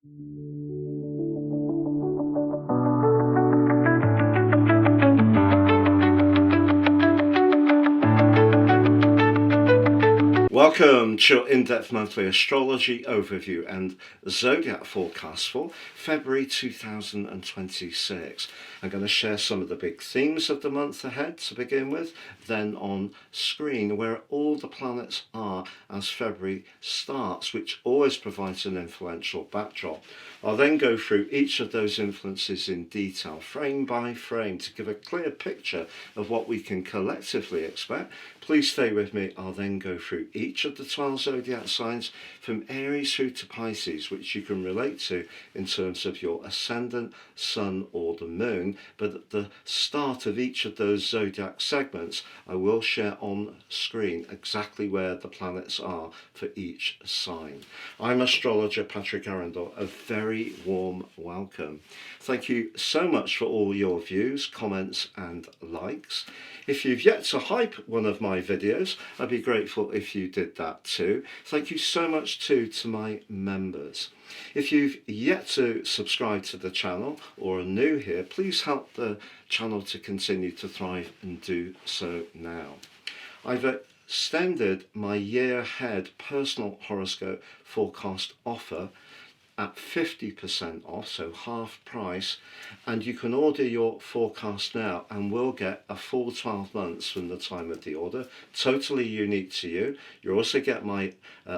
Welcome to your in-depth monthly astrology overview and zodiac forecast for February 2026. I'm going to share some of the big themes of the month ahead to begin with, then on screen where all the planets are as February starts, which always provides an influential backdrop. I'll then go through each of those influences in detail, frame by frame, to give a clear picture of what we can collectively expect. Please stay with me. I'll then go through each of the 12 zodiac signs from Aries through to Pisces, which you can relate to in terms of your ascendant, sun or the moon. But at the start of each of those zodiac segments, I will share on screen exactly where the planets are for each sign. I'm astrologer Patrick Arundel. A very warm welcome. Thank you so much for all your views, comments and likes. If you've yet to hype one of my videos, I'd be grateful if you did that too. Thank you so much too to my members. If you've yet to subscribe to the channel or are new here, please help the channel to continue to thrive and do so now. I've extended my year ahead personal horoscope forecast offer at 50% off, so half price, and you can order your forecast now and will get a full 12 months from the time of the order, totally unique to you. You also get my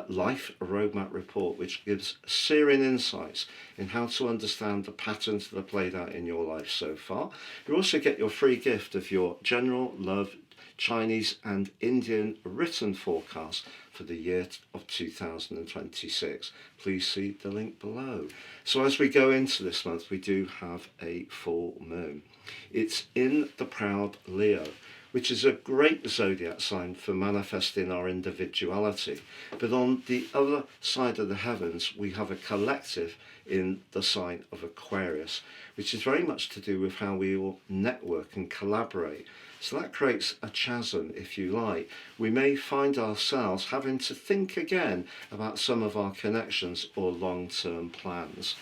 life roadmap report, which gives searing insights in how to understand the patterns that have played out in your life so far. You also get your free gift of your general love Chinese and Indian written forecast for the year of 2026. Please see the link below. So as we go into this month, we do have a full moon. It's in the proud Leo, which is a great zodiac sign for manifesting our individuality. But on the other side of the heavens, we have a collective in the sign of Aquarius, which is very much to do with how we all network and collaborate. So that creates a chasm, if you like. We may find ourselves having to think again about some of our connections or long-term plans.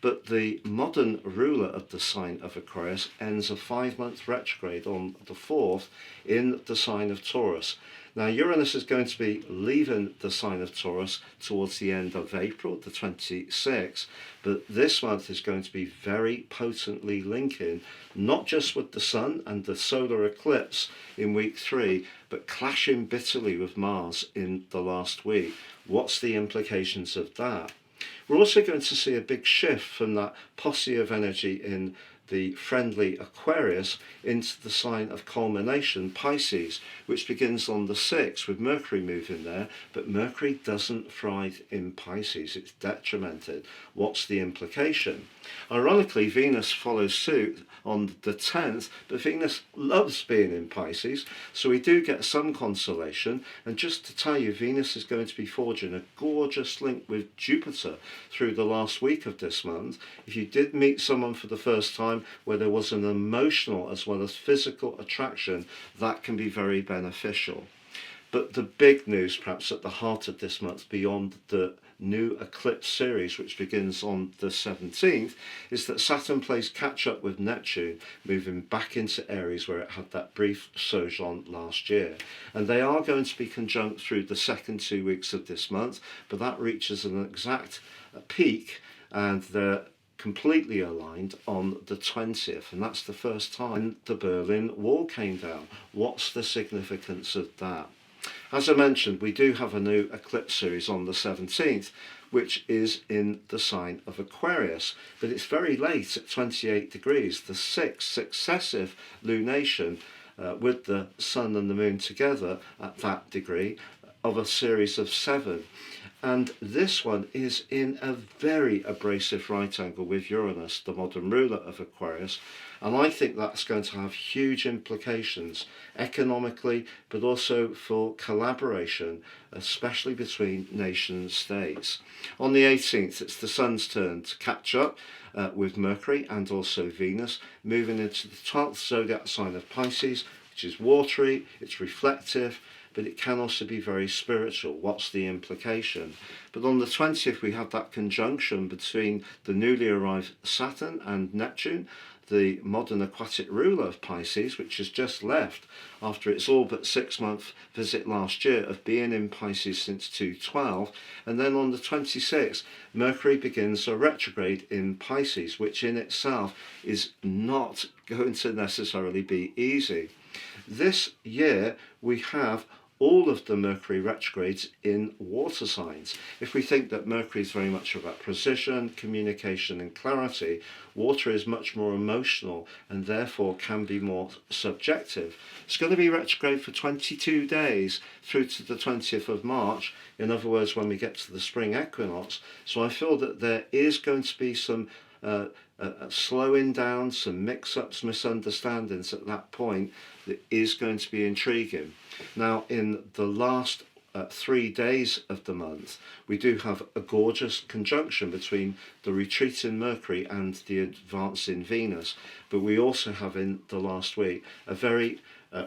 But the modern ruler of the sign of Aquarius ends a 5-month retrograde on the 4th in the sign of Taurus. Now Uranus is going to be leaving the sign of Taurus towards the end of April, the 26th, but this month is going to be very potently linking, not just with the sun and the solar eclipse in week 3, but clashing bitterly with Mars in the last week. What's the implications of that? We're also going to see a big shift from that posse of energy in the friendly Aquarius into the sign of culmination, Pisces, which begins on the 6th with Mercury moving there, but Mercury doesn't thrive in Pisces, it's detrimented. What's the implication? Ironically, Venus follows suit on the 10th, but Venus loves being in Pisces, so we do get some consolation. And just to tell you, Venus is going to be forging a gorgeous link with Jupiter through the last week of this month. If you did meet someone for the first time where there was an emotional as well as physical attraction, that can be very beneficial. But the big news perhaps at the heart of this month, beyond the new eclipse series which begins on the 17th, is that Saturn plays catch up with Neptune, moving back into Aries where it had that brief sojourn last year. And they are going to be conjunct through the second 2 weeks of this month, but that reaches an exact peak and they're completely aligned on the 20th, and that's the first time the Berlin Wall came down. What's the significance of that? As I mentioned, we do have a new eclipse series on the 17th, which is in the sign of Aquarius, but it's very late at 28 degrees, the 6th successive lunation with the sun and the moon together at that degree of a series of 7. And this one is in a very abrasive right angle with Uranus, the modern ruler of Aquarius. And I think that's going to have huge implications economically, but also for collaboration, especially between nation states. On the 18th, it's the sun's turn to catch up with Mercury and also Venus, moving into the 12th zodiac sign of Pisces, which is watery, it's reflective, but it can also be very spiritual. What's the implication? But on the 20th, we have that conjunction between the newly arrived Saturn and Neptune, the modern aquatic ruler of Pisces, which has just left after its all but 6-month visit last year of being in Pisces since 2012. And then on the 26th, Mercury begins a retrograde in Pisces, which in itself is not going to necessarily be easy. This year, we have all of the Mercury retrogrades in water signs. If we think that Mercury is very much about precision, communication and clarity, water is much more emotional and therefore can be more subjective. It's going to be retrograde for 22 days through to the 20th of March, in other words, when we get to the spring equinox. So I feel that there is going to be some slowing down, some mix-ups, misunderstandings at that point that is going to be intriguing. Now, in the last 3 days of the month, we do have a gorgeous conjunction between the retreating Mercury and the advancing Venus, but we also have in the last week a very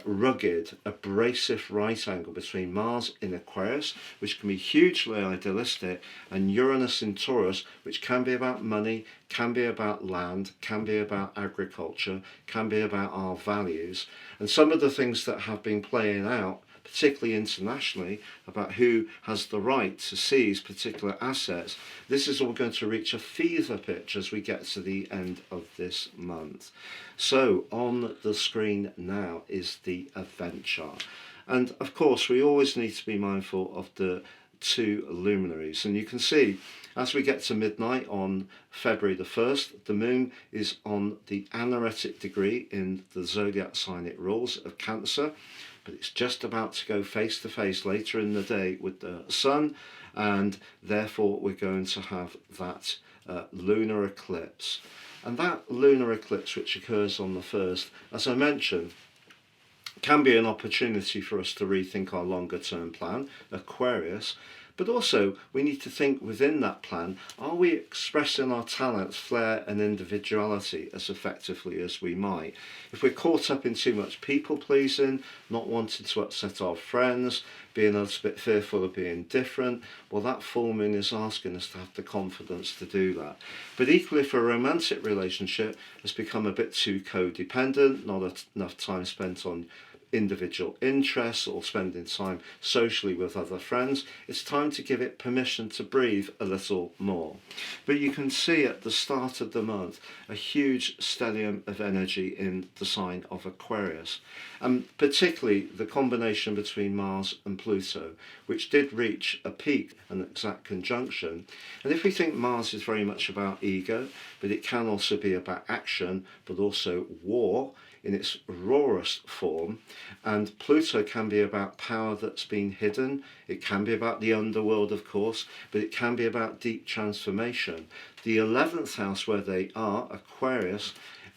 rugged, abrasive right angle between Mars in Aquarius, which can be hugely idealistic, and Uranus in Taurus, which can be about money, can be about land, can be about agriculture, can be about our values. And some of the things that have been playing out, particularly internationally, about who has the right to seize particular assets, this is all going to reach a fever pitch as we get to the end of this month. So on the screen now is the event chart. And of course, we always need to be mindful of the 2 luminaries. And you can see, as we get to midnight on February the 1st, the moon is on the anaretic degree in the zodiac sign it rules of Cancer, but it's just about to go face to face later in the day with the sun, and therefore we're going to have that lunar eclipse. And that lunar eclipse, which occurs on the 1st, as I mentioned, can be an opportunity for us to rethink our longer term plan, Aquarius. But also, we need to think within that plan, are we expressing our talents, flair and individuality as effectively as we might? If we're caught up in too much people pleasing, not wanting to upset our friends, being a little bit fearful of being different, well, that full moon is asking us to have the confidence to do that. But equally, if a romantic relationship has become a bit too codependent, not enough time spent on individual interests or spending time socially with other friends, it's time to give it permission to breathe a little more. But you can see at the start of the month a huge stellium of energy in the sign of Aquarius, and particularly the combination between Mars and Pluto, which did reach a peak, an exact conjunction. And if we think Mars is very much about ego, but it can also be about action, but also war in its rawest form, and Pluto can be about power that's been hidden. It can be about the underworld, of course, but it can be about deep transformation. The 11th house where they are, Aquarius,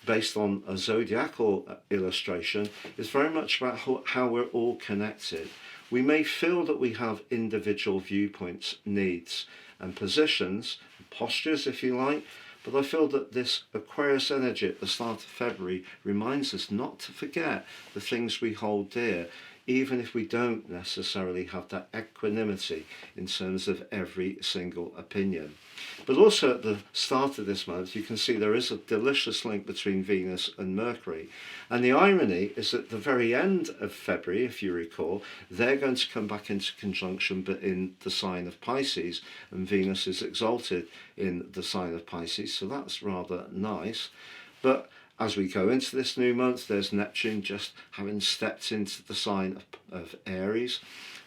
based on a zodiacal illustration, is very much about how we're all connected. We may feel that we have individual viewpoints, needs and positions, postures if you like, but I feel that this Aquarius energy at the start of February reminds us not to forget the things we hold dear, even if we don't necessarily have that equanimity in terms of every single opinion. But also at the start of this month, you can see there is a delicious link between Venus and Mercury. And the irony is at the very end of February, if you recall, they're going to come back into conjunction, but in the sign of Pisces, and Venus is exalted in the sign of Pisces, so that's rather nice. But as we go into this new month, there's Neptune just having stepped into the sign of Aries.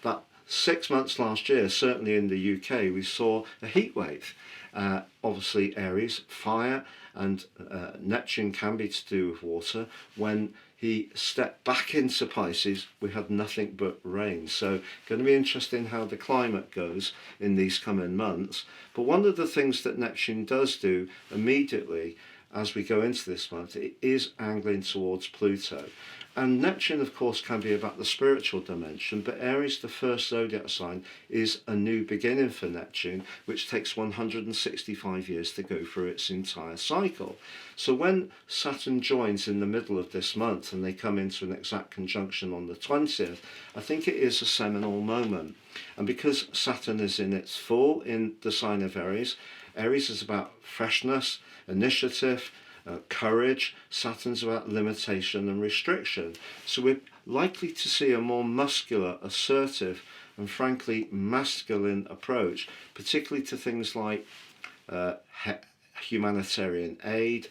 That 6 months last year, certainly in the UK, we saw a heat wave. Obviously Aries, fire, and Neptune can be to do with water. When he stepped back into Pisces, we had nothing but rain. So going to be interesting how the climate goes in these coming months. But one of the things that Neptune does do immediately, as we go into this month, it is angling towards Pluto. And Neptune, of course, can be about the spiritual dimension, but Aries, the first zodiac sign, is a new beginning for Neptune, which takes 165 years to go through its entire cycle. So when Saturn joins in the middle of this month and they come into an exact conjunction on the 20th, I think it is a seminal moment. And because Saturn is in its full in the sign of Aries, Aries is about freshness, initiative, courage. Saturn's about limitation and restriction. So we're likely to see a more muscular, assertive, and frankly masculine approach, particularly to things like humanitarian aid,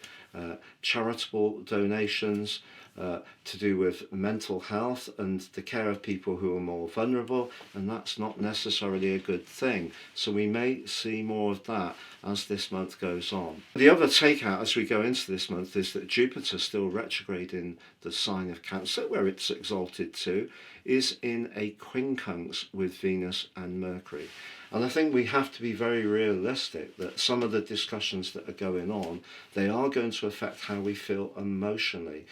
charitable donations, to do with mental health and the care of people who are more vulnerable, and that's not necessarily a good thing. So we may see more of that as this month goes on. The other takeout as we go into this month is that Jupiter, still retrograde in the sign of Cancer, where it's exalted to, is in a quincunx with Venus and Mercury. And I think we have to be very realistic that some of the discussions that are going on, they are going to affect how we feel emotionally.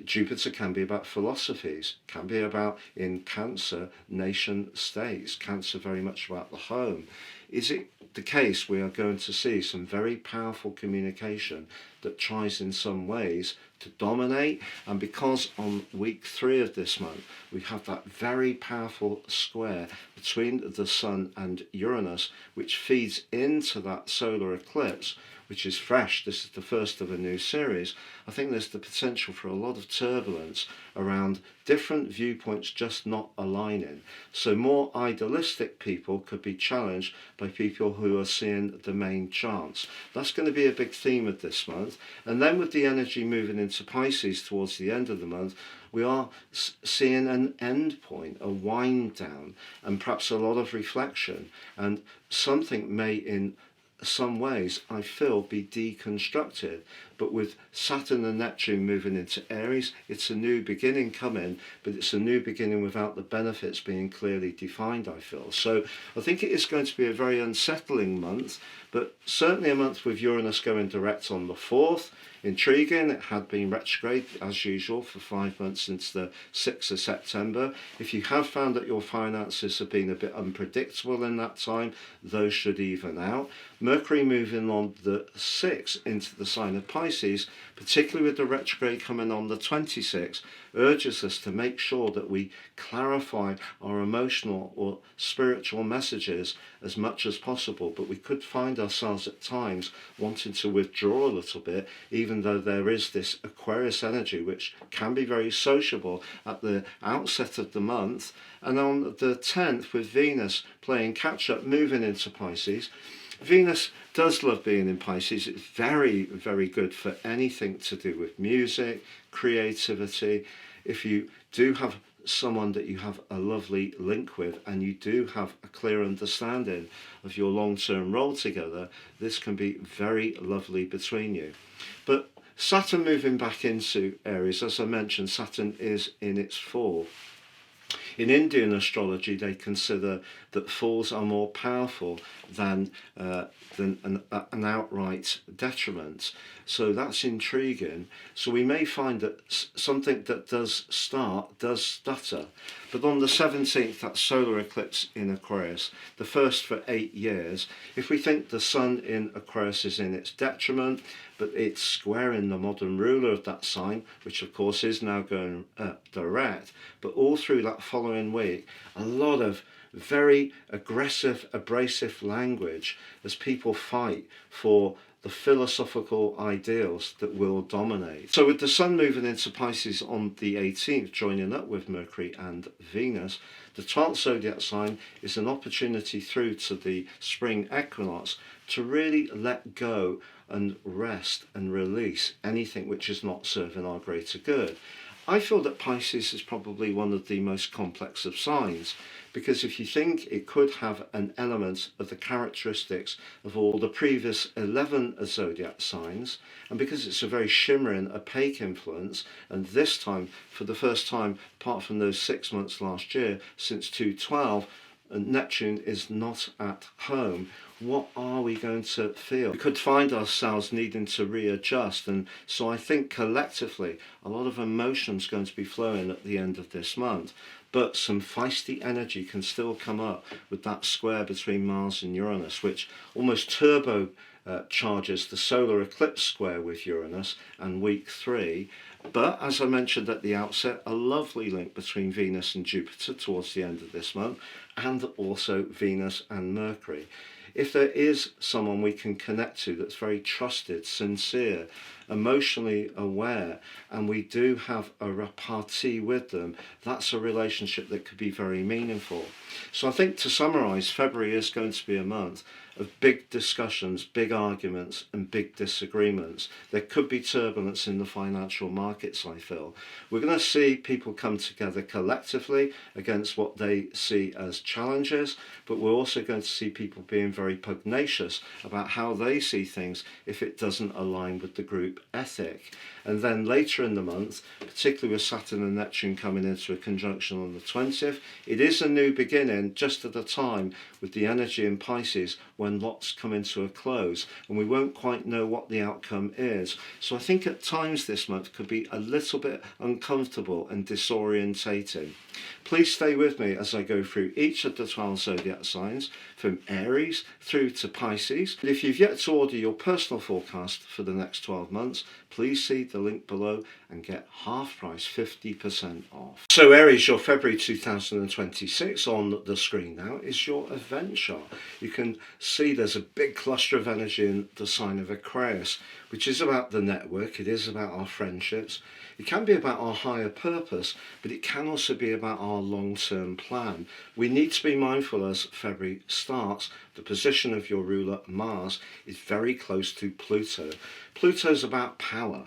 Jupiter can be about philosophies, can be about, in Cancer, nation states. Cancer very much about the home. Is it the case we are going to see some very powerful communication that tries in some ways to dominate? And because on week 3 of this month we have that very powerful square between the Sun and Uranus, which feeds into that solar eclipse, which is fresh, this is the first of a new series, I think there's the potential for a lot of turbulence around different viewpoints just not aligning. So more idealistic people could be challenged by people who are seeing the main chance. That's going to be a big theme of this month. And then with the energy moving into Pisces towards the end of the month, we are seeing an end point, a wind down, and perhaps a lot of reflection. And something may, in some ways, I feel, be deconstructed. But with Saturn and Neptune moving into Aries, it's a new beginning coming, but it's a new beginning without the benefits being clearly defined, I feel. So I think it is going to be a very unsettling month, but certainly a month with Uranus going direct on the 4th. Intriguing, it had been retrograde as usual for 5 months since the 6th of September. If you have found that your finances have been a bit unpredictable in that time, those should even out. Mercury moving on the 6th into the sign of Pisces, particularly with the retrograde coming on the 26th, urges us to make sure that we clarify our emotional or spiritual messages as much as possible. But we could find ourselves at times wanting to withdraw a little bit, even though there is this Aquarius energy which can be very sociable at the outset of the month. And on the 10th, with Venus playing catch up, moving into Pisces, Venus does love being in Pisces. It's very, very good for anything to do with music, creativity. If you do have someone that you have a lovely link with and you do have a clear understanding of your long-term role together, this can be very lovely between you. But Saturn moving back into Aries, as I mentioned, Saturn is in its fall. In Indian astrology, they consider that falls are more powerful than an outright detriment. So that's intriguing. So we may find that something that does start does stutter. But on the 17th, that solar eclipse in Aquarius, the first for 8 years, if we think the Sun in Aquarius is in its detriment, but it's squaring the modern ruler of that sign, which of course is now going direct, but all through that following week, a lot of very aggressive, abrasive language as people fight for the philosophical ideals that will dominate. So with the Sun moving into Pisces on the 18th, joining up with Mercury and Venus, the 12th zodiac sign is an opportunity through to the spring equinox to really let go and rest and release anything which is not serving our greater good. I feel that Pisces is probably one of the most complex of signs, because if you think it could have an element of the characteristics of all the previous 11 zodiac signs, and because it's a very shimmering, opaque influence, and this time, for the first time, apart from those 6 months last year, since 2012, and Neptune is not at home, what are we going to feel? We could find ourselves needing to readjust, and so I think collectively a lot of emotions going to be flowing at the end of this month, but some feisty energy can still come up with that square between Mars and Uranus, which almost turbo charges the solar eclipse square with Uranus and week 3. But as I mentioned at the outset, a lovely link between Venus and Jupiter towards the end of this month, and also Venus and Mercury. If there is someone we can connect to that's very trusted, sincere, emotionally aware, and we do have a repartee with them, that's a relationship that could be very meaningful. So I think, to summarise, February is going to be a month of big discussions, big arguments and big disagreements. There could be turbulence in the financial markets, I feel. We're going to see people come together collectively against what they see as challenges, but we're also going to see people being very pugnacious about how they see things if it doesn't align with the group ethic. And then later in the month, particularly with Saturn and Neptune coming into a conjunction on the 20th, it is a new beginning just at a time with the energy in Pisces when lots come into a close, and we won't quite know what the outcome is. So I think at times this month could be a little bit uncomfortable and disorientating. Please stay with me as I go through each of the 12 zodiac signs, from Aries through to Pisces. And if you've yet to order your personal forecast for the next 12 months, please see the link below and get half price, 50% off. So Aries, your February 2026 on the screen now is your event chart. You can see there's a big cluster of energy in the sign of Aquarius, which is about the network, it is about our friendships. It can be about our higher purpose, but it can also be about our long-term plan. We need to be mindful as February starts, the position of your ruler, Mars, is very close to Pluto. Pluto's about power.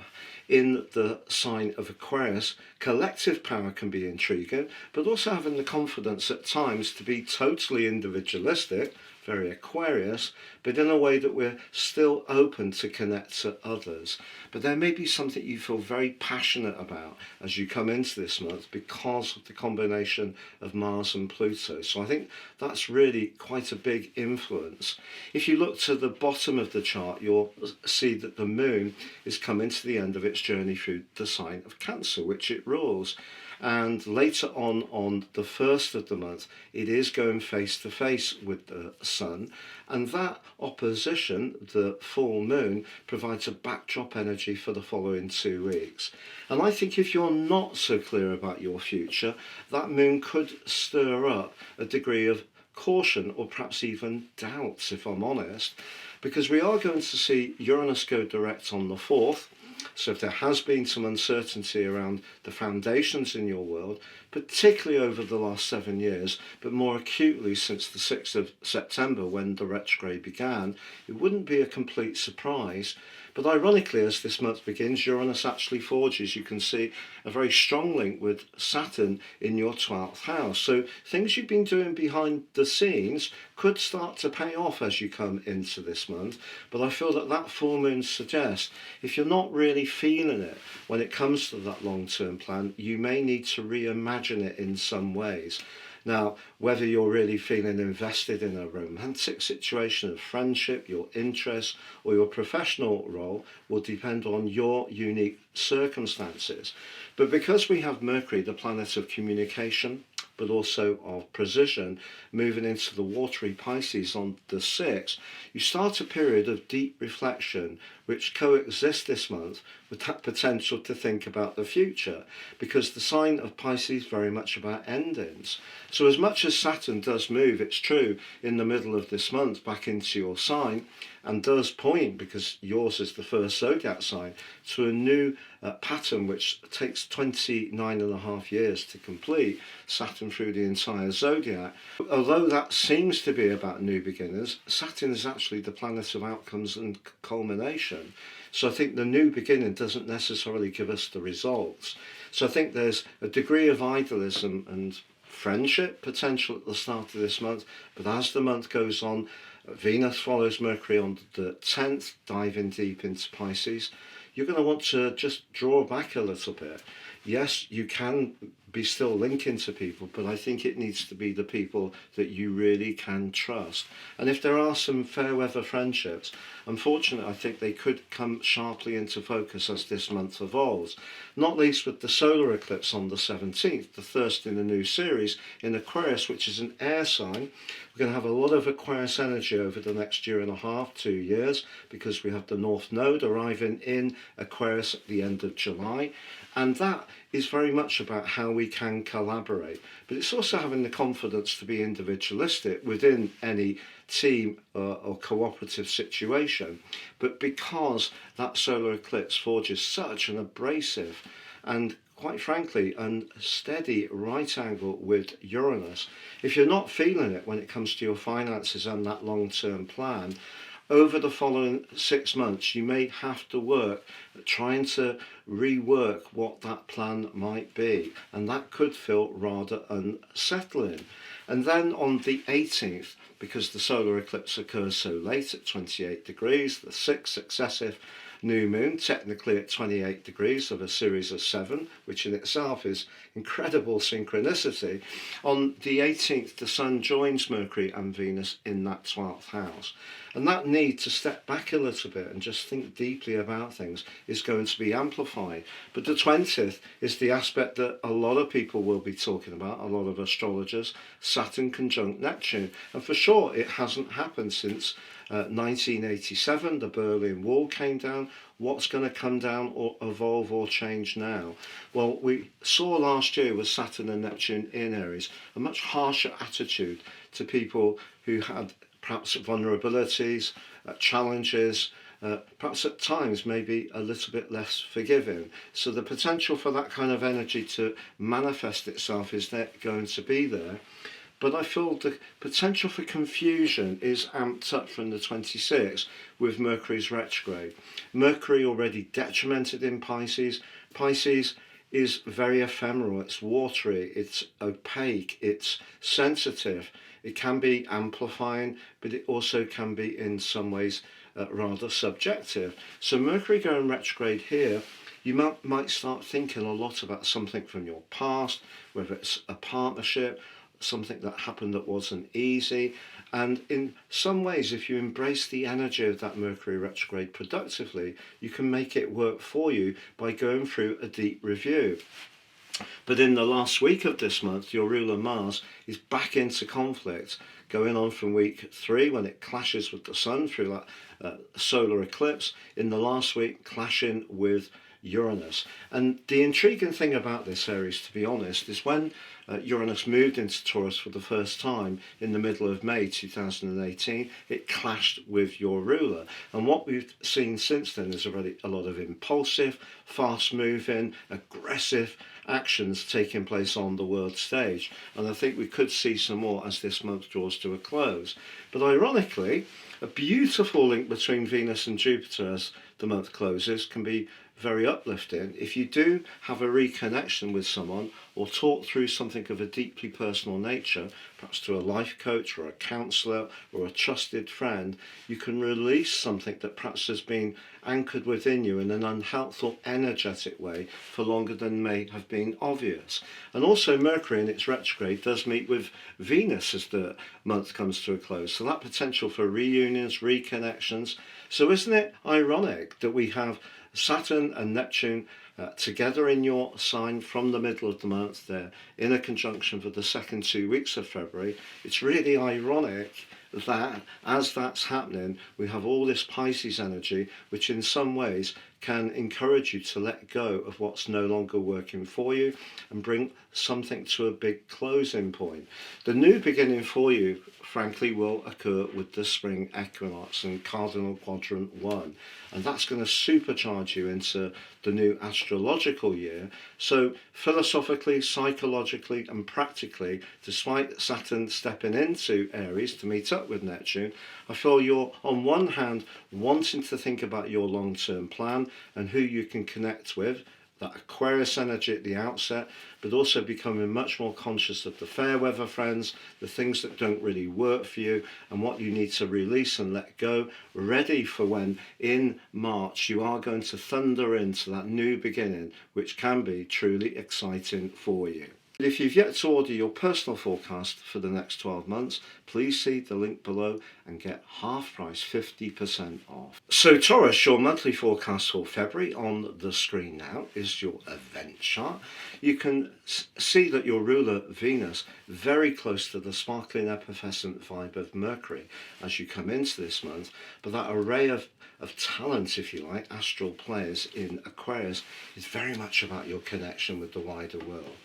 In the sign of Aquarius, collective power can be intriguing, but also having the confidence at times to be totally individualistic, very Aquarius, but in a way that we're still open to connect to others. But there may be something you feel very passionate about as you come into this month because of the combination of Mars and Pluto. So I think that's really quite a big influence. If you look to the bottom of the chart, you'll see that the moon is coming to the end of its journey through the sign of Cancer, which it rules. And later on the 1st of the month, it is going face to face with the sun, and that opposition, the full moon, provides a backdrop energy for the following 2 weeks. And I think if you're not so clear about your future, that moon could stir up a degree of caution or perhaps even doubts, if I'm honest, because we are going to see Uranus go direct on the 4th. So if there has been some uncertainty around the foundations in your world, particularly over the last 7 years, but more acutely since the 6th of September when the retrograde began, it wouldn't be a complete surprise. But ironically, as this month begins, Uranus actually forges, you can see, a very strong link with Saturn in your 12th house. So things you've been doing behind the scenes could start to pay off as you come into this month. But I feel that that full moon suggests if you're not really feeling it when it comes to that long-term plan, you may need to reimagine it in some ways. Now, whether you're really feeling invested in a romantic situation of friendship, your interests, or your professional role will depend on your unique circumstances. But because we have Mercury, the planet of communication, but also of precision, moving into the watery Pisces on the 6th, you start a period of deep reflection which coexists this month with that potential to think about the future, because the sign of Pisces is very much about endings. So as much as Saturn does move, it's true, in the middle of this month back into your sign, and does point, because yours is the first zodiac sign, to a new pattern which takes 29.5 years to complete, Saturn through the entire zodiac. Although that seems to be about new beginners, Saturn is actually the planet of outcomes and culmination. So I think the new beginning doesn't necessarily give us the results. So I think there's a degree of idealism and friendship potential at the start of this month, but as the month goes on, Venus follows Mercury on the 10th, diving deep into Pisces. You're going to want to just draw back a little bit. Yes, you can be still linking to people, but I think it needs to be the people that you really can trust. And if there are some fair weather friendships, unfortunately I think they could come sharply into focus as this month evolves, not least with the solar eclipse on the 17th, the first in a new series in Aquarius, which is an air sign. We're going to have a lot of Aquarius energy over the next year and a half, 2 years, because we have the North Node arriving in Aquarius at the end of July. And that is very much about how we can collaborate. But it's also having the confidence to be individualistic within any team or cooperative situation. But because that solar eclipse forges such an abrasive and quite frankly, a steady right angle with Uranus, if you're not feeling it when it comes to your finances and that long-term plan, over the following 6 months, you may have to work at trying to rework what that plan might be, and that could feel rather unsettling. And then on the 18th, because the solar eclipse occurs so late at 28 degrees, the 6th successive new moon, technically at 28 degrees of a series of 7, which in itself is incredible synchronicity. On the 18th, the Sun joins Mercury and Venus in that 12th house. And that need to step back a little bit and just think deeply about things is going to be amplified. But the 20th is the aspect that a lot of people will be talking about, a lot of astrologers, Saturn conjunct Neptune. And for sure, it hasn't happened since 1987, the Berlin Wall came down. What's going to come down or evolve or change now? Well, we saw last year with Saturn and Neptune in Aries a much harsher attitude to people who had perhaps vulnerabilities, challenges, perhaps at times maybe a little bit less forgiving. So the potential for that kind of energy to manifest itself is going to be there. But I feel the potential for confusion is amped up from the 26th with Mercury's retrograde. Mercury already detrimented in Pisces. Pisces is very ephemeral, it's watery, it's opaque, it's sensitive. It can be amplifying, but it also can be in some ways rather subjective. So Mercury going retrograde here, you might start thinking a lot about something from your past, whether it's a partnership, something that happened that wasn't easy. And in some ways, if you embrace the energy of that Mercury retrograde productively, you can make it work for you by going through a deep review. But in the last week of this month, your ruler Mars is back into conflict, going on from week 3 when it clashes with the Sun through that solar eclipse, in the last week clashing with Uranus. And the intriguing thing about this, Aries, to be honest, is when Uranus moved into Taurus for the first time in the middle of May 2018, it clashed with your ruler. And what we've seen since then is already a lot of impulsive, fast-moving, aggressive actions taking place on the world stage. And I think we could see some more as this month draws to a close. But ironically, a beautiful link between Venus and Jupiter as the month closes can be very uplifting. If you do have a reconnection with someone or talk through something of a deeply personal nature, perhaps to a life coach or a counsellor or a trusted friend, you can release something that perhaps has been anchored within you in an unhelpful, energetic way for longer than may have been obvious. And also Mercury in its retrograde does meet with Venus as the month comes to a close. So that potential for reunions, reconnections. So isn't it ironic that we have Saturn and Neptune together in your sign from the middle of the month? They're in a conjunction for the second 2 weeks of February. It's really ironic that as that's happening, we have all this Pisces energy, which in some ways can encourage you to let go of what's no longer working for you and bring something to a big closing point. The new beginning for you, frankly, will occur with the spring equinox in cardinal quadrant 1, and that's going to supercharge you into the new astrological year. So philosophically, psychologically and practically, despite Saturn stepping into Aries to meet up with Neptune, I feel you're on one hand wanting to think about your long-term plan and who you can connect with, that Aquarius energy at the outset, but also becoming much more conscious of the fair weather friends, the things that don't really work for you, and what you need to release and let go, ready for when in March you are going to thunder into that new beginning, which can be truly exciting for you. If you've yet to order your personal forecast for the next 12 months, please see the link below and get half price, 50% off. So Taurus, your monthly forecast for February on the screen now is your event chart. You can see that your ruler Venus very close to the sparkling effervescent vibe of Mercury as you come into this month, but that array of talent, if you like, astral players in Aquarius is very much about your connection with the wider world.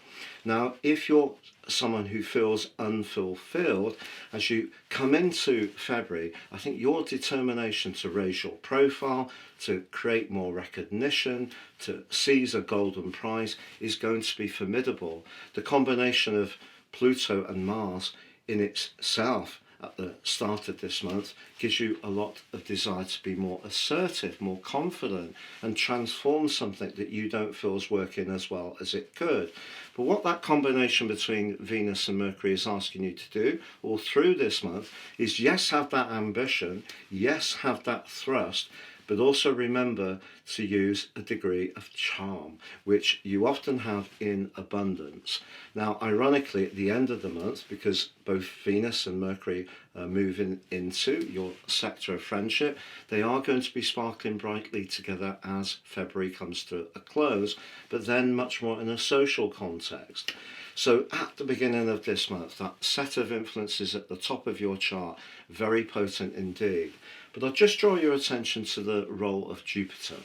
Now, if you're someone who feels unfulfilled as you come into February, I think your determination to raise your profile, to create more recognition, to seize a golden prize is going to be formidable. The combination of Pluto and Mars in itself at the start of this month gives you a lot of desire to be more assertive, more confident, and transform something that you don't feel is working as well as it could. But what that combination between Venus and Mercury is asking you to do all through this month is, yes, have that ambition, yes, have that thrust, but also remember to use a degree of charm, which you often have in abundance. Now, ironically, at the end of the month, because both Venus and Mercury are moving into your sector of friendship, they are going to be sparkling brightly together as February comes to a close, but then much more in a social context. So at the beginning of this month, that set of influences at the top of your chart, very potent indeed. But I'll just draw your attention to the role of Jupiter.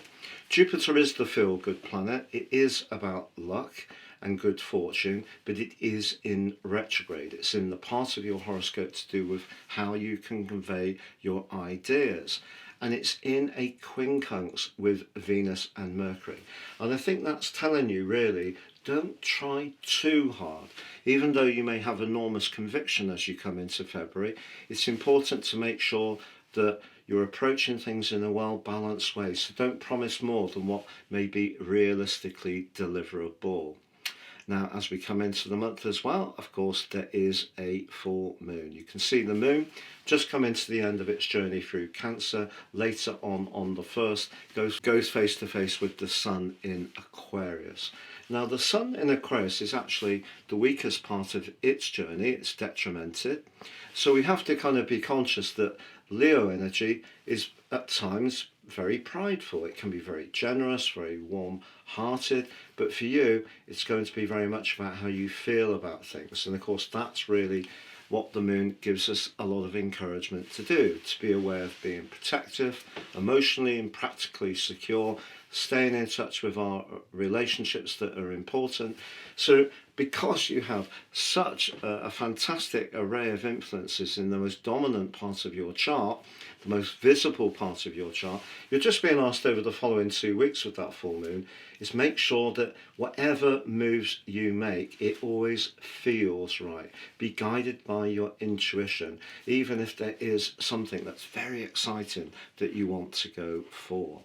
Jupiter is the feel-good planet. It is about luck and good fortune, but it is in retrograde. It's in the part of your horoscope to do with how you can convey your ideas. And it's in a quincunx with Venus and Mercury. And I think that's telling you, really, don't try too hard. Even though you may have enormous conviction as you come into February, it's important to make sure that you're approaching things in a well-balanced way. So don't promise more than what may be realistically deliverable. Now, as we come into the month as well, of course, there is a full moon. You can see the moon just come into the end of its journey through Cancer. Later on the 1st, goes face to face with the sun in Aquarius. Now, the sun in Aquarius is actually the weakest part of its journey. It's detrimented. So we have to kind of be conscious that Leo energy is at times very prideful. It can be very generous, very warm-hearted, but for you, it's going to be very much about how you feel about things. And of course, that's really what the moon gives us a lot of encouragement to do, to be aware of being protective, emotionally and practically secure, staying in touch with our relationships that are important. So because you have such a fantastic array of influences in the most dominant part of your chart, the most visible part of your chart, you're just being asked over the following 2 weeks with that full moon is make sure that whatever moves you make, it always feels right. Be guided by your intuition, even if there is something that's very exciting that you want to go for.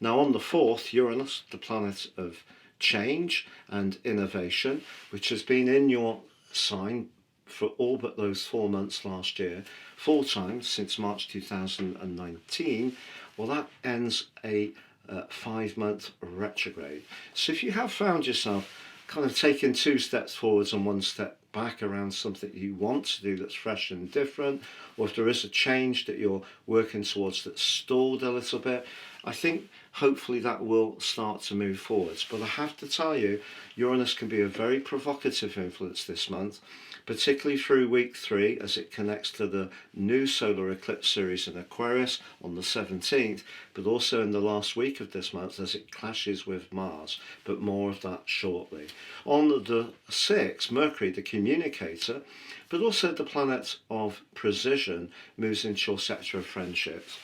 Now, on the 4th, Uranus, the planet of change and innovation, which has been in your sign for all but those 4 months last year, full time since March 2019, well, that ends a 5-month retrograde. So if you have found yourself kind of taking 2 steps forwards and 1 step back around something you want to do that's fresh and different, or if there is a change that you're working towards that's stalled a little bit, I think hopefully that will start to move forwards. But I have to tell you, Uranus can be a very provocative influence this month, particularly through week 3 as it connects to the new solar eclipse series in Aquarius on the 17th, but also in the last week of this month as it clashes with Mars, but more of that shortly. On the 6th, Mercury, the communicator, but also the planet of precision, moves into your sector of friendships.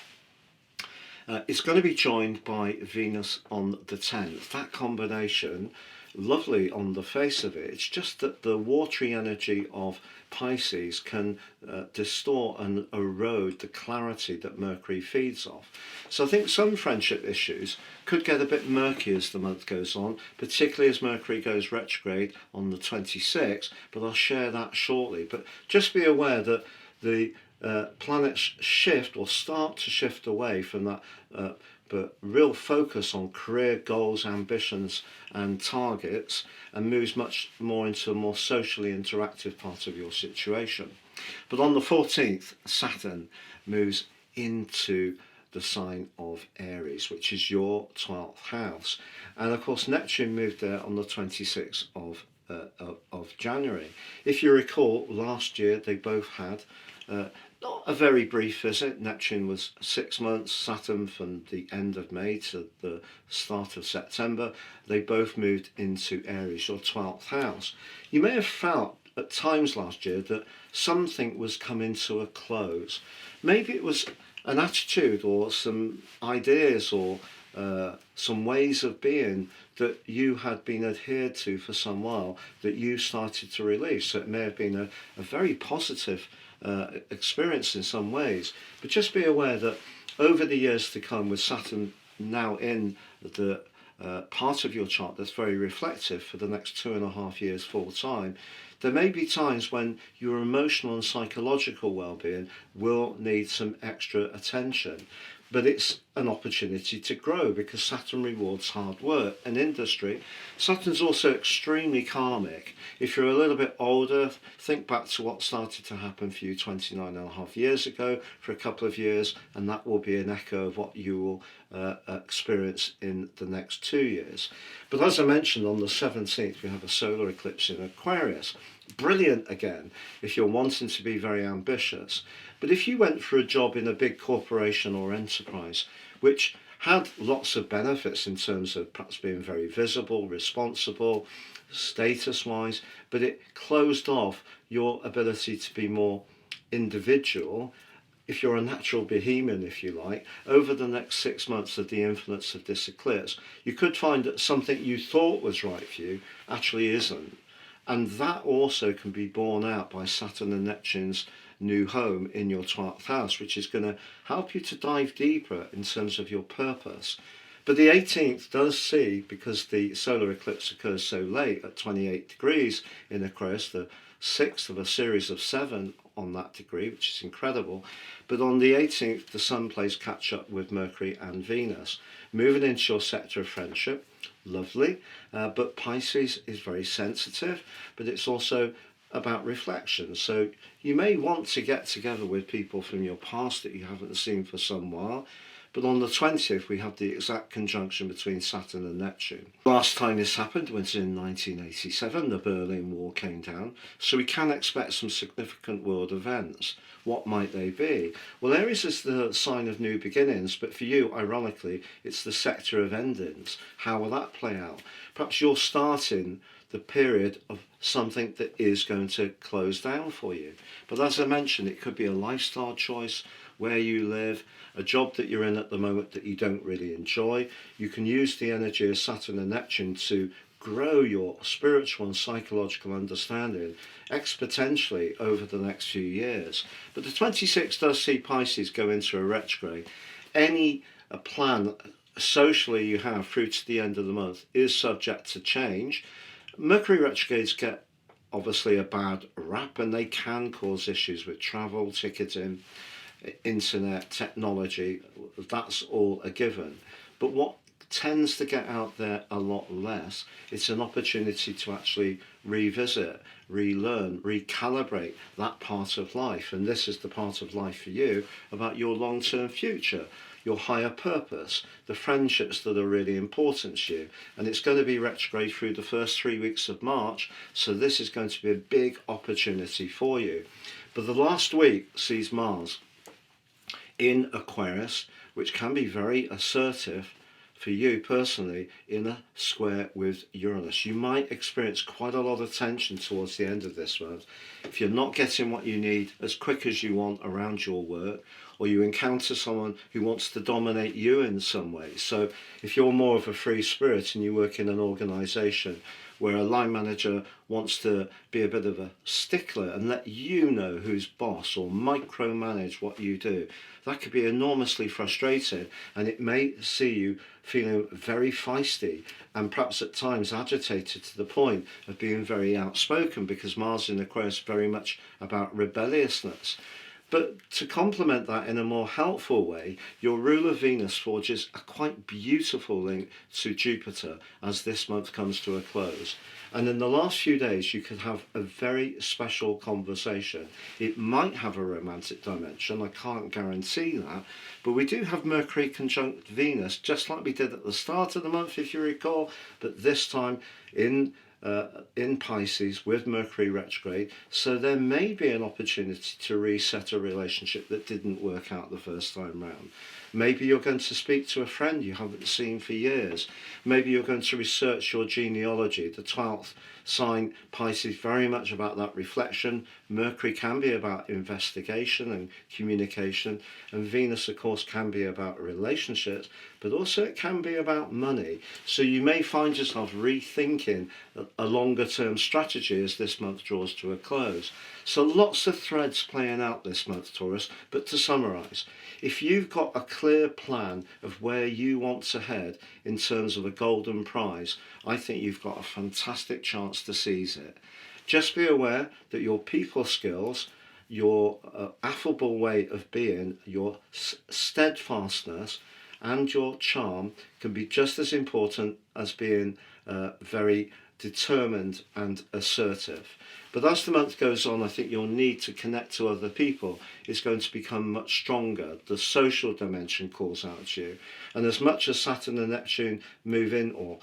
It's going to be joined by Venus on the 10th. That combination, lovely on the face of it. It's just that the watery energy of Pisces can distort and erode the clarity that Mercury feeds off. So I think some friendship issues could get a bit murky as the month goes on, particularly as Mercury goes retrograde on the 26th, but I'll share that shortly. But just be aware that the planets shift or start to shift away from that but real focus on career goals, ambitions and targets, and moves much more into a more socially interactive part of your situation. But on the 14th, Saturn moves into the sign of Aries, which is your 12th house. And of course, Neptune moved there on the 26th of January. If you recall, last year they both had not a very brief visit. Neptune was 6 months, Saturn from the end of May to the start of September. They both moved into Aries, your 12th house. You may have felt at times last year that something was coming to a close. Maybe it was an attitude or some ideas or some ways of being that you had been adhered to for some while that you started to release. So it may have been a very positive experience in some ways, but just be aware that over the years to come, with Saturn now in the part of your chart that's very reflective for the next 2.5 years full time, there may be times when your emotional and psychological well-being will need some extra attention. But it's an opportunity to grow because Saturn rewards hard work and industry. Saturn's also extremely karmic. If you're a little bit older, think back to what started to happen for you 29.5 years ago for a couple of years, and that will be an echo of what you will experience in the next 2 years. But as I mentioned, on the 17th, we have a solar eclipse in Aquarius. Brilliant again if you're wanting to be very ambitious. But if you went for a job in a big corporation or enterprise, which had lots of benefits in terms of perhaps being very visible, responsible, status-wise, but it closed off your ability to be more individual, if you're a natural bohemian, if you like, over the next 6 months of the influence of this eclipse, you could find that something you thought was right for you actually isn't. And that also can be borne out by Saturn and Neptune's new home in your 12th house, which is going to help you to dive deeper in terms of your purpose. But the 18th does see, because the solar eclipse occurs so late at 28 degrees in Aquarius, the 6th of a series of 7 on that degree, which is incredible. But on the 18th, the Sun plays catch up with Mercury and Venus, moving into your sector of friendship. Lovely. But Pisces is very sensitive, but it's also about reflection. So you may want to get together with people from your past that you haven't seen for some while. But on the 20th, we have the exact conjunction between Saturn and Neptune. Last time this happened was in 1987, the Berlin Wall came down. So we can expect some significant world events. What might they be? Well, Aries is the sign of new beginnings, but for you, ironically, it's the sector of endings. How will that play out? Perhaps you're starting the period of something that is going to close down for you. But as I mentioned, it could be a lifestyle choice, where you live, a job that you're in at the moment that you don't really enjoy. You can use the energy of Saturn and Neptune to grow your spiritual and psychological understanding exponentially over the next few years. But the 26th does see Pisces go into a retrograde. Any plan socially you have through to the end of the month is subject to change. Mercury retrogrades get obviously a bad rap, and they can cause issues with travel, ticketing, internet, technology. That's all a given. But what tends to get out there a lot less, it's an opportunity to actually revisit, relearn, recalibrate that part of life. And this is the part of life for you about your long-term future, your higher purpose, the friendships that are really important to you. And it's going to be retrograde through the first 3 weeks of March, so this is going to be a big opportunity for you. But the last week sees Mars in Aquarius, which can be very assertive for you personally, in a square with Uranus. You might experience quite a lot of tension towards the end of this month if you're not getting what you need as quick as you want around your work, or you encounter someone who wants to dominate you in some way. So if you're more of a free spirit and you work in an organisation where a line manager wants to be a bit of a stickler and let you know who's boss or micromanage what you do, that could be enormously frustrating, and it may see you feeling very feisty and perhaps at times agitated to the point of being very outspoken, because Mars in Aquarius is very much about rebelliousness. But to complement that in a more helpful way, your ruler Venus forges a quite beautiful link to Jupiter as this month comes to a close. And in the last few days, you could have a very special conversation. It might have a romantic dimension, I can't guarantee that, but we do have Mercury conjunct Venus, just like we did at the start of the month, if you recall, but this time in Pisces with Mercury retrograde, so there may be an opportunity to reset a relationship that didn't work out the first time round. Maybe you're going to speak to a friend you haven't seen for years. Maybe you're going to research your genealogy. The 12th sign, Pisces, very much about that reflection. Mercury can be about investigation and communication, and Venus, of course, can be about relationships, but also it can be about money. So you may find yourself rethinking a longer term strategy as this month draws to a close. So lots of threads playing out this month, Taurus, but to summarise, if you've got a clear plan of where you want to head in terms of a golden prize, I think you've got a fantastic chance to seize it. Just be aware that your people skills, your affable way of being, your steadfastness and your charm can be just as important as being very determined and assertive. But as the month goes on, I think your need to connect to other people is going to become much stronger. The social dimension calls out to you. And as much as Saturn and Neptune move in, or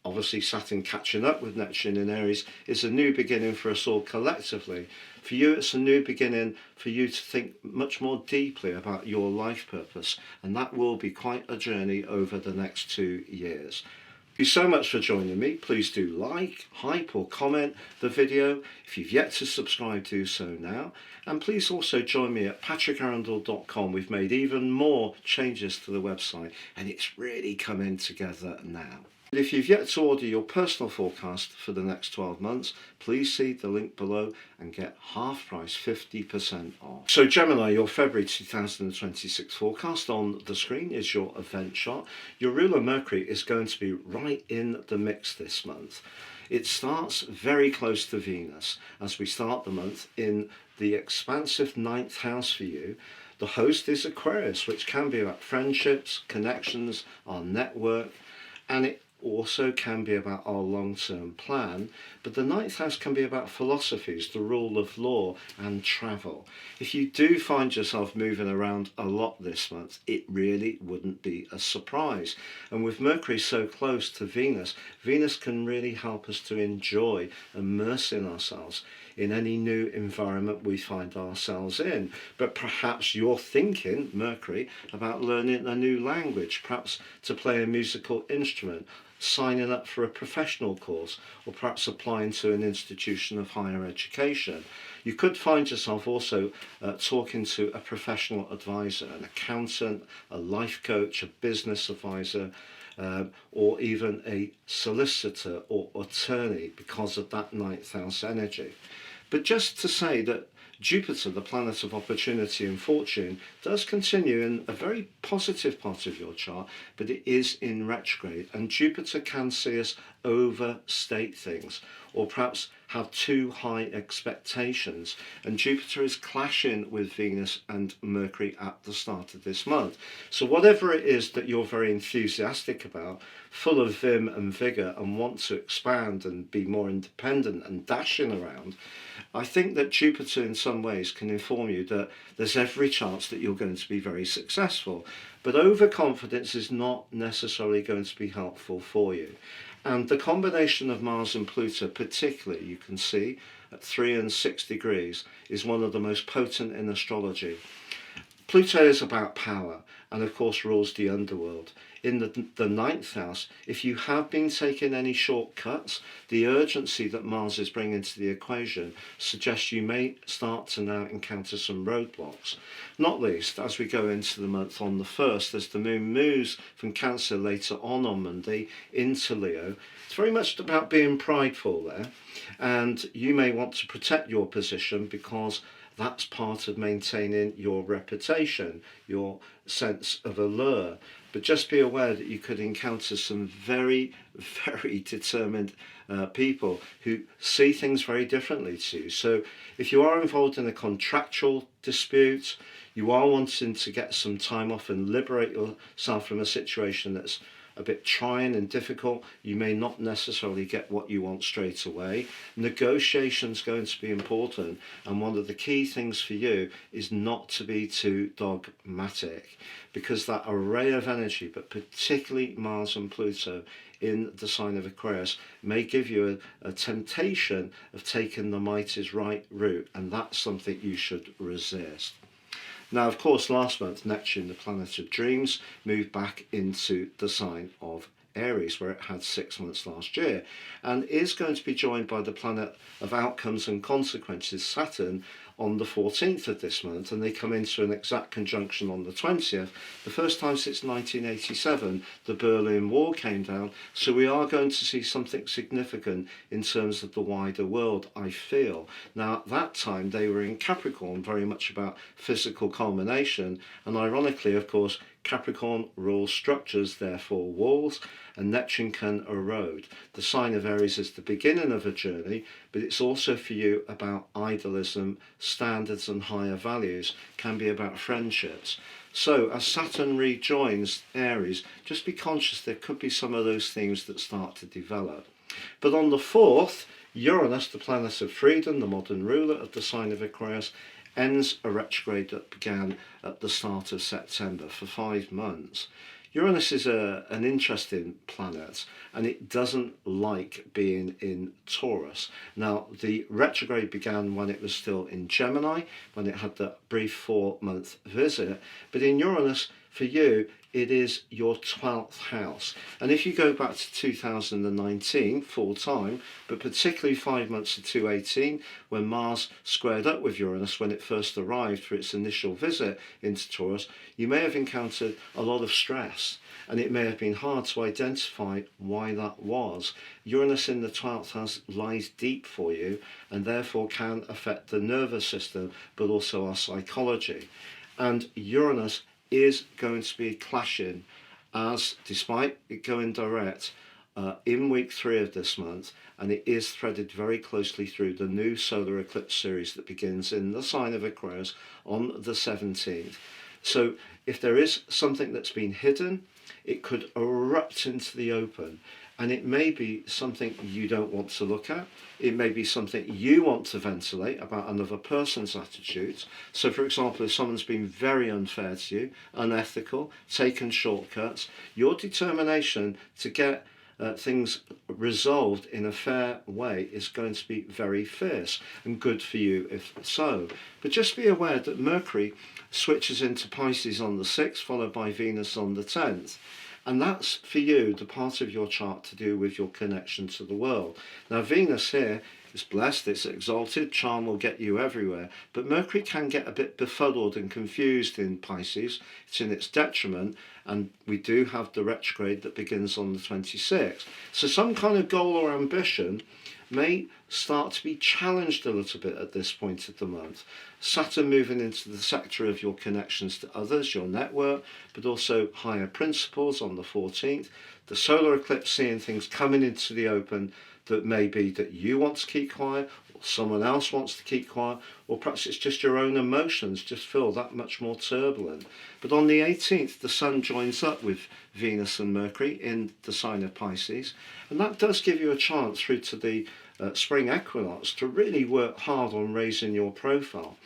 obviously Saturn catching up with Neptune in Aries, is a new beginning for us all collectively. For you, it's a new beginning for you to think much more deeply about your life purpose. And that will be quite a journey over the next 2 years. Thank you so much for joining me. Please do like, hype or comment the video. If you've yet to subscribe, do so now. And please also join me at patrickarundel.com. We've made even more changes to the website and it's really coming together now. If you've yet to order your personal forecast for the next 12 months, please see the link below and get half price, 50% off. So Gemini, your February 2026 forecast on the screen is your event chart. Your ruler Mercury is going to be right in the mix this month. It starts very close to Venus as we start the month in the expansive 9th house for you. The host is Aquarius, which can be about friendships, connections, our network, and it also can be about our long-term plan, but the 9th house can be about philosophies, the rule of law and travel. If you do find yourself moving around a lot this month, it really wouldn't be a surprise. And with Mercury so close to Venus, Venus can really help us to enjoy immersing ourselves in any new environment we find ourselves in. But perhaps you're thinking, Mercury, about learning a new language, perhaps to play a musical instrument, signing up for a professional course, or perhaps applying to an institution of higher education. You could find yourself also talking to a professional advisor, an accountant, a life coach, a business advisor, or even a solicitor or attorney because of that 9th house energy. But just to say that Jupiter, the planet of opportunity and fortune, does continue in a very positive part of your chart, but it is in retrograde, and Jupiter can see us overstate things or perhaps have too high expectations, and Jupiter is clashing with Venus and Mercury at the start of this month. So whatever it is that you're very enthusiastic about, full of vim and vigour and want to expand and be more independent and dashing around, I think that Jupiter in some ways can inform you that there's every chance that you're going to be very successful, but overconfidence is not necessarily going to be helpful for you. And the combination of Mars and Pluto, particularly, you can see at 3 and 6 degrees, is one of the most potent in astrology. Pluto is about power and of course rules the underworld. In the 9th house, if you have been taking any shortcuts, the urgency that Mars is bringing to the equation suggests you may start to now encounter some roadblocks. Not least as we go into the month on the 1st, as the moon moves from Cancer later on Monday into Leo. It's very much about being prideful there, and you may want to protect your position because that's part of maintaining your reputation, your sense of allure. But just be aware that you could encounter some very, very determined people who see things very differently to you. So if you are involved in a contractual dispute, you are wanting to get some time off and liberate yourself from a situation that's a bit trying and difficult, you may not necessarily get what you want straight away. Negotiation's going to be important, and one of the key things for you is not to be too dogmatic, because that array of energy, but particularly Mars and Pluto in the sign of Aquarius, may give you a temptation of taking the might is right route, and that's something you should resist. Now, of course, last month, Neptune, the planet of dreams, moved back into the sign of Aries, where it had 6 months last year, and is going to be joined by the planet of outcomes and consequences, Saturn, on the 14th of this month, and they come into an exact conjunction on the 20th, the first time since 1987 the Berlin Wall came down. So we are going to see something significant in terms of the wider world, I feel. Now, at that time they were in Capricorn, very much about physical culmination, and ironically, of course, Capricorn rules structures, therefore walls, and Neptune can erode. The sign of Aries is the beginning of a journey, but it's also for you about idealism, standards and higher values, can be about friendships. So as Saturn rejoins Aries, just be conscious there could be some of those themes that start to develop. But on the 4th, Uranus, the planet of freedom, the modern ruler of the sign of Aquarius, ends a retrograde that began at the start of September for 5 months. Uranus is an interesting planet, and it doesn't like being in Taurus. Now, the retrograde began when it was still in Gemini, when it had that brief 4-month visit, but in Uranus, for you, it is your 12th house. And if you go back to 2019 full time, but particularly 5 months to 2018, when Mars squared up with Uranus when it first arrived for its initial visit into Taurus, you may have encountered a lot of stress, and it may have been hard to identify why that was. Uranus in the 12th house lies deep for you, and therefore can affect the nervous system, but also our psychology. And Uranus is going to be clashing, as despite it going direct in week 3 of this month, and it is threaded very closely through the new solar eclipse series that begins in the sign of Aquarius on the 17th. So if there is something that's been hidden, it could erupt into the open, and it may be something you don't want to look at. It may be something you want to ventilate about another person's attitudes. So for example, if someone's been very unfair to you, unethical, taken shortcuts, your determination to get things resolved in a fair way is going to be very fierce, and good for you if so. But just be aware that Mercury switches into Pisces on the 6th, followed by Venus on the 10th. And that's for you the part of your chart to do with your connection to the world. Now, Venus here is blessed, it's exalted, charm will get you everywhere. But Mercury can get a bit befuddled and confused in Pisces. It's in its detriment, and we do have the retrograde that begins on the 26th. So some kind of goal or ambition may start to be challenged a little bit at this point of the month. Saturn moving into the sector of your connections to others, your network, but also higher principles on the 14th. The solar eclipse seeing things coming into the open that may be that you want to keep quiet, or someone else wants to keep quiet, or perhaps it's just your own emotions just feel that much more turbulent. But on the 18th, the Sun joins up with Venus and Mercury in the sign of Pisces, and that does give you a chance through to the spring equinox to really work hard on raising your profile.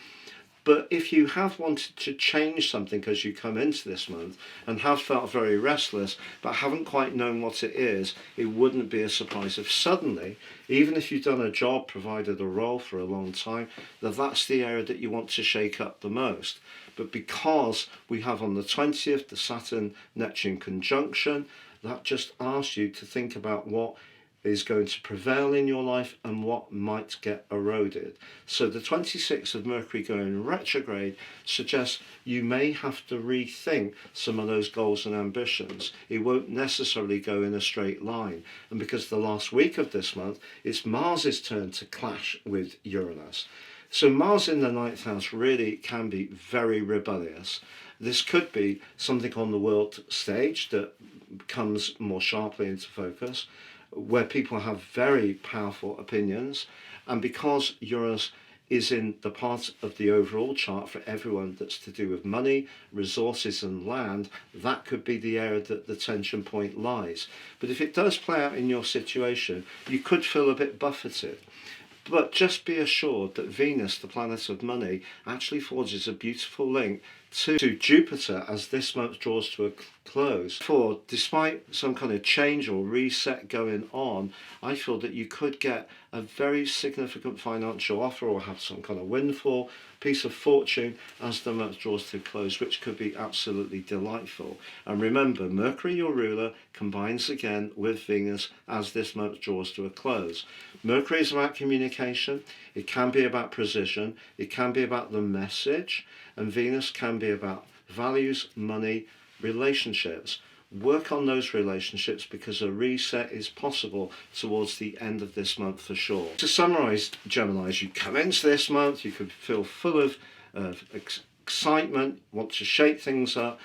But if you have wanted to change something as you come into this month and have felt very restless but haven't quite known what it is, it wouldn't be a surprise if suddenly, even if you've done a job, provided a role for a long time, that's the area that you want to shake up the most. But because we have on the 20th the Saturn-Neptune conjunction, that just asks you to think about what is going to prevail in your life and what might get eroded. So the 26th of Mercury going retrograde suggests you may have to rethink some of those goals and ambitions. It won't necessarily go in a straight line. And because the last week of this month, it's Mars's turn to clash with Uranus. So Mars in the 9th house really can be very rebellious. This could be something on the world stage that comes more sharply into focus, where people have very powerful opinions, and because Uranus is in the part of the overall chart for everyone that's to do with money, resources and land, that could be the area that the tension point lies. But if it does play out in your situation, you could feel a bit buffeted. But just be assured that Venus, the planet of money, actually forges a beautiful link to Jupiter as this month draws to a close. For despite some kind of change or reset going on, I feel that you could get a very significant financial offer or have some kind of windfall, piece of fortune as the month draws to a close, which could be absolutely delightful. And remember, Mercury, your ruler, combines again with Venus as this month draws to a close. Mercury is about communication, it can be about precision, it can be about the message, and Venus can be about values, money, relationships. Work on those relationships because a reset is possible towards the end of this month for sure. To summarise, Gemini, as you come into this month, you could feel full of excitement, want to shake things up,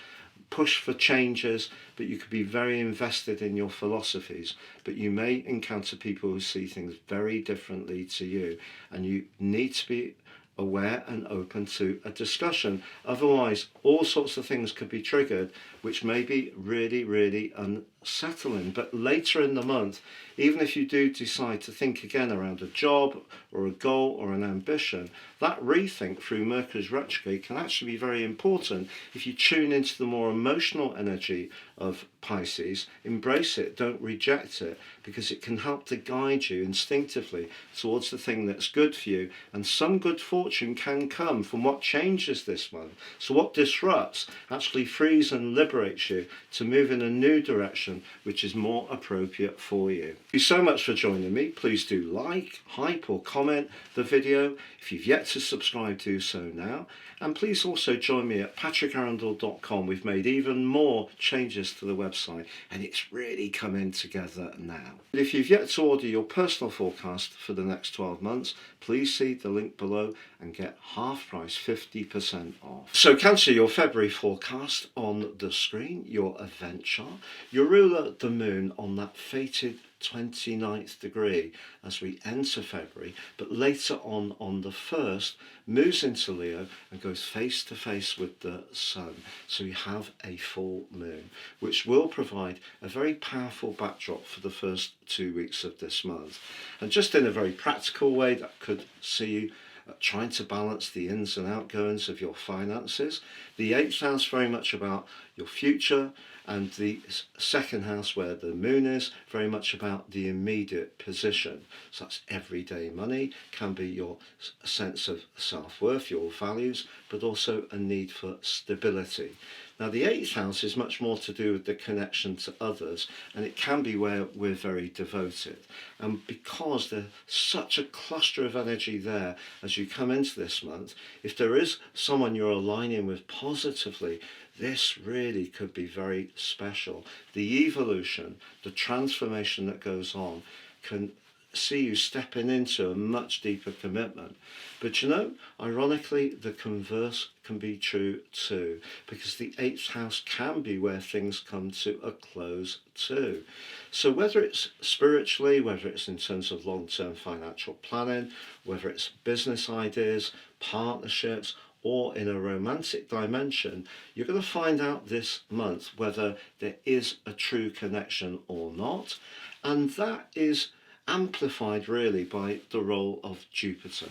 push for changes, but you could be very invested in your philosophies. But you may encounter people who see things very differently to you, and you need to be aware and open to a discussion. Otherwise, all sorts of things could be triggered, which may be really, really unsettling. But later in the month, even if you do decide to think again around a job or a goal or an ambition, that rethink through Mercury's retrograde can actually be very important. If you tune into the more emotional energy of Pisces, embrace it, don't reject it, because it can help to guide you instinctively towards the thing that's good for you. And some good fortune can come from what changes this month. So what disrupts actually frees and liberates you to move in a new direction which is more appropriate for you. Thank you so much for joining me. Please do like, hype or comment the video. If you've yet to subscribe, do so now. And please also join me at patrickarundel.com. We've made even more changes to the website and it's really coming together now. If you've yet to order your personal forecast for the next 12 months, please see the link below and get half price, 50% off. So Cancer, your February forecast on the screen, your event chart, your ruler, the moon, on that fated 29th degree as we enter February, but later on the 1st, moves into Leo and goes face to face with the sun. So you have a full moon, which will provide a very powerful backdrop for the first 2 weeks of this month. And just in a very practical way, that could see you trying to balance the ins and outgoings of your finances. The 8th house very much about your future, and the 2nd house, where the moon is, very much about the immediate position. So that's everyday money, can be your sense of self-worth, your values, but also a need for stability. Now the 8th house is much more to do with the connection to others, and it can be where we're very devoted. And because there's such a cluster of energy there as you come into this month, if there is someone you're aligning with positively, this really could be very special. The evolution, the transformation that goes on can see you stepping into a much deeper commitment. But you know, ironically, the converse can be true too, because the 8th house can be where things come to a close too. So whether it's spiritually, whether it's in terms of long-term financial planning, whether it's business ideas, partnerships, or in a romantic dimension, you're going to find out this month whether there is a true connection or not. And that is amplified really by the role of Jupiter.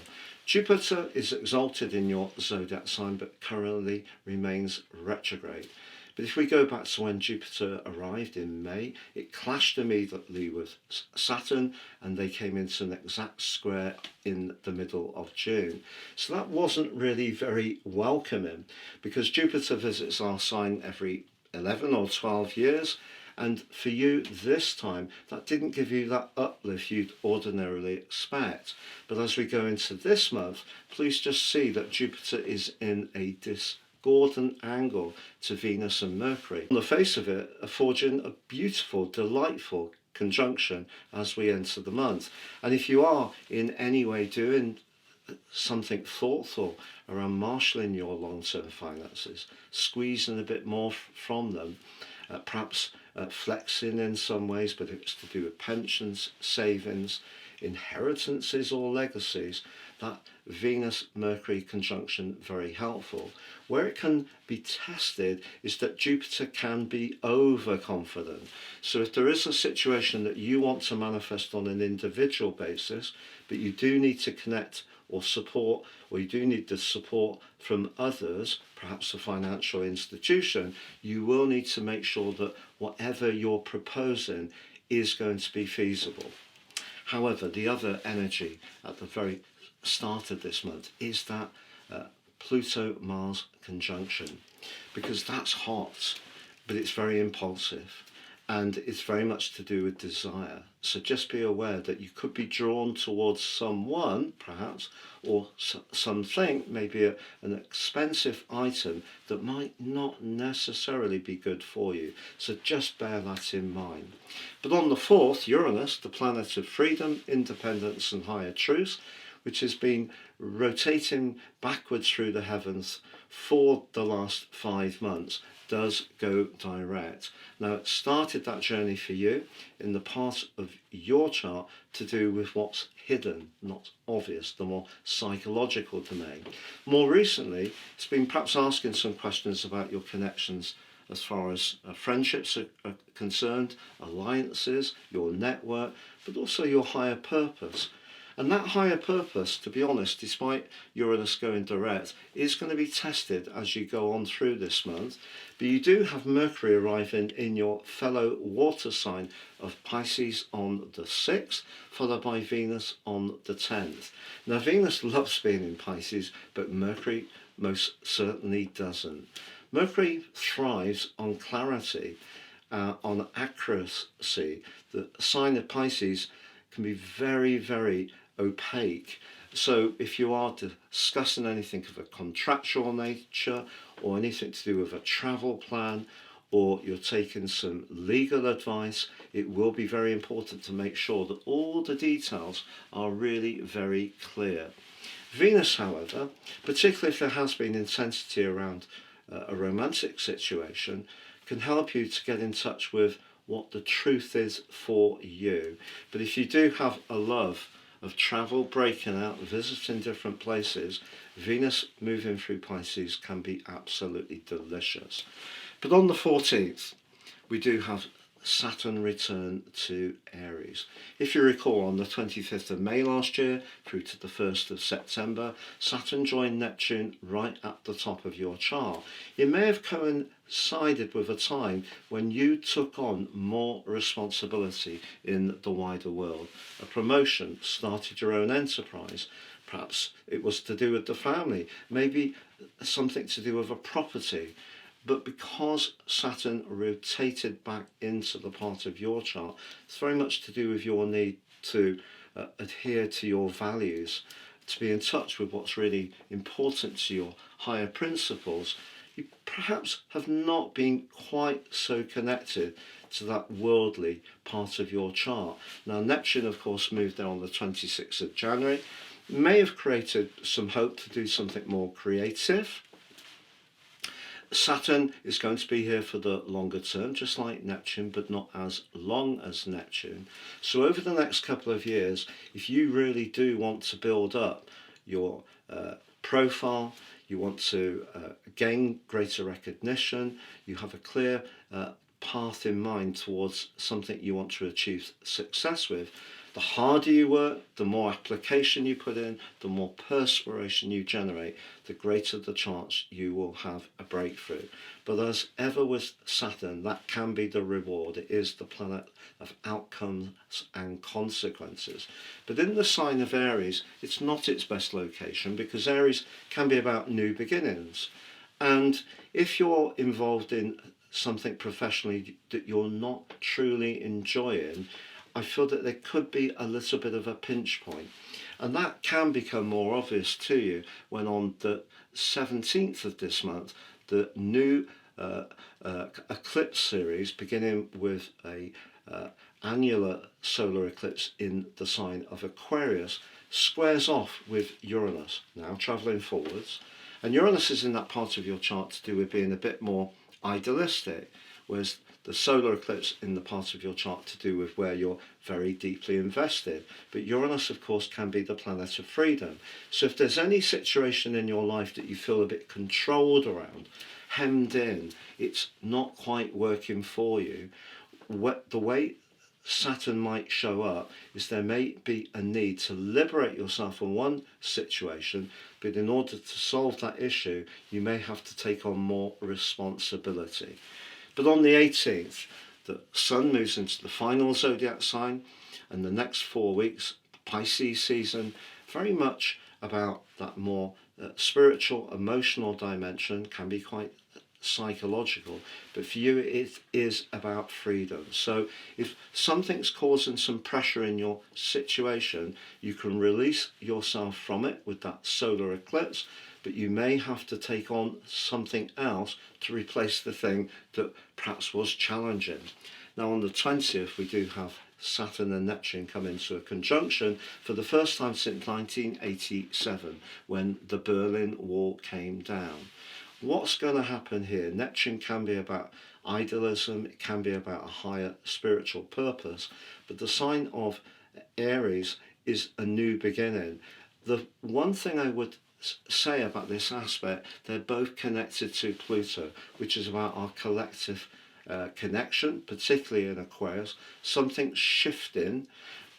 Jupiter is exalted in your zodiac sign but currently remains retrograde. But if we go back to when Jupiter arrived in May, it clashed immediately with Saturn and they came into an exact square in the middle of June. So that wasn't really very welcoming, because Jupiter visits our sign every 11 or 12 years. And for you this time, that didn't give you that uplift you'd ordinarily expect. But as we go into this month, please just see that Jupiter is in a discordant angle to Venus and Mercury. On the face of it, forging a beautiful, delightful conjunction as we enter the month. And if you are in any way doing something thoughtful around marshalling your long-term finances, squeezing a bit more from them, perhaps flexing in some ways, but if it's to do with pensions, savings, inheritances or legacies, that Venus-Mercury conjunction very helpful. Where it can be tested is that Jupiter can be overconfident. So if there is a situation that you want to manifest on an individual basis, but you do need to connect or support, or you do need the support from others, perhaps a financial institution, you will need to make sure that whatever you're proposing is going to be feasible. However, the other energy at the very start of this month is that Pluto-Mars conjunction, because that's hot, but it's very impulsive. And it's very much to do with desire. So just be aware that you could be drawn towards someone, perhaps, or something, maybe an expensive item that might not necessarily be good for you. So just bear that in mind. But on the 4th, Uranus, the planet of freedom, independence and higher truth, which has been rotating backwards through the heavens for the last 5 months, does go direct. Now, it started that journey for you in the part of your chart to do with what's hidden, not obvious, the more psychological domain. More recently, it's been perhaps asking some questions about your connections as far as friendships are concerned, alliances, your network, but also your higher purpose. And that higher purpose, to be honest, despite Uranus going direct, is going to be tested as you go on through this month. But you do have Mercury arriving in your fellow water sign of Pisces on the 6th, followed by Venus on the 10th. Now, Venus loves being in Pisces, but Mercury most certainly doesn't. Mercury thrives on clarity, on accuracy. The sign of Pisces can be very, very opaque. So if you are discussing anything of a contractual nature or anything to do with a travel plan, or you're taking some legal advice, it will be very important to make sure that all the details are really very clear. Venus, however, particularly if there has been intensity around a romantic situation, can help you to get in touch with what the truth is for you. But if you do have a love of travel, breaking out, visiting different places, Venus moving through Pisces can be absolutely delicious. But on the 14th, we do have Saturn return to Aries. If you recall, on the 25th of May last year through to the 1st of September, Saturn joined Neptune right at the top of your chart. It may have coincided with a time when you took on more responsibility in the wider world. A promotion, started your own enterprise. Perhaps it was to do with the family, maybe something to do with a property. But because Saturn rotated back into the part of your chart, it's very much to do with your need to adhere to your values, to be in touch with what's really important to your higher principles. You perhaps have not been quite so connected to that worldly part of your chart. Now, Neptune, of course, moved there on the 26th of January, may have created some hope to do something more creative. Saturn is going to be here for the longer term, just like Neptune, but not as long as Neptune. So over the next couple of years, if you really do want to build up your profile, you want to gain greater recognition, you have a clear path in mind towards something you want to achieve success with, the harder you work, the more application you put in, the more perspiration you generate, the greater the chance you will have a breakthrough. But as ever with Saturn, that can be the reward. It is the planet of outcomes and consequences. But in the sign of Aries, it's not its best location, because Aries can be about new beginnings. And if you're involved in something professionally that you're not truly enjoying, I feel that there could be a little bit of a pinch point. And that can become more obvious to you when on the 17th of this month, the new eclipse series, beginning with a annular solar eclipse in the sign of Aquarius squares off with Uranus, now travelling forwards. And Uranus is in that part of your chart to do with being a bit more idealistic, whereas the solar eclipse in the part of your chart to do with where you're very deeply invested. But Uranus, of course, can be the planet of freedom. So if there's any situation in your life that you feel a bit controlled around, hemmed in, it's not quite working for you, the way Saturn might show up is there may be a need to liberate yourself from one situation, but in order to solve that issue, you may have to take on more responsibility. But on the 18th, the Sun moves into the final zodiac sign, and the next 4 weeks, Pisces season, very much about that more spiritual, emotional dimension, can be quite psychological, but for you it is about freedom. So if something's causing some pressure in your situation, you can release yourself from it with that solar eclipse, but you may have to take on something else to replace the thing that perhaps was challenging. Now on the 20th we do have Saturn and Neptune come into a conjunction for the first time since 1987, when the Berlin Wall came down. What's going to happen here? Neptune can be about idealism, it can be about a higher spiritual purpose, but the sign of Aries is a new beginning. The one thing I would say about this aspect, they're both connected to Pluto, which is about our collective connection, particularly in Aquarius, something shifting.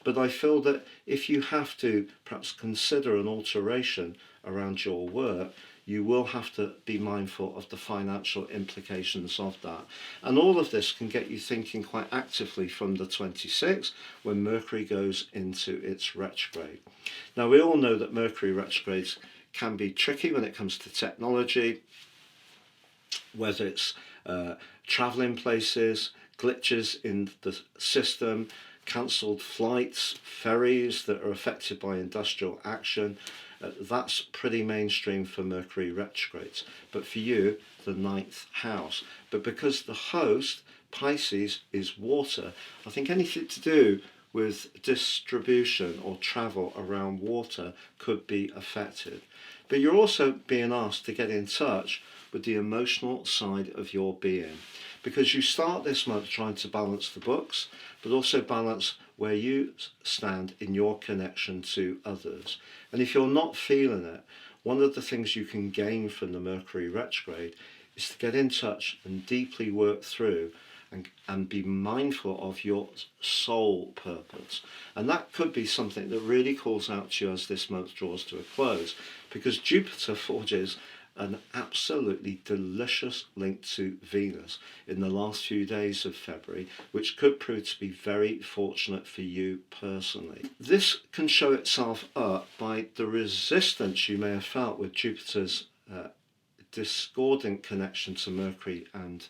But I feel that if you have to perhaps consider an alteration around your work, you will have to be mindful of the financial implications of that. And all of this can get you thinking quite actively from the 26th, when Mercury goes into its retrograde. Now we all know that Mercury retrogrades can be tricky when it comes to technology, whether it's travelling places, glitches in the system, cancelled flights, ferries that are affected by industrial action. That's pretty mainstream for Mercury retrogrades. But for you, the 9th house. But because the host, Pisces, is water, I think anything to do with distribution or travel around water could be affected. But you're also being asked to get in touch with the emotional side of your being, because you start this month trying to balance the books, but also balance where you stand in your connection to others. And if you're not feeling it, one of the things you can gain from the Mercury retrograde is to get in touch and deeply work through and be mindful of your soul purpose. And that could be something that really calls out to you as this month draws to a close, because Jupiter forges an absolutely delicious link to Venus in the last few days of February, which could prove to be very fortunate for you personally. This can show itself up by the resistance you may have felt with Jupiter's discordant connection to Mercury and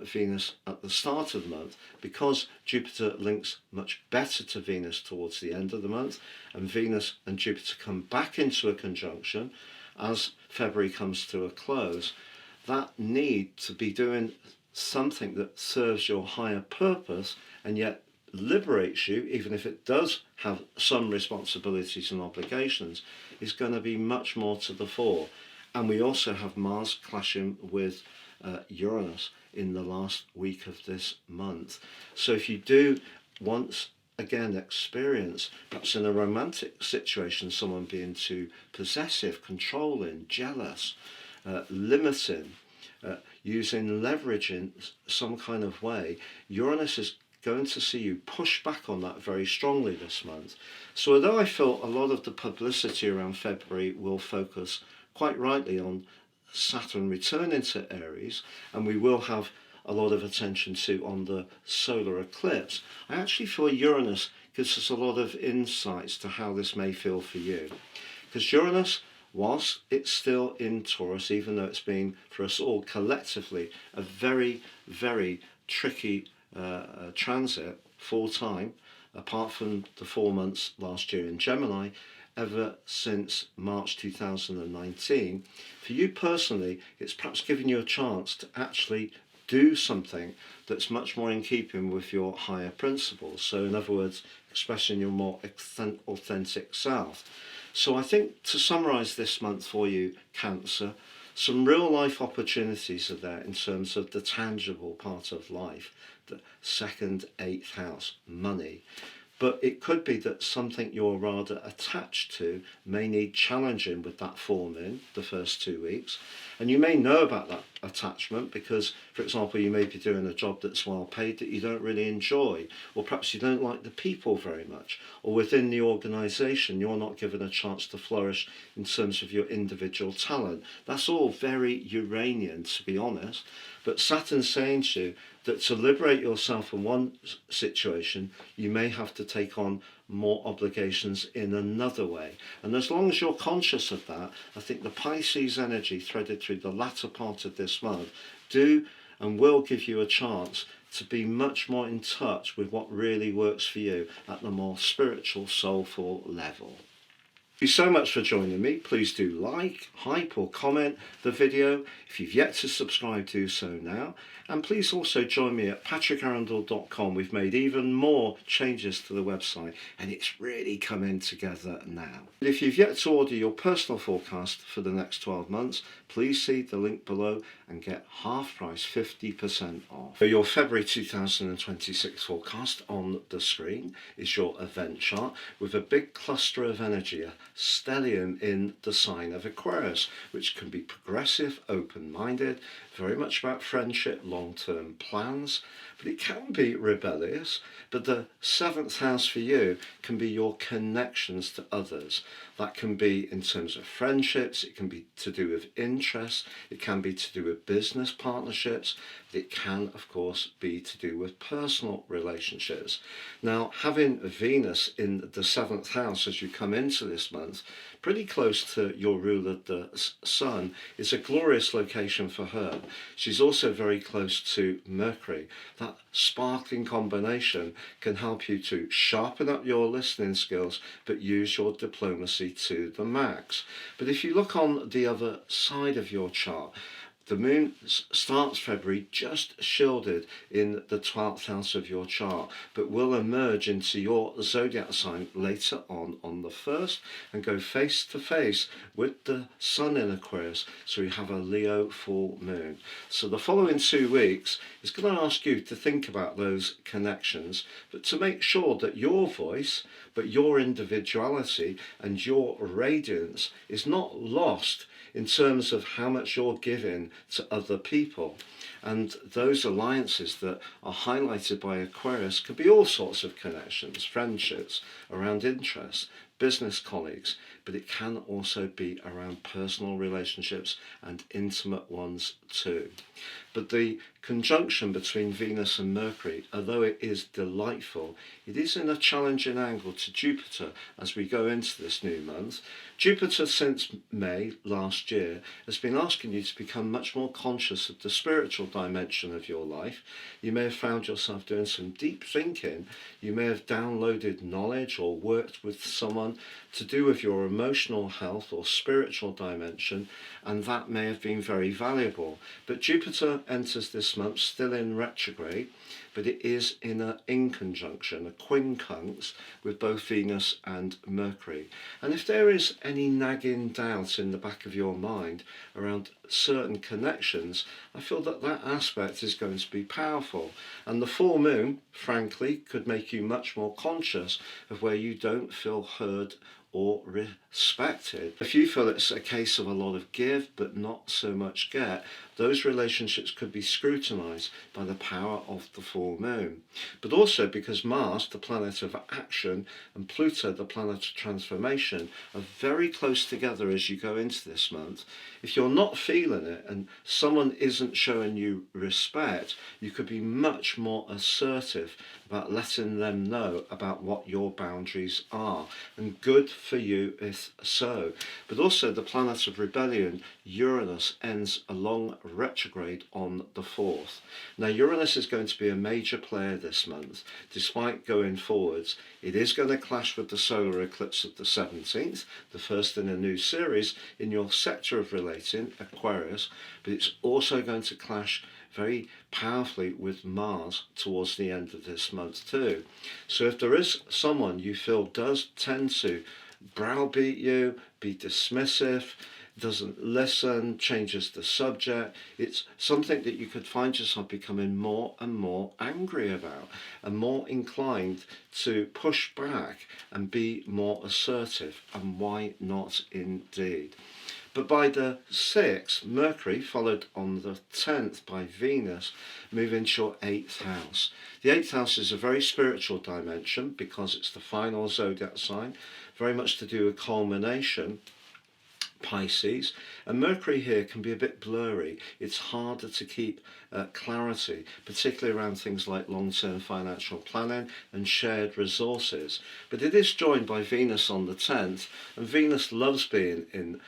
Venus at the start of the month, because Jupiter links much better to Venus towards the end of the month, and Venus and Jupiter come back into a conjunction as February comes to a close. That need to be doing something that serves your higher purpose and yet liberates you, even if it does have some responsibilities and obligations, is going to be much more to the fore. And we also have Mars clashing with Uranus in the last week of this month. So if you do once again experience, perhaps in a romantic situation, someone being too possessive, controlling, jealous, limiting, using leverage in some kind of way, Uranus is going to see you push back on that very strongly this month. So although I feel a lot of the publicity around February will focus quite rightly on Saturn returning to Aries, and we will have a lot of attention to on the solar eclipse, I actually feel Uranus gives us a lot of insights to how this may feel for you. Because Uranus, whilst it's still in Taurus, even though it's been for us all collectively a very, very tricky transit full time, apart from the 4 months last year in Gemini, ever since March 2019, for you personally, it's perhaps given you a chance to actually do something that's much more in keeping with your higher principles. So in other words, expressing your more authentic self. So I think to summarise this month for you, Cancer, some real life opportunities are there in terms of the tangible part of life, the second, eighth house, money. But it could be that something you're rather attached to may need challenging with that full moon the first 2 weeks. And you may know about that attachment because, for example, you may be doing a job that's well paid that you don't really enjoy, or perhaps you don't like the people very much, or within the organisation you're not given a chance to flourish in terms of your individual talent. That's all very Uranian, to be honest. But Saturn's saying to you that to liberate yourself from one situation, you may have to take on more obligations in another way. And as long as you're conscious of that, I think the Pisces energy threaded through the latter part of this month do and will give you a chance to be much more in touch with what really works for you at the more spiritual, soulful level. Thank you so much for joining me. Please do like, hype or comment the video. If you've yet to subscribe, do so now. And please also join me at patrickarundel.com. We've made even more changes to the website and it's really coming together now. If you've yet to order your personal forecast for the next 12 months, please see the link below and get half price, 50% off. So your February 2026 forecast on the screen is your event chart with a big cluster of energy, a stellium in the sign of Aquarius, which can be progressive, open-minded, very much about friendship, long-term plans, but it can be rebellious. But the seventh house for you can be your connections to others. That can be in terms of friendships, it can be to do with interests, it can be to do with business partnerships, but it can of course be to do with personal relationships. Now, having Venus in the seventh house as you come into this month, pretty close to your ruler, the Sun, is a glorious location for her. She's also very close to Mercury. That sparkling combination can help you to sharpen up your listening skills but use your diplomacy to the max. But if you look on the other side of your chart, the moon starts February just shielded in the 12th house of your chart, but will emerge into your zodiac sign later on the 1st and go face to face with the Sun in Aquarius. So you have a Leo full moon. So the following 2 weeks is going to ask you to think about those connections, but to make sure that your voice, but your individuality and your radiance is not lost in terms of how much you're giving to other people. And those alliances that are highlighted by Aquarius could be all sorts of connections, friendships, around interests, business colleagues, but it can also be around personal relationships and intimate ones too. But the conjunction between Venus and Mercury, although it is delightful, it is in a challenging angle to Jupiter as we go into this new month. Jupiter, since May last year, has been asking you to become much more conscious of the spiritual dimension of your life. You may have found yourself doing some deep thinking. You may have downloaded knowledge or worked with someone to do with your emotional health or spiritual dimension, and that may have been very valuable. But Jupiter enters this month still in retrograde, but it is in an inconjunction, a quincunx with both Venus and Mercury. And if there is any nagging doubt in the back of your mind around certain connections, I feel that that aspect is going to be powerful. And the full moon, frankly, could make you much more conscious of where you don't feel heard or respected. If you feel it's a case of a lot of give but not so much get, those relationships could be scrutinized by the power of the full moon. But also because Mars, the planet of action, and Pluto, the planet of transformation, are very close together as you go into this month. If you're not feeling it and someone isn't showing you respect, you could be much more assertive about letting them know about what your boundaries are. And good for you if so. But also the planet of rebellion, Uranus, ends a long retrograde on the 4th. Now Uranus is going to be a major player this month. Despite going forwards, it is going to clash with the solar eclipse of the 17th, the first in a new series in your sector of relating, Aquarius, but it's also going to clash very powerfully with Mars towards the end of this month too. So if there is someone you feel does tend to browbeat you, be dismissive, doesn't listen, changes the subject, it's something that you could find yourself becoming more and more angry about and more inclined to push back and be more assertive. And why not indeed? But by the 6th, Mercury, followed on the 10th by Venus, move into your 8th house. The 8th house is a very spiritual dimension because it's the final zodiac sign, very much to do with culmination, Pisces, and Mercury here can be a bit blurry. It's harder to keep clarity, particularly around things like long-term financial planning and shared resources. But it is joined by Venus on the 10th, and Venus loves being in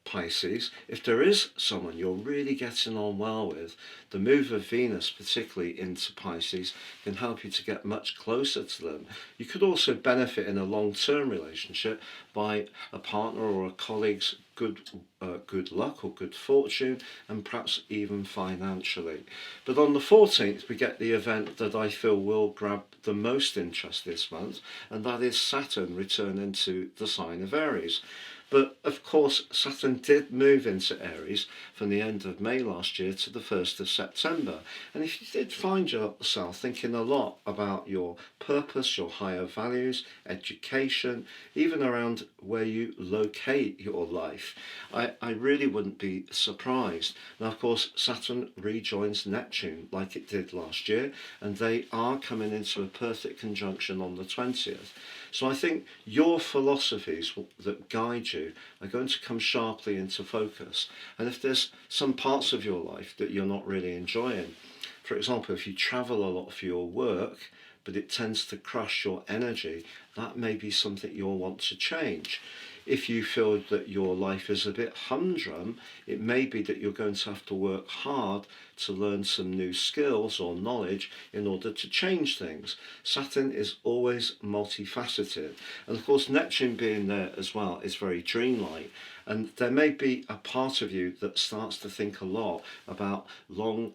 Pisces. If there is someone you're really getting on well with, the move of Venus, particularly into Pisces, can help you to get much closer to them. You could also benefit in a long-term relationship by a partner or a colleague's good luck or good fortune, and perhaps even financially. But on the 14th we get the event that I feel will grab the most interest this month, and that is Saturn returning to the sign of Aries. But of course Saturn did move into Aries from the end of May last year to the 1st of September. And if you did find yourself thinking a lot about your purpose, your higher values, education, even around where you locate your life, I really wouldn't be surprised. Now of course Saturn rejoins Neptune like it did last year, and they are coming into a perfect conjunction on the 20th. So I think your philosophies that guide you are going to come sharply into focus. And if there's some parts of your life that you're not really enjoying, for example, if you travel a lot for your work, but it tends to crush your energy, that may be something you'll want to change. If you feel that your life is a bit humdrum, it may be that you're going to have to work hard to learn some new skills or knowledge in order to change things. Saturn is always multifaceted. And of course, Neptune being there as well is very dreamlike. And there may be a part of you that starts to think a lot about long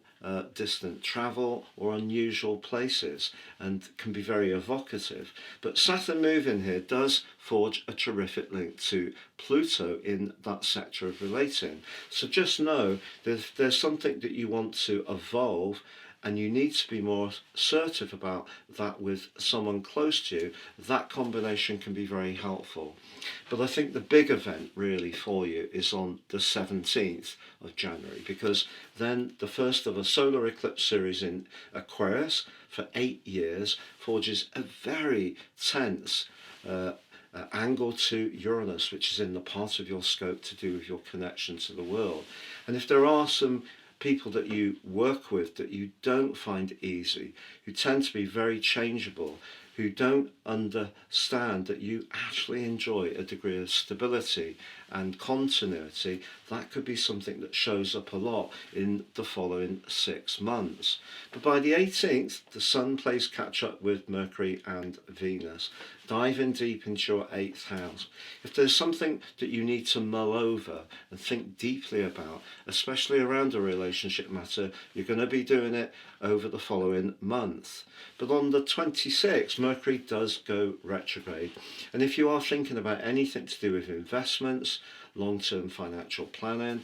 distant travel or unusual places, and can be very evocative. But Saturn moving here does forge a terrific link to Pluto in that sector of relating. So just know that if there's something that you want to evolve and you need to be more assertive about that with someone close to you, that combination can be very helpful. But I think the big event really for you is on the 17th of January, because then the first of a solar eclipse series in Aquarius for 8 years forges a very tense angle to Uranus, which is in the part of your scope to do with your connection to the world. And if there are some people that you work with that you don't find easy, who tend to be very changeable, who don't understand that you actually enjoy a degree of stability and continuity, that could be something that shows up a lot in the following 6 months. But by the 18th, the Sun plays catch up with Mercury and Venus, diving deep into your 8th house. If there's something that you need to mull over and think deeply about, especially around a relationship matter, you're going to be doing it over the following month. But on the 26th, Mercury does go retrograde. And if you are thinking about anything to do with investments, long-term financial planning,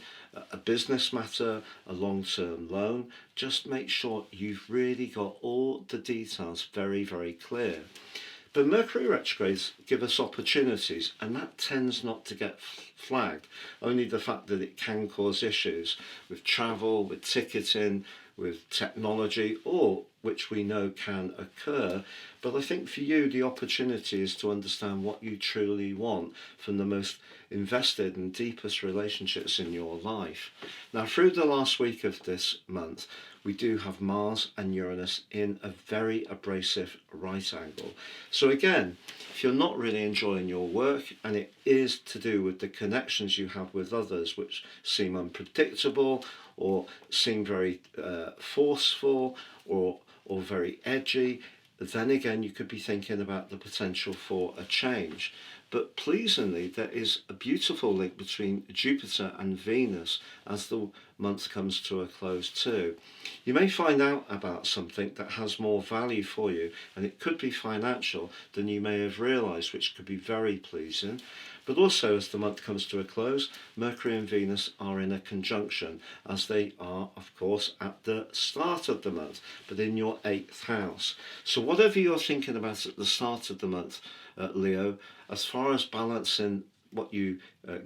a business matter, a long-term loan, just make sure you've really got all the details very, very clear. But Mercury retrogrades give us opportunities, and that tends not to get flagged. Only the fact that it can cause issues with travel, with ticketing, with technology, all which we know can occur. But I think for you, the opportunity is to understand what you truly want from the most invested and deepest relationships in your life. Now, through the last week of this month, we do have Mars and Uranus in a very abrasive right angle. So again, if you're not really enjoying your work, and it is to do with the connections you have with others, which seem unpredictable or seem very forceful or very edgy, then again you could be thinking about the potential for a change. But pleasingly, there is a beautiful link between Jupiter and Venus as the month comes to a close too. You may find out about something that has more value for you, and it could be financial than you may have realised, which could be very pleasing. But also, as the month comes to a close, Mercury and Venus are in a conjunction, as they are, of course, at the start of the month, but in your 8th house. So whatever you're thinking about at the start of the month, Leo, as far as balancing what you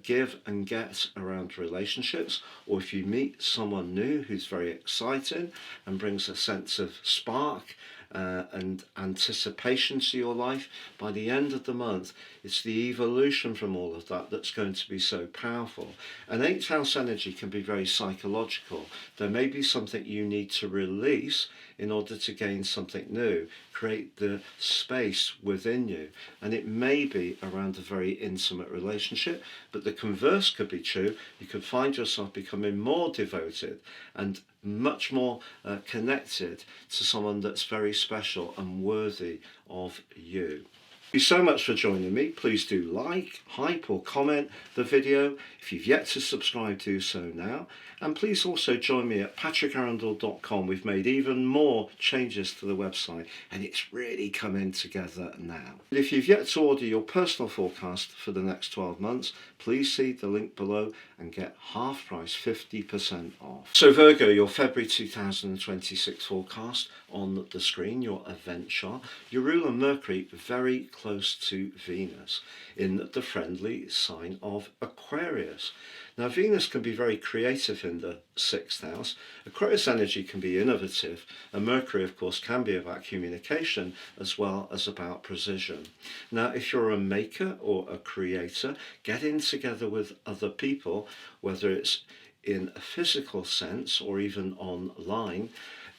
give and get around relationships, or if you meet someone new who's very exciting and brings a sense of spark and anticipation to your life, by the end of the month, it's the evolution from all of that that's going to be so powerful. And 8th house energy can be very psychological. There may be something you need to release in order to gain something new, create the space within you. And it may be around a very intimate relationship, but the converse could be true. You could find yourself becoming more devoted and much more connected to someone that's very special and worthy of you. Thank you so much for joining me. Please do like, hype or comment the video. If you've yet to subscribe, do so now. And please also join me at patrickarundel.com. We've made even more changes to the website and it's really coming together now. If you've yet to order your personal forecast for the next 12 months, please see the link below and get half price, 50% off. So Virgo, your February 2026 forecast on the screen, your event chart. Your ruler Mercury very close to Venus in the friendly sign of Aquarius. Now Venus can be very creative in the 6th house. Aquarius energy can be innovative, and Mercury of course can be about communication as well as about precision. Now if you're a maker or a creator, getting together with other people, whether it's in a physical sense or even online,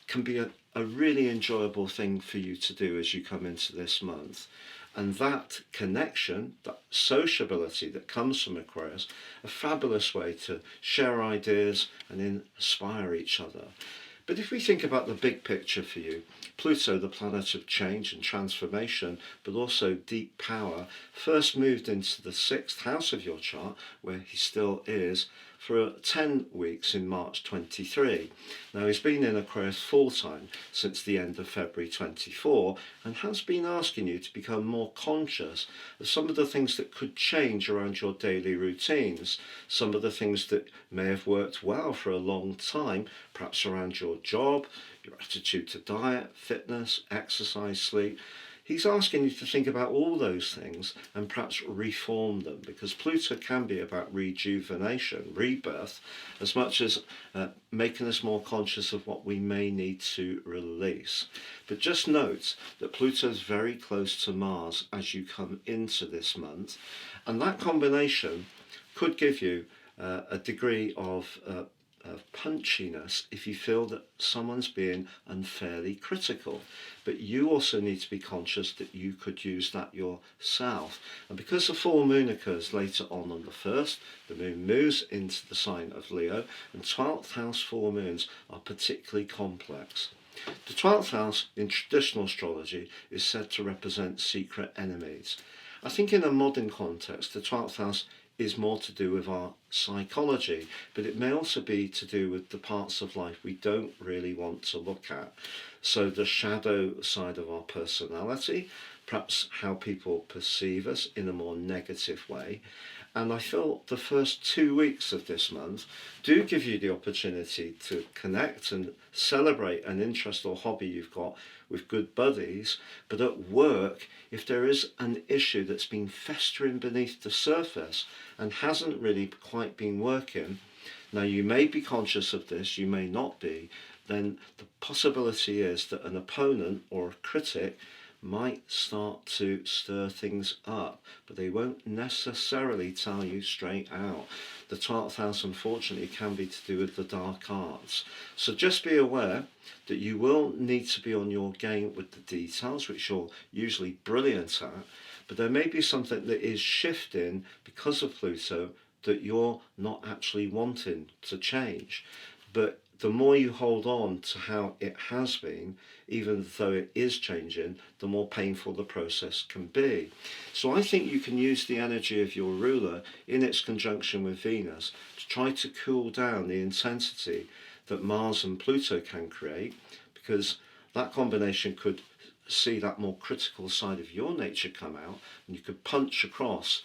can be a really enjoyable thing for you to do as you come into this month. And that connection, that sociability that comes from Aquarius, a fabulous way to share ideas and inspire each other. But if we think about the big picture for you, Pluto, the planet of change and transformation, but also deep power, first moved into the 6th house of your chart, where he still is, for 10 weeks in March 23. Now he's been in Aquarius full time since the end of February 24 and has been asking you to become more conscious of some of the things that could change around your daily routines, some of the things that may have worked well for a long time, perhaps around your job, your attitude to diet, fitness, exercise, sleep. He's asking you to think about all those things and perhaps reform them, because Pluto can be about rejuvenation, rebirth, as much as making us more conscious of what we may need to release. But just note that Pluto is very close to Mars as you come into this month, and that combination could give you a degree of punchiness if you feel that someone's being unfairly critical. But you also need to be conscious that you could use that yourself. And because the full moon occurs later on the 1st, the moon moves into the sign of Leo, and 12th house full moons are particularly complex. The 12th house in traditional astrology is said to represent secret enemies. I think in a modern context, the 12th house is more to do with our psychology, but it may also be to do with the parts of life we don't really want to look at. So the shadow side of our personality, perhaps how people perceive us in a more negative way. And I feel the first 2 weeks of this month do give you the opportunity to connect and celebrate an interest or hobby you've got with good buddies. But at work, if there is an issue that's been festering beneath the surface and hasn't really quite been working, now you may be conscious of this, you may not be, then the possibility is that an opponent or a critic might start to stir things up, but they won't necessarily tell you straight out. The 12th house, unfortunately, can be to do with the dark arts. So just be aware that you will need to be on your game with the details, which you're usually brilliant at, but there may be something that is shifting because of Pluto that you're not actually wanting to change. But the more you hold on to how it has been, even though it is changing, the more painful the process can be. So I think you can use the energy of your ruler in its conjunction with Venus to try to cool down the intensity that Mars and Pluto can create, because that combination could see that more critical side of your nature come out, and you could punch across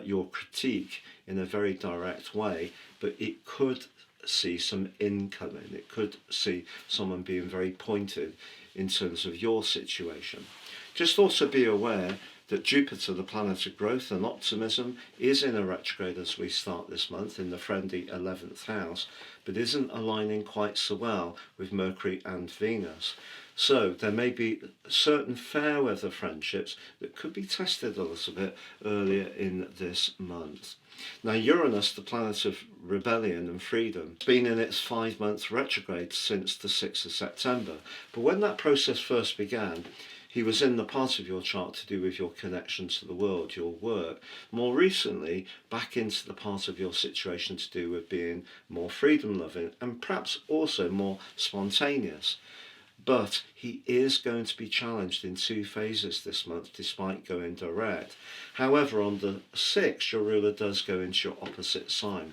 your critique in a very direct way, but it could see some incoming. It could see someone being very pointed in terms of your situation. Just also be aware that Jupiter, the planet of growth and optimism, is in a retrograde as we start this month in the friendly 11th house, but isn't aligning quite so well with Mercury and Venus. So there may be certain fair weather friendships that could be tested a little bit earlier in this month. Now Uranus, the planet of rebellion and freedom, has been in its 5-month retrograde since the 6th of September. But when that process first began, he was in the part of your chart to do with your connection to the world, your work. More recently, back into the part of your situation to do with being more freedom-loving and perhaps also more spontaneous. But he is going to be challenged in 2 phases this month, despite going direct. However, on the 6th, your ruler does go into your opposite sign.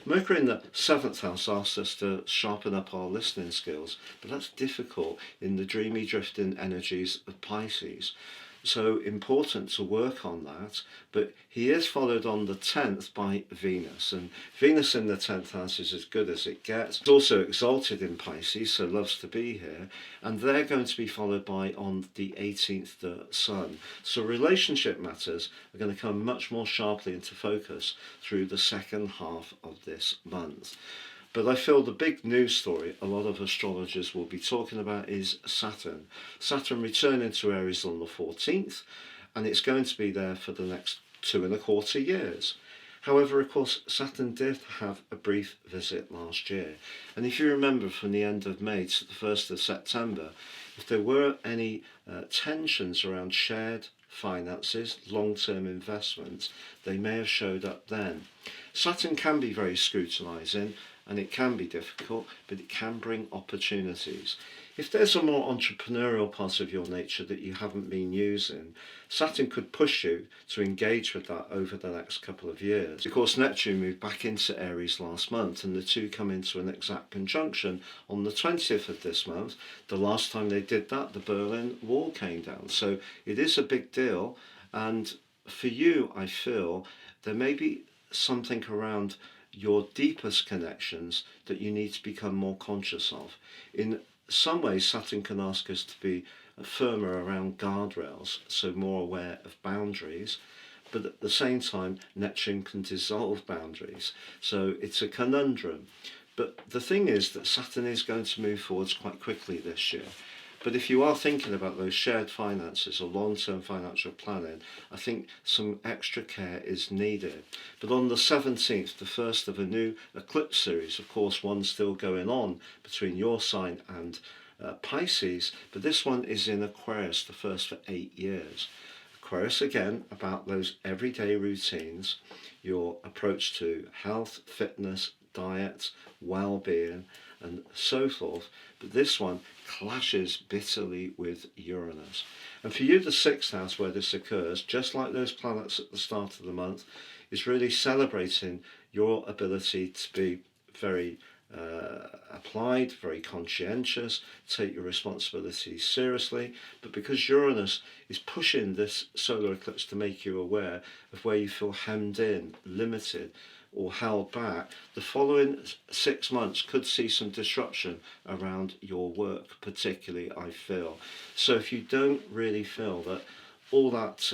Mercury in the 7th house asks us to sharpen up our listening skills, but that's difficult in the dreamy drifting energies of Pisces. So important to work on that, but he is followed on the 10th by Venus, and Venus in the 10th house is as good as it gets. It's also exalted in Pisces, so loves to be here, and they're going to be followed by, on the 18th, the Sun. So relationship matters are going to come much more sharply into focus through the second half of this month. But I feel the big news story a lot of astrologers will be talking about is Saturn. Saturn returning to Aries on the 14th, and it's going to be there for the next 2.25 years. However, of course, Saturn did have a brief visit last year. And if you remember, from the end of May to the 1st of September, if there were any tensions around shared finances, long-term investments, they may have showed up then. Saturn can be very scrutinising, and it can be difficult, but it can bring opportunities. If there's a more entrepreneurial part of your nature that you haven't been using, Saturn could push you to engage with that over the next couple of years. Of course, Neptune moved back into Aries last month, and the two come into an exact conjunction on the 20th of this month. The last time they did that, the Berlin Wall came down. So it is a big deal, and for you, I feel there may be something around your deepest connections that you need to become more conscious of. In some ways, Saturn can ask us to be firmer around guardrails, so more aware of boundaries, but at the same time, Neptune can dissolve boundaries. So it's a conundrum. But the thing is that Saturn is going to move forwards quite quickly this year. But if you are thinking about those shared finances or long-term financial planning, I think some extra care is needed. But on the 17th, the first of a new eclipse series, of course, one still going on between your sign and Pisces, but this one is in Aquarius, the first for 8 years. Aquarius, again, about those everyday routines, your approach to health, fitness, diet, well-being, and so forth. But this one clashes bitterly with Uranus. And for you, the 6th house where this occurs, just like those planets at the start of the month, is really celebrating your ability to be very applied, very conscientious, take your responsibilities seriously. But because Uranus is pushing this solar eclipse to make you aware of where you feel hemmed in, limited, or held back, the following 6 months could see some disruption around your work, particularly, I feel. So if you don't really feel that all that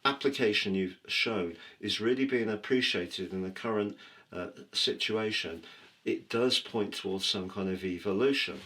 application you've shown is really being appreciated in the current situation, it does point towards some kind of evolution.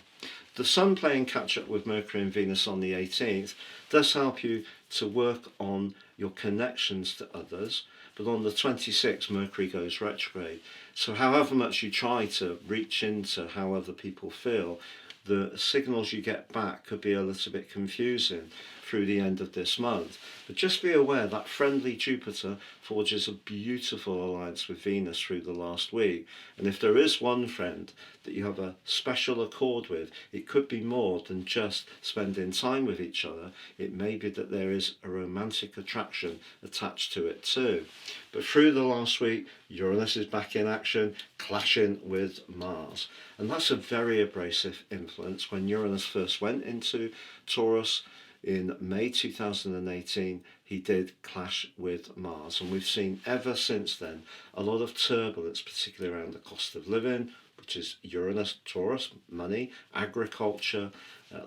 The Sun playing catch up with Mercury and Venus on the 18th does help you to work on your connections to others, but on the 26th Mercury goes retrograde. So however much you try to reach into how other people feel, the signals you get back could be a little bit confusing. For through the end of this month. But just be aware that friendly Jupiter forges a beautiful alliance with Venus through the last week. And if there is one friend that you have a special accord with, it could be more than just spending time with each other. It may be that there is a romantic attraction attached to it too. But through the last week, Uranus is back in action, clashing with Mars. And that's a very abrasive influence. When Uranus first went into Taurus in May 2018, he did clash with Mars. And we've seen ever since then a lot of turbulence, particularly around the cost of living, which is Uranus, Taurus, money, agriculture,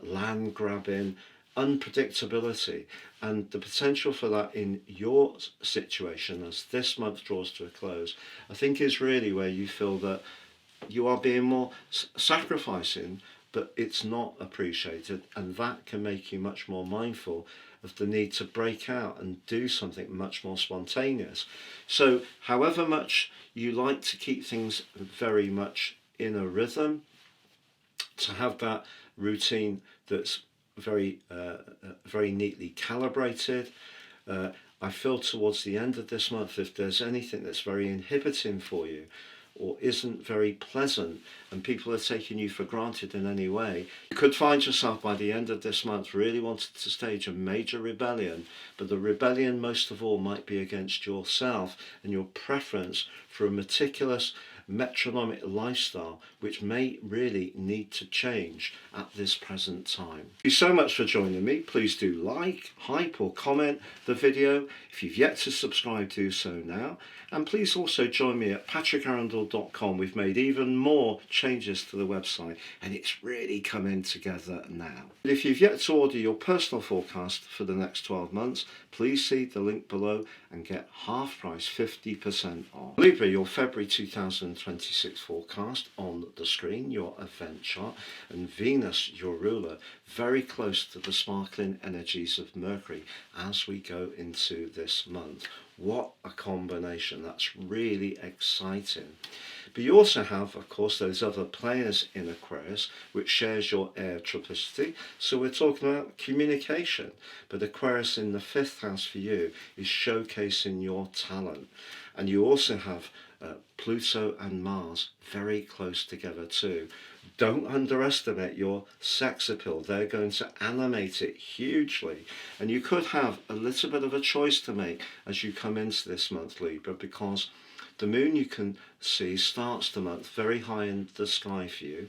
land grabbing, unpredictability, and the potential for that in your situation as this month draws to a close, I think is really where you feel that you are being more sacrificing, but it's not appreciated, and that can make you much more mindful of the need to break out and do something much more spontaneous. So however much you like to keep things very much in a rhythm, to have that routine that's very neatly calibrated, I feel towards the end of this month, if there's anything that's very inhibiting for you or isn't very pleasant and people are taking you for granted in any way, you could find yourself by the end of this month really wanting to stage a major rebellion. But the rebellion most of all might be against yourself and your preference for a meticulous metronomic lifestyle, which may really need to change at this present time. Thank you so much for joining me. Please do like, hype or comment the video. If you've yet to subscribe, do so now. And please also join me at patrickarundel.com. We've made even more changes to the website and it's really coming together now. If you've yet to order your personal forecast for the next 12 months, please see the link below and get half price 50% off. Libra, your February 2026 forecast on the screen, your event chart, and Venus, your ruler, very close to the sparkling energies of Mercury as we go into this month. What a combination. That's really exciting. But you also have, of course, those other players in Aquarius, which shares your air triplicity. So we're talking about communication. But Aquarius in the 5th house for you is showcasing your talent. And you also have Pluto and Mars very close together too. Don't underestimate your sex appeal. They're going to animate it hugely. And you could have a little bit of a choice to make as you come into this month, Libra, because the moon, you can see, starts the month very high in the sky for you.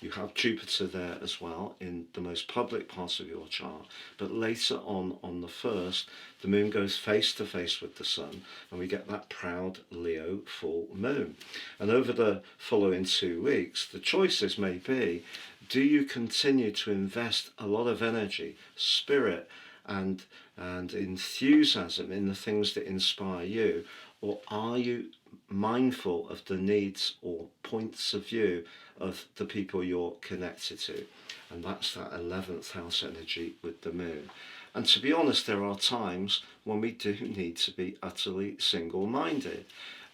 You have Jupiter there as well in the most public parts of your chart. But later on the 1st, the moon goes face to face with the sun and we get that proud Leo full moon. And over the following 2 weeks, the choices may be, do you continue to invest a lot of energy, spirit and enthusiasm in the things that inspire you, or are you mindful of the needs or points of view of the people you're connected to? And that's that 11th house energy with the moon. And to be honest, there are times when we do need to be utterly single-minded.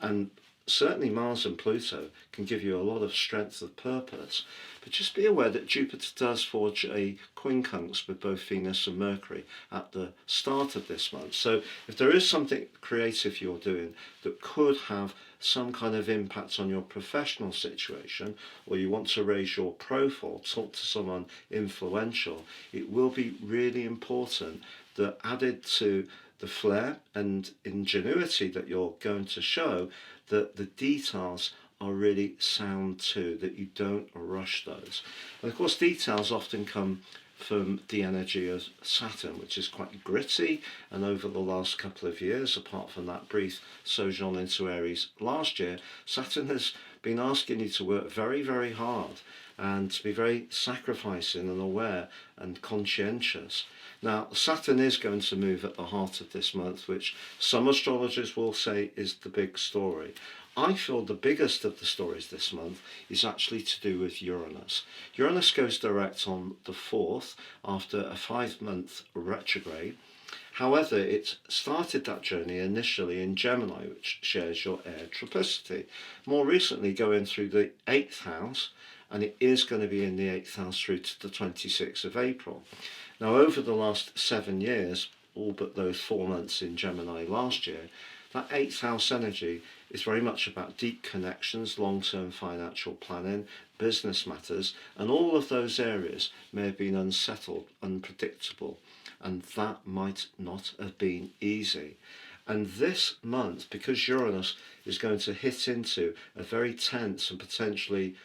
And certainly Mars and Pluto can give you a lot of strength of purpose. But just be aware that Jupiter does forge a quincunx with both Venus and Mercury at the start of this month. So if there is something creative you're doing that could have some kind of impact on your professional situation, or you want to raise your profile, talk to someone influential, it will be really important that added to the flair and ingenuity that you're going to show, that the details are really sound too, that you don't rush those. And of course details often come from the energy of Saturn, which is quite gritty, and over the last couple of years, apart from that brief sojourn into Aries last year, Saturn has been asking you to work very, very hard and to be very sacrificing and aware and conscientious. Now, Saturn is going to move at the heart of this month, which some astrologers will say is the big story. I feel the biggest of the stories this month is actually to do with Uranus. Uranus goes direct on the 4th after a 5-month retrograde. However, it started that journey initially in Gemini, which shares your air triplicity. More recently going through the 8th house, and it is going to be in the 8th house through to the 26th of April. Now, over the last 7 years, all but those 4 months in Gemini last year, that 8th house energy is very much about deep connections, long-term financial planning, business matters, and all of those areas may have been unsettled, unpredictable, and that might not have been easy. And this month, because Uranus is going to hit into a very tense and potentially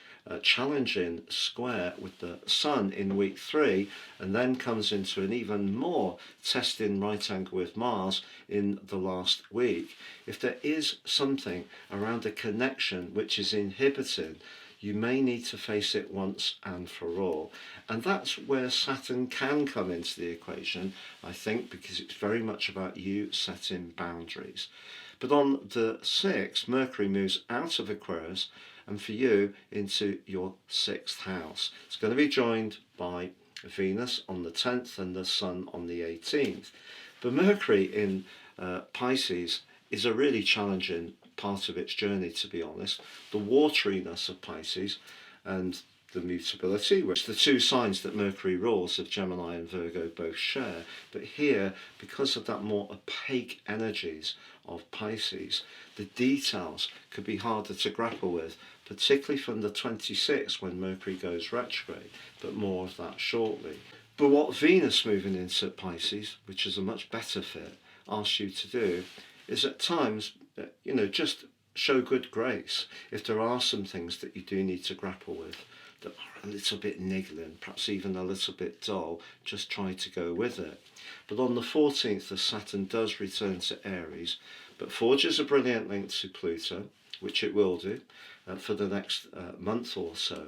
challenging square with the Sun in week 3, and then comes into an even more testing right angle with Mars in the last week, if there is something around a connection which is inhibiting, you may need to face it once and for all. And that's where Saturn can come into the equation, I think, because it's very much about you setting boundaries. But on the 6th, Mercury moves out of Aquarius and for you into your 6th house. It's going to be joined by Venus on the 10th and the Sun on the 18th. But Mercury in Pisces is a really challenging part of its journey, to be honest. The wateriness of Pisces and the mutability, which the two signs that Mercury rules of Gemini and Virgo both share. But here, because of that more opaque energies of Pisces, the details could be harder to grapple with, particularly from the 26th when Mercury goes retrograde, but more of that shortly. But what Venus moving into Pisces, which is a much better fit, asks you to do is at times, just show good grace. If there are some things that you do need to grapple with that are a little bit niggling, perhaps even a little bit dull, just try to go with it. But on the 14th, as Saturn does return to Aries, but forges a brilliant link to Pluto, which it will do for the next month or so,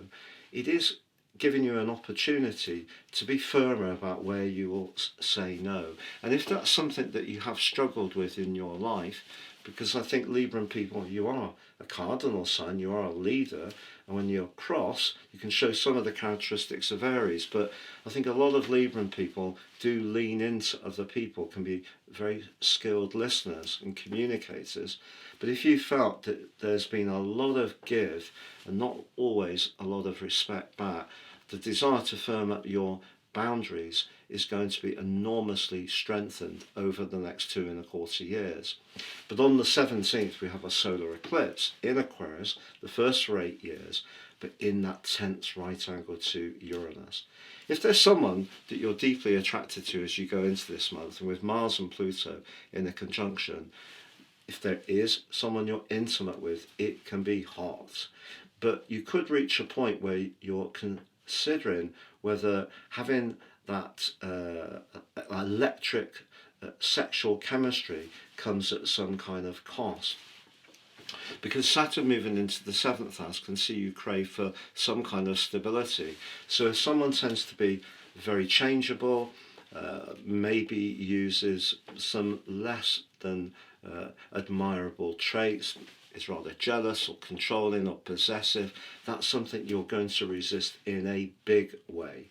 it is giving you an opportunity to be firmer about where you will say no. And if that's something that you have struggled with in your life, because I think Libran people, you are a cardinal sign, you are a leader, and when you're cross, you can show some of the characteristics of Aries. But I think a lot of Libran people do lean into other people, can be very skilled listeners and communicators. But if you felt that there's been a lot of give and not always a lot of respect back, the desire to firm up your boundaries is going to be enormously strengthened over the next 2.25 years. But on the 17th, we have a solar eclipse in Aquarius, the first for 8 years, but in that tense right angle to Uranus. If there's someone that you're deeply attracted to as you go into this month, and with Mars and Pluto in a conjunction, if there is someone you're intimate with, it can be hot. But you could reach a point where you're considering whether having that electric sexual chemistry comes at some kind of cost. Because Saturn moving into the 7th house can see you crave for some kind of stability. So if someone tends to be very changeable, maybe uses some less than admirable traits, is rather jealous or controlling or possessive, that's something you're going to resist in a big way.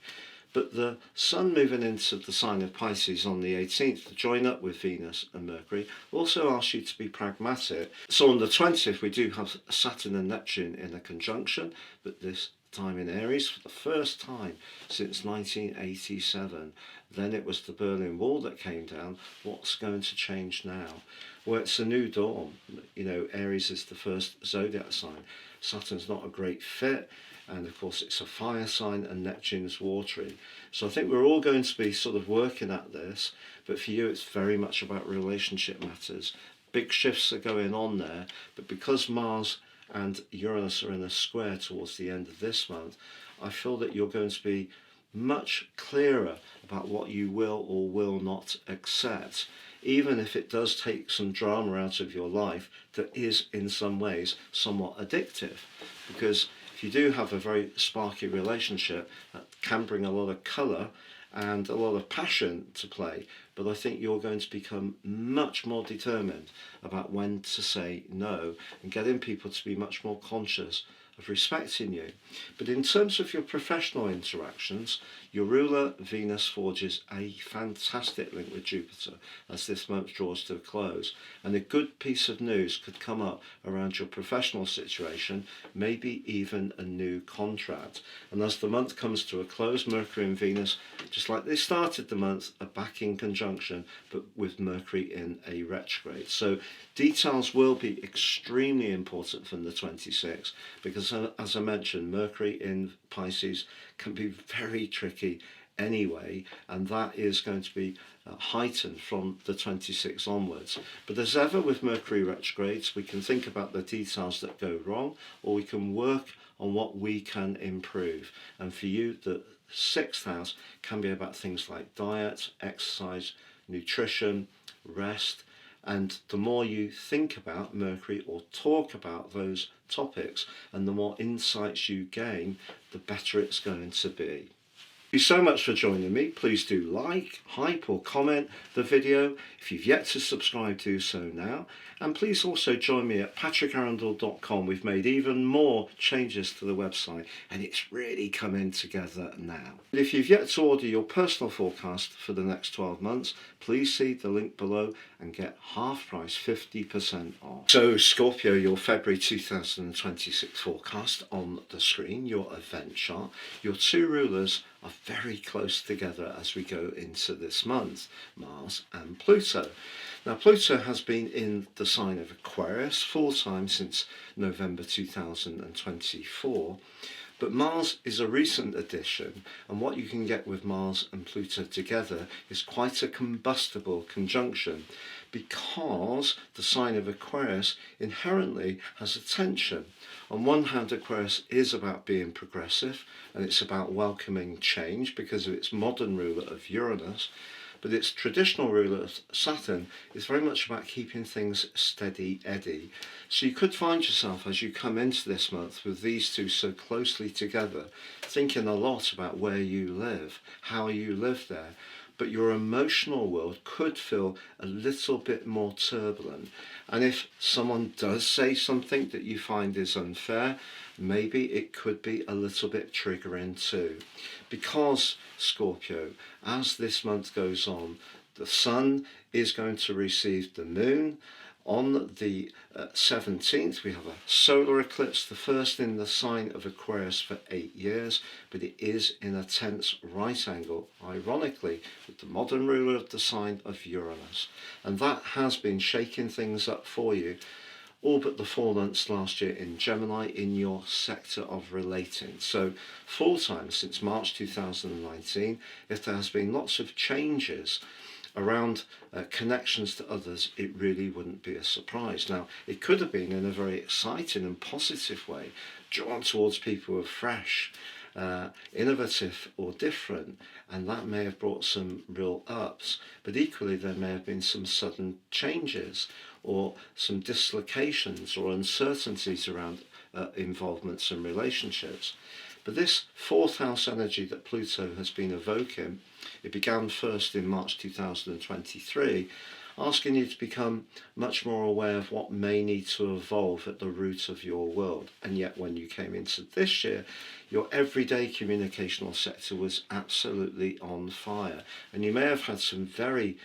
But the Sun moving into the sign of Pisces on the 18th to join up with Venus and Mercury also asks you to be pragmatic. So on the 20th we do have Saturn and Neptune in a conjunction, but this time in Aries for the first time since 1987. Then it was the Berlin Wall that came down. What's going to change now? Well, it's a new dawn. Aries is the first zodiac sign. Saturn's not a great fit, and of course it's a fire sign, and Neptune's watery. So I think we're all going to be sort of working at this, but for you it's very much about relationship matters. Big shifts are going on there, but because Mars and Uranus are in a square towards the end of this month, I feel that you're going to be much clearer about what you will or will not accept, even if it does take some drama out of your life that is in some ways somewhat addictive. Because if you do have a very sparky relationship, that can bring a lot of colour and a lot of passion to play, but I think you're going to become much more determined about when to say no and getting people to be much more conscious of respecting you. But in terms of your professional interactions, your ruler Venus forges a fantastic link with Jupiter as this month draws to a close, and a good piece of news could come up around your professional situation, maybe even a new contract. And as the month comes to a close, Mercury and Venus, just like they started the month, are back in conjunction, but with Mercury in a retrograde. So details will be extremely important from the 26th, because as I mentioned, Mercury in Pisces can be very tricky anyway, and that is going to be heightened from the 26th onwards. But as ever with Mercury retrogrades, we can think about the details that go wrong, or we can work on what we can improve. And for you, the 6th house can be about things like diet, exercise, nutrition, rest. And the more you think about Mercury or talk about those topics, and the more insights you gain, the better it's going to be. Thank you so much for joining me. Please do like, hype or comment the video. If you've yet to subscribe, do so now. And please also join me at patrickarundel.com. We've made even more changes to the website and it's really coming together now. If you've yet to order your personal forecast for the next 12 months, please see the link below and get half price, 50% off. So Scorpio, your February 2026 forecast on the screen, your event chart. Your two rulers are very close together as we go into this month, Mars and Pluto. Now Pluto has been in the sign of Aquarius full time since November 2024, but Mars is a recent addition, and what you can get with Mars and Pluto together is quite a combustible conjunction, because the sign of Aquarius inherently has a tension. On one hand, Aquarius is about being progressive and it's about welcoming change because of its modern ruler of Uranus, but its traditional ruler of Saturn is very much about keeping things steady Eddie. So you could find yourself as you come into this month with these two so closely together, thinking a lot about where you live, how you live there, but your emotional world could feel a little bit more turbulent. And if someone does say something that you find is unfair, maybe it could be a little bit triggering too. Because Scorpio, as this month goes on, the Sun is going to receive the Moon. On the 17th, we have a solar eclipse, the first in the sign of Aquarius for 8 years, but it is in a tense right angle, ironically, with the modern ruler of the sign of Uranus. And that has been shaking things up for you, all but the 4 months last year in Gemini in your sector of relating. So full time since March 2019, if there has been lots of changes around connections to others, it really wouldn't be a surprise. Now, it could have been in a very exciting and positive way, drawn towards people who are fresh, innovative or different, and that may have brought some real ups, but equally there may have been some sudden changes or some dislocations or uncertainties around involvements and relationships. But this 4th house energy that Pluto has been evoking, it began first in March 2023, asking you to become much more aware of what may need to evolve at the root of your world. And yet when you came into this year, your everyday communicational sector was absolutely on fire. And you may have had some very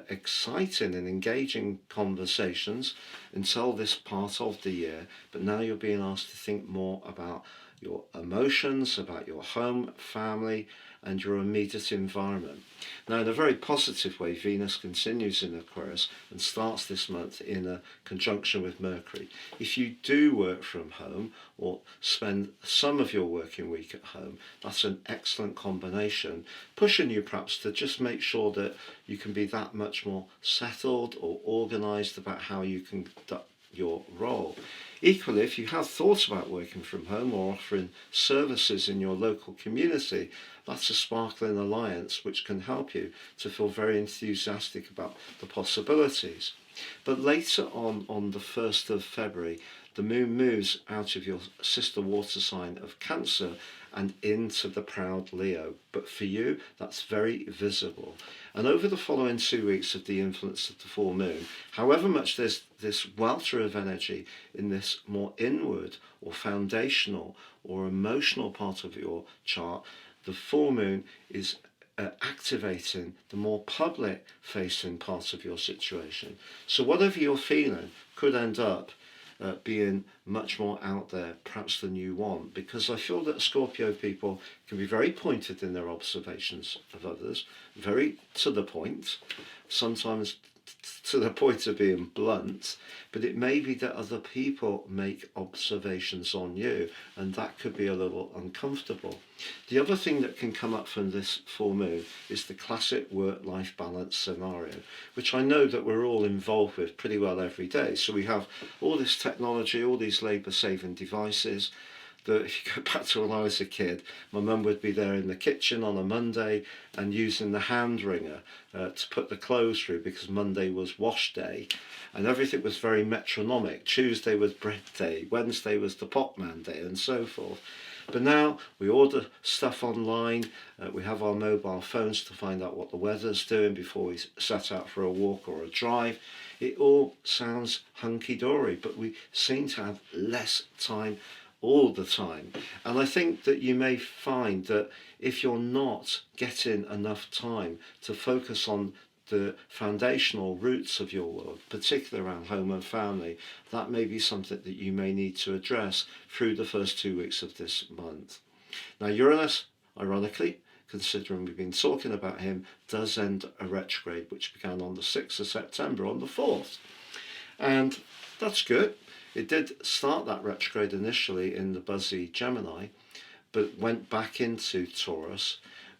exciting and engaging conversations until this part of the year, but now you're being asked to think more about your emotions, about your home, family, and your immediate environment. Now, in a very positive way, Venus continues in Aquarius and starts this month in a conjunction with Mercury. If you do work from home or spend some of your working week at home, that's an excellent combination, pushing you perhaps to just make sure that you can be that much more settled or organised about how you conduct your role. Equally, if you have thoughts about working from home or offering services in your local community, that's a sparkling alliance which can help you to feel very enthusiastic about the possibilities. But later on the 1st of February, the moon moves out of your sister water sign of Cancer and into the proud Leo. But for you, that's very visible. And over the following 2 weeks of the influence of the full moon, however much there's this welter of energy in this more inward or foundational or emotional part of your chart, the full moon is activating the more public facing part of your situation. So whatever you're feeling could end up being much more out there perhaps than you want, because I feel that Scorpio people can be very pointed in their observations of others, very to the point, sometimes to the point of being blunt, but it may be that other people make observations on you, and that could be a little uncomfortable. The other thing that can come up from this full moon is the classic work-life balance scenario, which I know that we're all involved with pretty well every day. So we have all this technology, all these labour-saving devices, that if you go back to when I was a kid, my mum would be there in the kitchen on a Monday and using the hand wringer to put the clothes through, because Monday was wash day and everything was very metronomic. Tuesday was bread day, Wednesday was the pot man day, and so forth. But now we order stuff online, we have our mobile phones to find out what the weather's doing before we set out for a walk or a drive. It all sounds hunky-dory, but we seem to have less time all the time. And I think that you may find that if you're not getting enough time to focus on the foundational roots of your world, particularly around home and family, that may be something that you may need to address through the first 2 weeks of this month. Now Uranus, ironically, considering we've been talking about him, does end a retrograde which began on the 6th of September on the 4th. And that's good. It did start that retrograde initially in the buzzy Gemini, but went back into Taurus.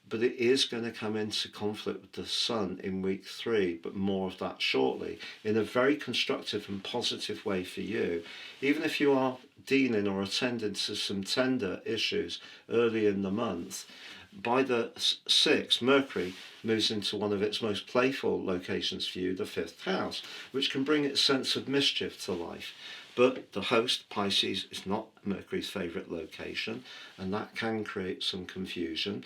But it is going to come into conflict with the Sun in week 3, but more of that shortly, in a very constructive and positive way for you. Even if you are dealing or attending to some tender issues early in the month, by the 6th, Mercury moves into one of its most playful locations for you, the 5th house, which can bring its sense of mischief to life. But the host, Pisces, is not Mercury's favourite location, and that can create some confusion.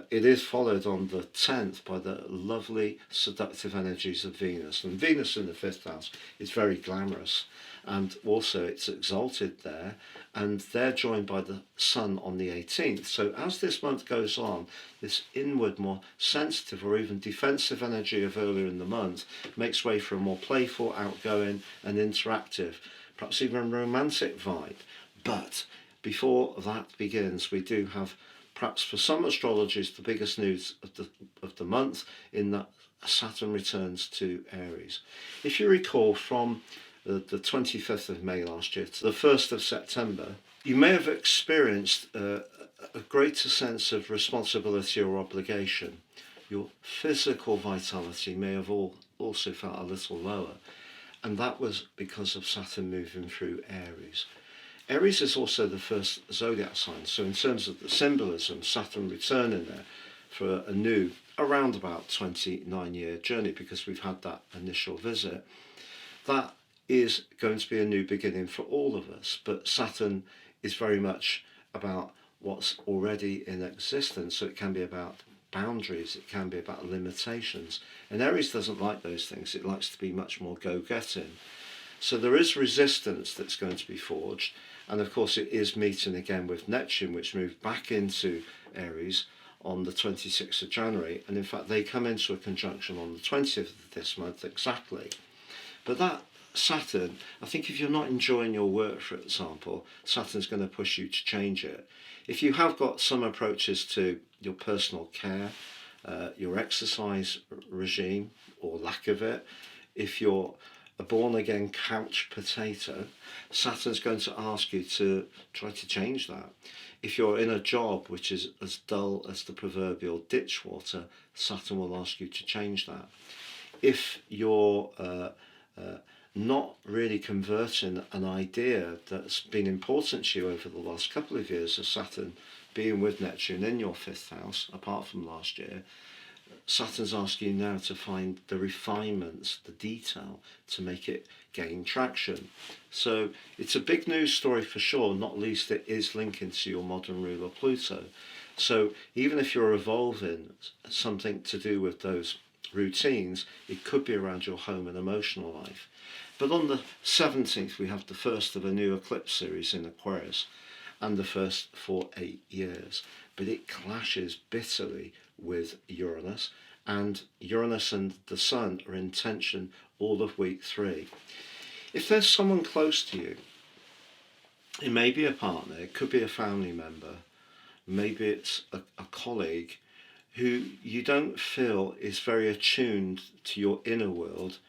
It is followed on the 10th by the lovely seductive energies of Venus. And Venus in the 5th house is very glamorous, and also it's exalted there, and they're joined by the Sun on the 18th. So as this month goes on, this inward, more sensitive or even defensive energy of earlier in the month makes way for a more playful, outgoing and interactive, perhaps even romantic vibe. But before that begins, we do have, perhaps for some astrologers, the biggest news of the month, in that Saturn returns to Aries. If you recall, from the 25th of May last year to the 1st of September, you may have experienced a greater sense of responsibility or obligation. Your physical vitality may have also felt a little lower, and that was because of Saturn moving through Aries. Aries is also the first zodiac sign, so in terms of the symbolism, Saturn returning there for a new, around about 29-year journey, because we've had that initial visit, that is going to be a new beginning for all of us. But Saturn is very much about what's already in existence, so it can be about boundaries, it can be about limitations, and Aries doesn't like those things. It likes to be much more go-getting. So there is resistance that's going to be forged, and of course it is meeting again with Neptune, which moved back into Aries on the 26th of January, and in fact they come into a conjunction on the 20th of this month exactly. But that Saturn, I think if you're not enjoying your work, for example, Saturn's going to push you to change it. If you have got some approaches to your personal care, your exercise regime or lack of it, if you're a born-again couch potato, Saturn's going to ask you to try to change that. If you're in a job which is as dull as the proverbial ditch water, Saturn will ask you to change that. If you're not really converting an idea that's been important to you over the last couple of years of Saturn being with Neptune in your 5th house, apart from last year, Saturn's asking you now to find the refinements, the detail, to make it gain traction. So it's a big news story for sure, not least it is linking to your modern ruler Pluto. So even if you're evolving something to do with those routines, it could be around your home and emotional life. But on the 17th, we have the first of a new eclipse series in Aquarius, and the first for 8 years. But it clashes bitterly with Uranus, and Uranus and the Sun are in tension all of week 3. If there's someone close to you, it may be a partner, it could be a family member, maybe it's a colleague who you don't feel is very attuned to your inner world,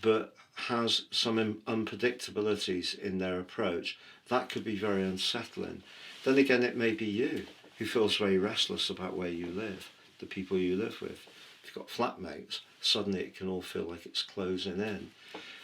but has some unpredictabilities in their approach, that could be very unsettling. Then again, it may be you who feels very restless about where you live, the people you live with. If you've got flatmates, suddenly it can all feel like it's closing in.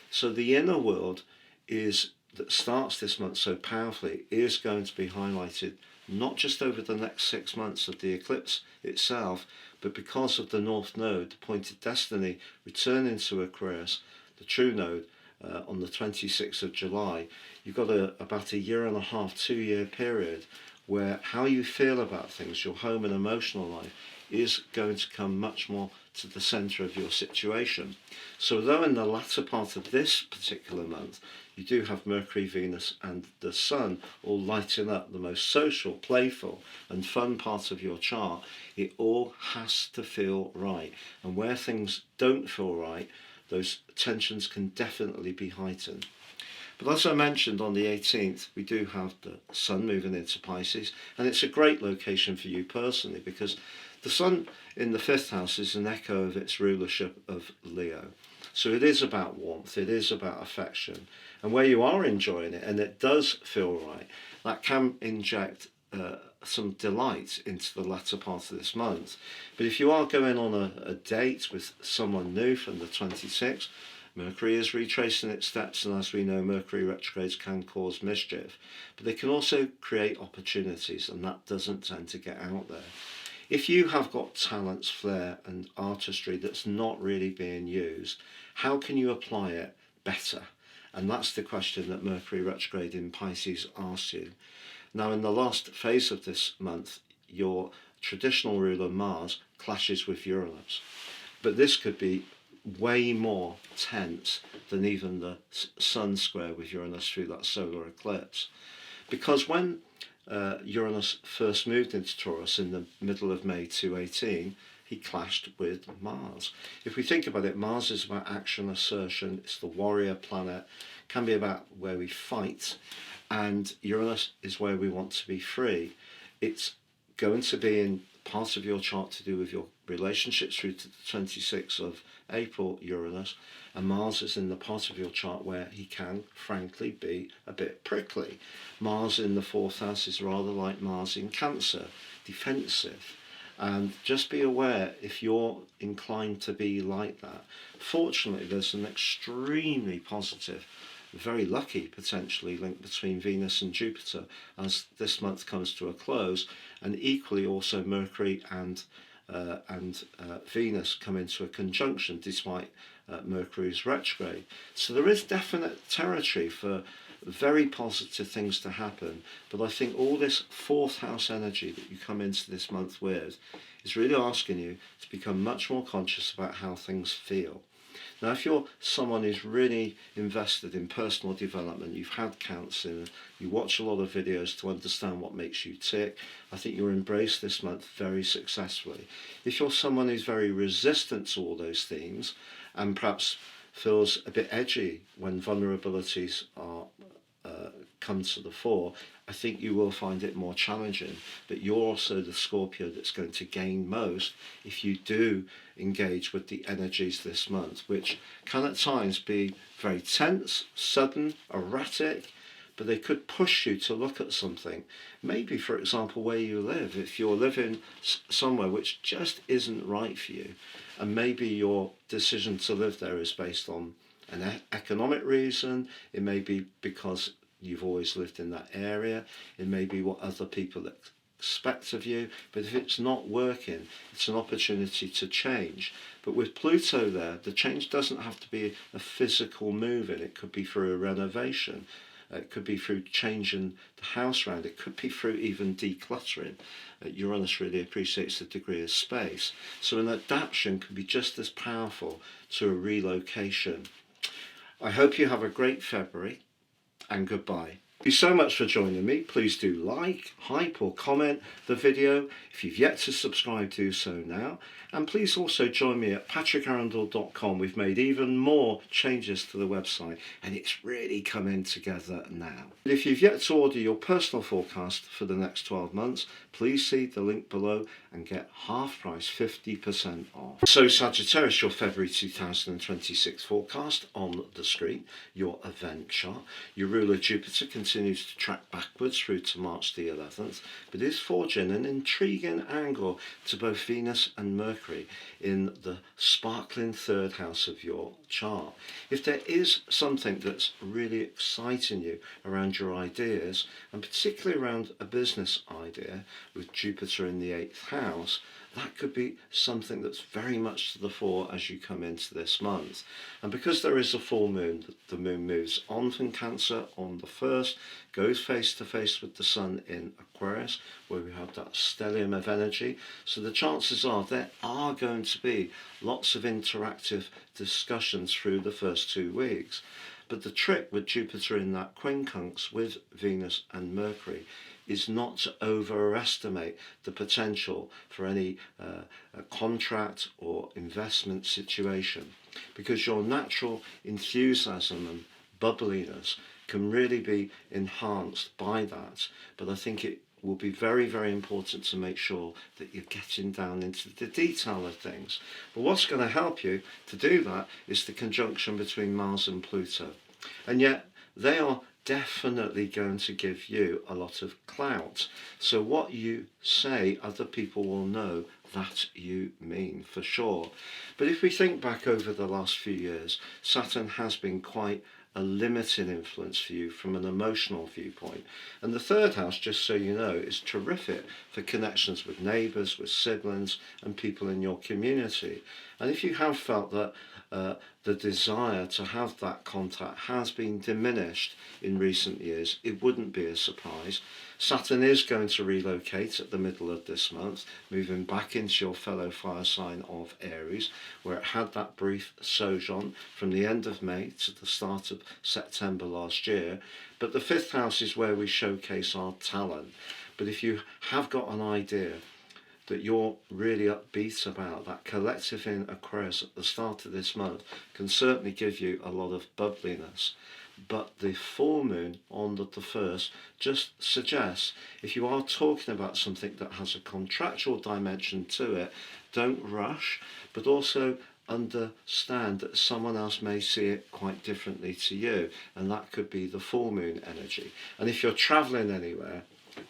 So the inner world that starts this month so powerfully is going to be highlighted not just over the next 6 months of the eclipse itself, but because of the North Node, the pointed destiny, returning to Aquarius, the true node, on the 26th of July, you've got about a year and a half, 2-year period where how you feel about things, your home and emotional life, is going to come much more to the centre of your situation. So though in the latter part of this particular month, you do have Mercury, Venus and the Sun all lighting up the most social, playful and fun part of your chart, it all has to feel right. And where things don't feel right, those tensions can definitely be heightened. But as I mentioned, on the 18th, we do have the Sun moving into Pisces, and it's a great location for you personally because the Sun in the 5th house is an echo of its rulership of Leo. So it is about warmth, it is about affection, and where you are enjoying it, and it does feel right, that can inject some delight into the latter part of this month. But if you are going on a date with someone new from the 26th, Mercury is retracing its steps, and as we know, Mercury retrogrades can cause mischief, but they can also create opportunities, and that doesn't tend to get out there. If you have got talents, flair and artistry that's not really being used, how can you apply it better? And that's the question that Mercury retrograde in Pisces asks you. Now, in the last phase of this month, your traditional ruler Mars clashes with Uranus, but this could be way more tense than even the Sun square with Uranus through that solar eclipse. Because when Uranus first moved into Taurus in the middle of May 2018, he clashed with Mars. If we think about it, Mars is about action, assertion, it's the warrior planet, can be about where we fight, and Uranus is where we want to be free. It's going to be in part of your chart to do with your relationships through to the 26th of April, Uranus, and Mars is in the part of your chart where he can, frankly, be a bit prickly. Mars in the 4th house is rather like Mars in Cancer, defensive. And just be aware if you're inclined to be like that. Fortunately, there's an extremely positive, very lucky potentially link between Venus and Jupiter as this month comes to a close, and equally also Mercury and Venus come into a conjunction despite Mercury's retrograde. So there is definite territory for very positive things to happen, but I think all this 4th house energy that you come into this month with is really asking you to become much more conscious about how things feel. Now, if you're someone who's really invested in personal development, you've had counselling, you watch a lot of videos to understand what makes you tick, I think you'll embrace this month very successfully. If you're someone who's very resistant to all those themes and perhaps feels a bit edgy when vulnerabilities are come to the fore, I think you will find it more challenging. But you're also the Scorpio that's going to gain most if you do engage with the energies this month, which can at times be very tense, sudden, erratic, but they could push you to look at something. Maybe, for example, where you live, if you're living somewhere which just isn't right for you, and maybe your decision to live there is based on an economic reason, it may be because you've always lived in that area, it may be what other people expect of you, but if it's not working, it's an opportunity to change. But with Pluto there, the change doesn't have to be a physical move in. It could be through a renovation. It could be through changing the house around. It could be through even decluttering. Uranus really appreciates the degree of space. So an adaptation can be just as powerful to a relocation. I hope you have a great February, and goodbye. Thank you so much for joining me. Please do like, hype or comment the video. If you've yet to subscribe, do so now. And please also join me at patrickarundel.com. We've made even more changes to the website and it's really coming together now. If you've yet to order your personal forecast for the next 12 months, please see the link below and get half price, 50% off. So Sagittarius, your February 2026 forecast on the screen, your event chart. Your ruler Jupiter continues to track backwards through to March the 11th, but is forging an intriguing angle to both Venus and Mercury in the sparkling third house of your chart. If there is something that's really exciting you around your ideas, and particularly around a business idea with Jupiter in the 8th house, that could be something that's very much to the fore as you come into this month. And because there is a full moon, the moon moves on from Cancer on the 1st, goes face to face with the sun in Aquarius, where we have that stellium of energy. So the chances are there are going to be lots of interactive discussions through the first 2 weeks. But the trick with Jupiter in that quincunx with Venus and Mercury is not to overestimate the potential for any contract or investment situation, because your natural enthusiasm and bubbliness can really be enhanced by that. But I think it will be very, very important to make sure that you're getting down into the detail of things. But what's going to help you to do that is the conjunction between Mars and Pluto. And yet they are definitely going to give you a lot of clout. So what you say, other people will know that you mean, for sure. But if we think back over the last few years, Saturn has been quite a limited influence for you from an emotional viewpoint. And the third house, just so you know, is terrific for connections with neighbours, with siblings and people in your community. And if you have felt that the desire to have that contact has been diminished in recent years, it wouldn't be a surprise. Saturn is going to relocate at the middle of this month, moving back into your fellow fire sign of Aries, where it had that brief sojourn from the end of May to the start of September last year. But the 5th house is where we showcase our talent. But if you have got an idea that you're really upbeat about, that collective in Aquarius at the start of this month can certainly give you a lot of bubbliness. But the full moon on the 1st just suggests, if you are talking about something that has a contractual dimension to it, don't rush, but also understand that someone else may see it quite differently to you, and that could be the full moon energy. And if you're traveling anywhere,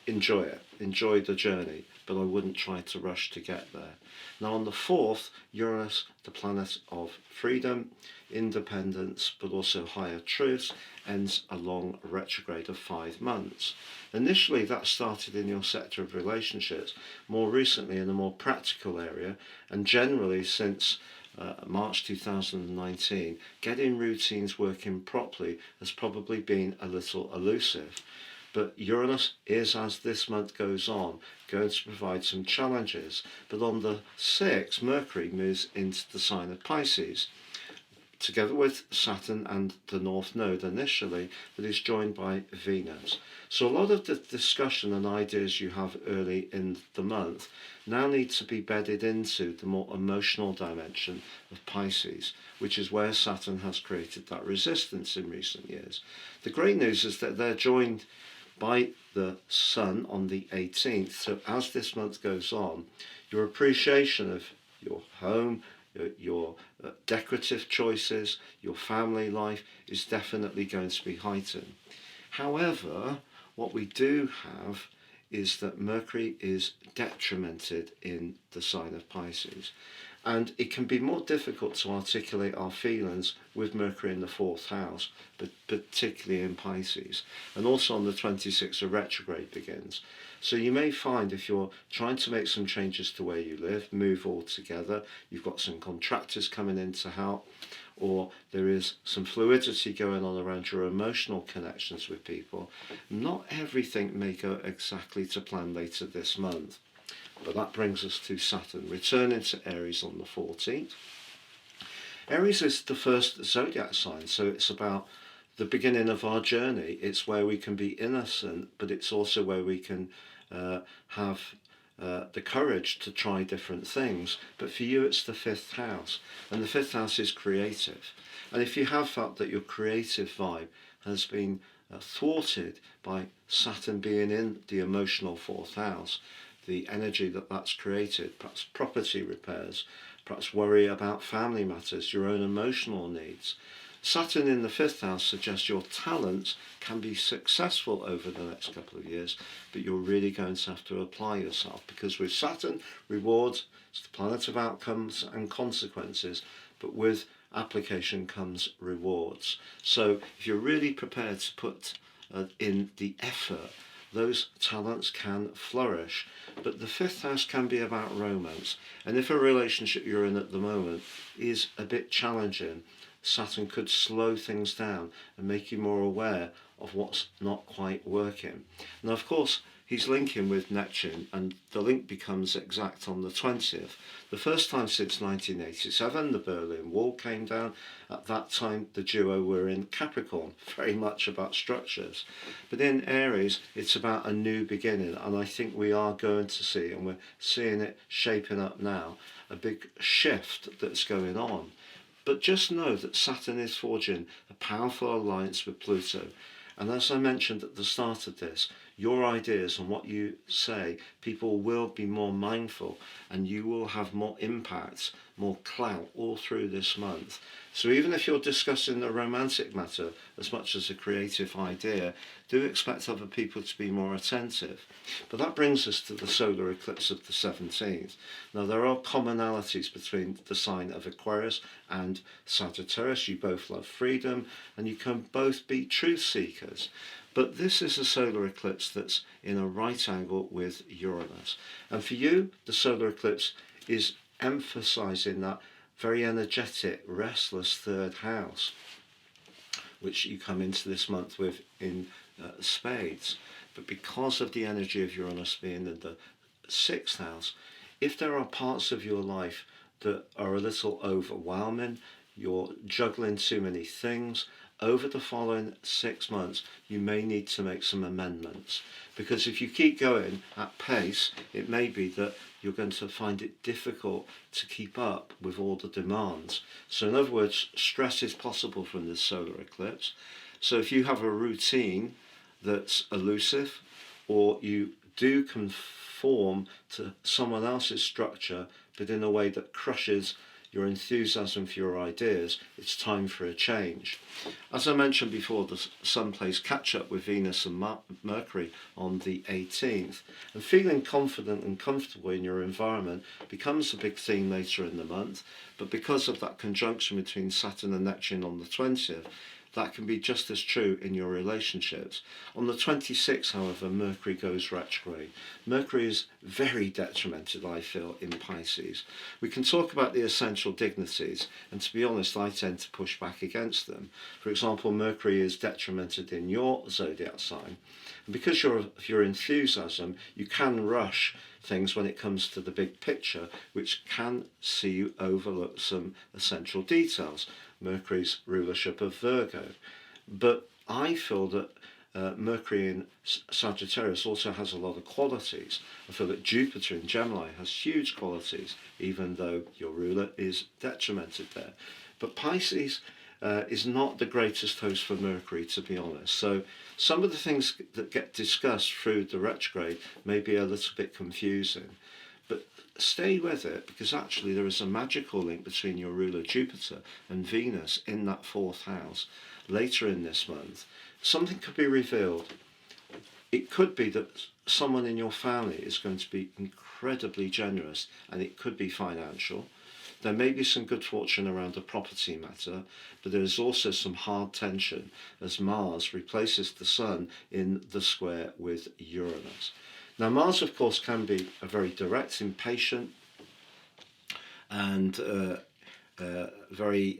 enjoy it, enjoy the journey, but I wouldn't try to rush to get there. Now on the 4th, Uranus, the planet of freedom, independence, but also higher truths, ends a long retrograde of 5 months. Initially that started in your sector of relationships, more recently in a more practical area, and generally since March 2019, getting routines working properly has probably been a little elusive. But Uranus is, as this month goes on, going to provide some challenges. But on the 6th, Mercury moves into the sign of Pisces, together with Saturn and the North Node initially, but is joined by Venus. So a lot of the discussion and ideas you have early in the month now need to be bedded into the more emotional dimension of Pisces, which is where Saturn has created that resistance in recent years. The great news is that they're joined by the Sun on the 18th, so as this month goes on, your appreciation of your home, your decorative choices, your family life is definitely going to be heightened. However, what we do have is that Mercury is detrimented in the sign of Pisces. And it can be more difficult to articulate our feelings with Mercury in the 4th house, but particularly in Pisces. And also on the 26th, a retrograde begins. So you may find if you're trying to make some changes to where you live, move altogether, you've got some contractors coming in to help, or there is some fluidity going on around your emotional connections with people, not everything may go exactly to plan later this month. But that brings us to Saturn, returning to Aries on the 14th. Aries is the first zodiac sign, so it's about the beginning of our journey. It's where we can be innocent, but it's also where we can have the courage to try different things. But for you, it's the 5th house, and the 5th house is creative. And if you have felt that your creative vibe has been thwarted by Saturn being in the emotional 4th house, the energy that's created, perhaps property repairs, perhaps worry about family matters, your own emotional needs. Saturn in the 5th house suggests your talents can be successful over the next couple of years, but you're really going to have to apply yourself, because with Saturn, rewards, it's the planet of outcomes and consequences, but with application comes rewards. So if you're really prepared to put in the effort, those talents can flourish. But the 5th house can be about romance, and if a relationship you're in at the moment is a bit challenging, Saturn could slow things down and make you more aware of what's not quite working. Now, of course, he's linking with Neptune, and the link becomes exact on the 20th. The first time since 1987, the Berlin Wall came down. At that time, the duo were in Capricorn, very much about structures. But in Aries, it's about a new beginning, and I think we are going to see, and we're seeing it shaping up now, a big shift that's going on. But just know that Saturn is forging a powerful alliance with Pluto. And as I mentioned at the start of this, your ideas and what you say, people will be more mindful, and you will have more impact, more clout all through this month. So even if you're discussing a romantic matter as much as a creative idea, do expect other people to be more attentive. But that brings us to the solar eclipse of the 17th. Now, there are commonalities between the sign of Aquarius and Sagittarius. You both love freedom, and you can both be truth seekers. But this is a solar eclipse that's in a right angle with Uranus. And for you, the solar eclipse is emphasizing that very energetic, restless 3rd house, which you come into this month with in spades. But because of the energy of Uranus being in the 6th house, if there are parts of your life that are a little overwhelming, you're juggling too many things, over the following 6 months, you may need to make some amendments. Because if you keep going at pace, it may be that you're going to find it difficult to keep up with all the demands. So in other words, stress is possible from this solar eclipse. So if you have a routine that's elusive, or you do conform to someone else's structure, but in a way that crushes your enthusiasm for your ideas, it's time for a change. As I mentioned before, the Sun plays catch up with Venus and Mercury on the 18th, and feeling confident and comfortable in your environment becomes a big theme later in the month. But because of that conjunction between Saturn and Neptune on the 20th, that can be just as true in your relationships. On the 26th, however, Mercury goes retrograde. Mercury is very detrimented, I feel, in Pisces. We can talk about the essential dignities, and to be honest, I tend to push back against them. For example, Mercury is detrimented in your zodiac sign. And because of your enthusiasm, you can rush things when it comes to the big picture, which can see you overlook some essential details. Mercury's rulership of Virgo. But I feel that Mercury in Sagittarius also has a lot of qualities. I feel that Jupiter in Gemini has huge qualities, even though your ruler is detrimented there. But Pisces is not the greatest host for Mercury, to be honest. So some of the things that get discussed through the retrograde may be a little bit confusing. But stay with it, because actually there is a magical link between your ruler Jupiter and Venus in that 4th house later in this month. Something could be revealed. It could be that someone in your family is going to be incredibly generous, and it could be financial. there may be some good fortune around a property matter, but there is also some hard tension as Mars replaces the Sun in the square with Uranus. Now Mars, of course, can be a very direct, impatient, and very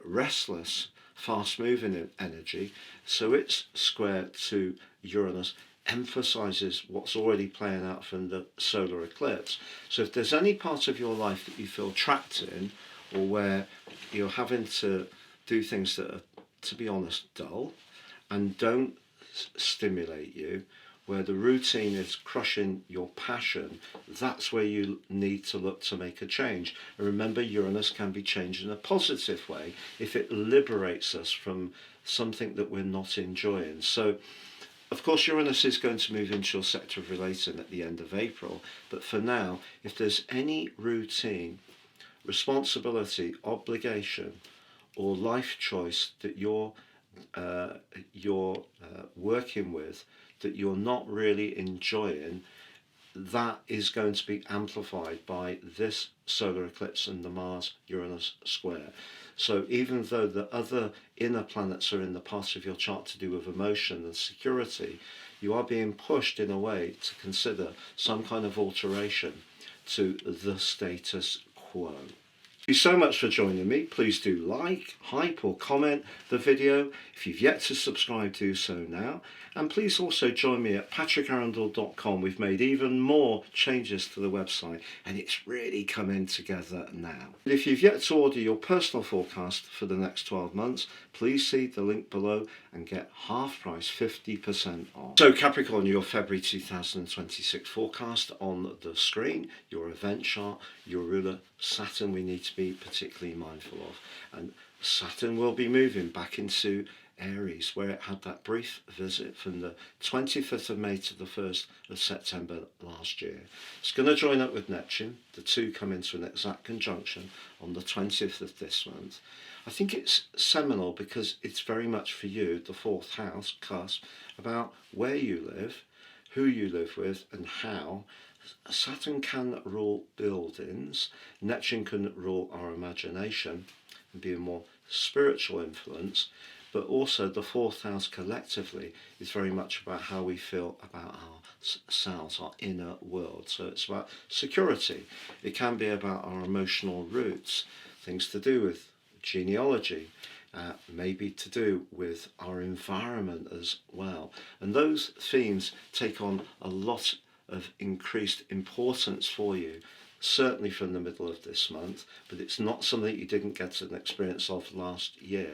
restless, fast-moving energy. So its square to Uranus emphasizes what's already playing out from the solar eclipse. So if there's any part of your life that you feel trapped in, or where you're having to do things that are, to be honest, dull and don't stimulate you, where the routine is crushing your passion, that's where you need to look to make a change. And remember, Uranus can be changed in a positive way if it liberates us from something that we're not enjoying. So, of course, Uranus is going to move into your sector of relating at the end of April, but for now, if there's any routine, responsibility, obligation, or life choice that you're working with that you're not really enjoying, that is going to be amplified by this solar eclipse and the Mars-Uranus square. So even though the other inner planets are in the part of your chart to do with emotion and security, you are being pushed in a way to consider some kind of alteration to the status quo. Thank you so much for joining me. Please do like, hype or comment the video. If you've yet to subscribe, do so now. And please also join me at patrickarundel.com. We've made even more changes to the website and it's really coming together now. If you've yet to order your personal forecast for the next 12 months, please see the link below and get half price, 50% off. So Capricorn, your February 2026 forecast on the screen, your event chart, your ruler Saturn we need to be particularly mindful of. And Saturn will be moving back into Aries, where it had that brief visit from the 25th of May to the 1st of September last year. It's going to join up with Neptune. The two come into an exact conjunction on the 20th of this month. I think it's seminal because it's very much for you, the fourth house cusp, about where you live, who you live with, and how. Saturn can rule buildings, Neptune can rule our imagination and be a more spiritual influence, but also the fourth house collectively is very much about how we feel about ourselves, our inner world. So it's about security. It can be about our emotional roots, things to do with genealogy, maybe to do with our environment as well. And those themes take on a lot of increased importance for you, certainly from the middle of this month, but it's not something you didn't get an experience of last year.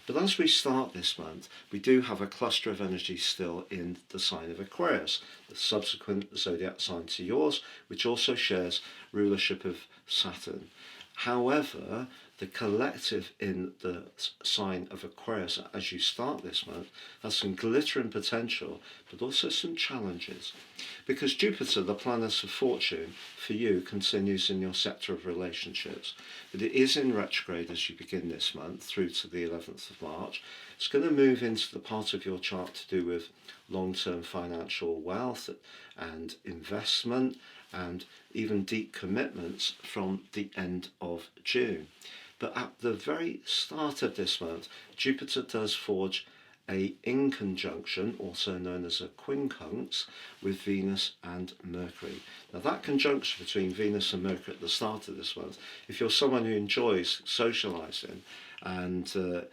But as we start this month, we do have a cluster of energy still in the sign of Aquarius, the subsequent zodiac sign to yours, which also shares rulership of Saturn. However, the collective in the sign of Aquarius as you start this month has some glittering potential, but also some challenges. Because Jupiter, the planet of fortune, for you continues in your sector of relationships. But it is in retrograde as you begin this month through to the 11th of March. It's going to move into the part of your chart to do with long-term financial wealth and investment and even deep commitments from the end of June. But at the very start of this month, Jupiter does forge a inconjunction, also known as a quincunx, with Venus and Mercury. Now that conjunction between Venus and Mercury at the start of this month, if you're someone who enjoys socialising and the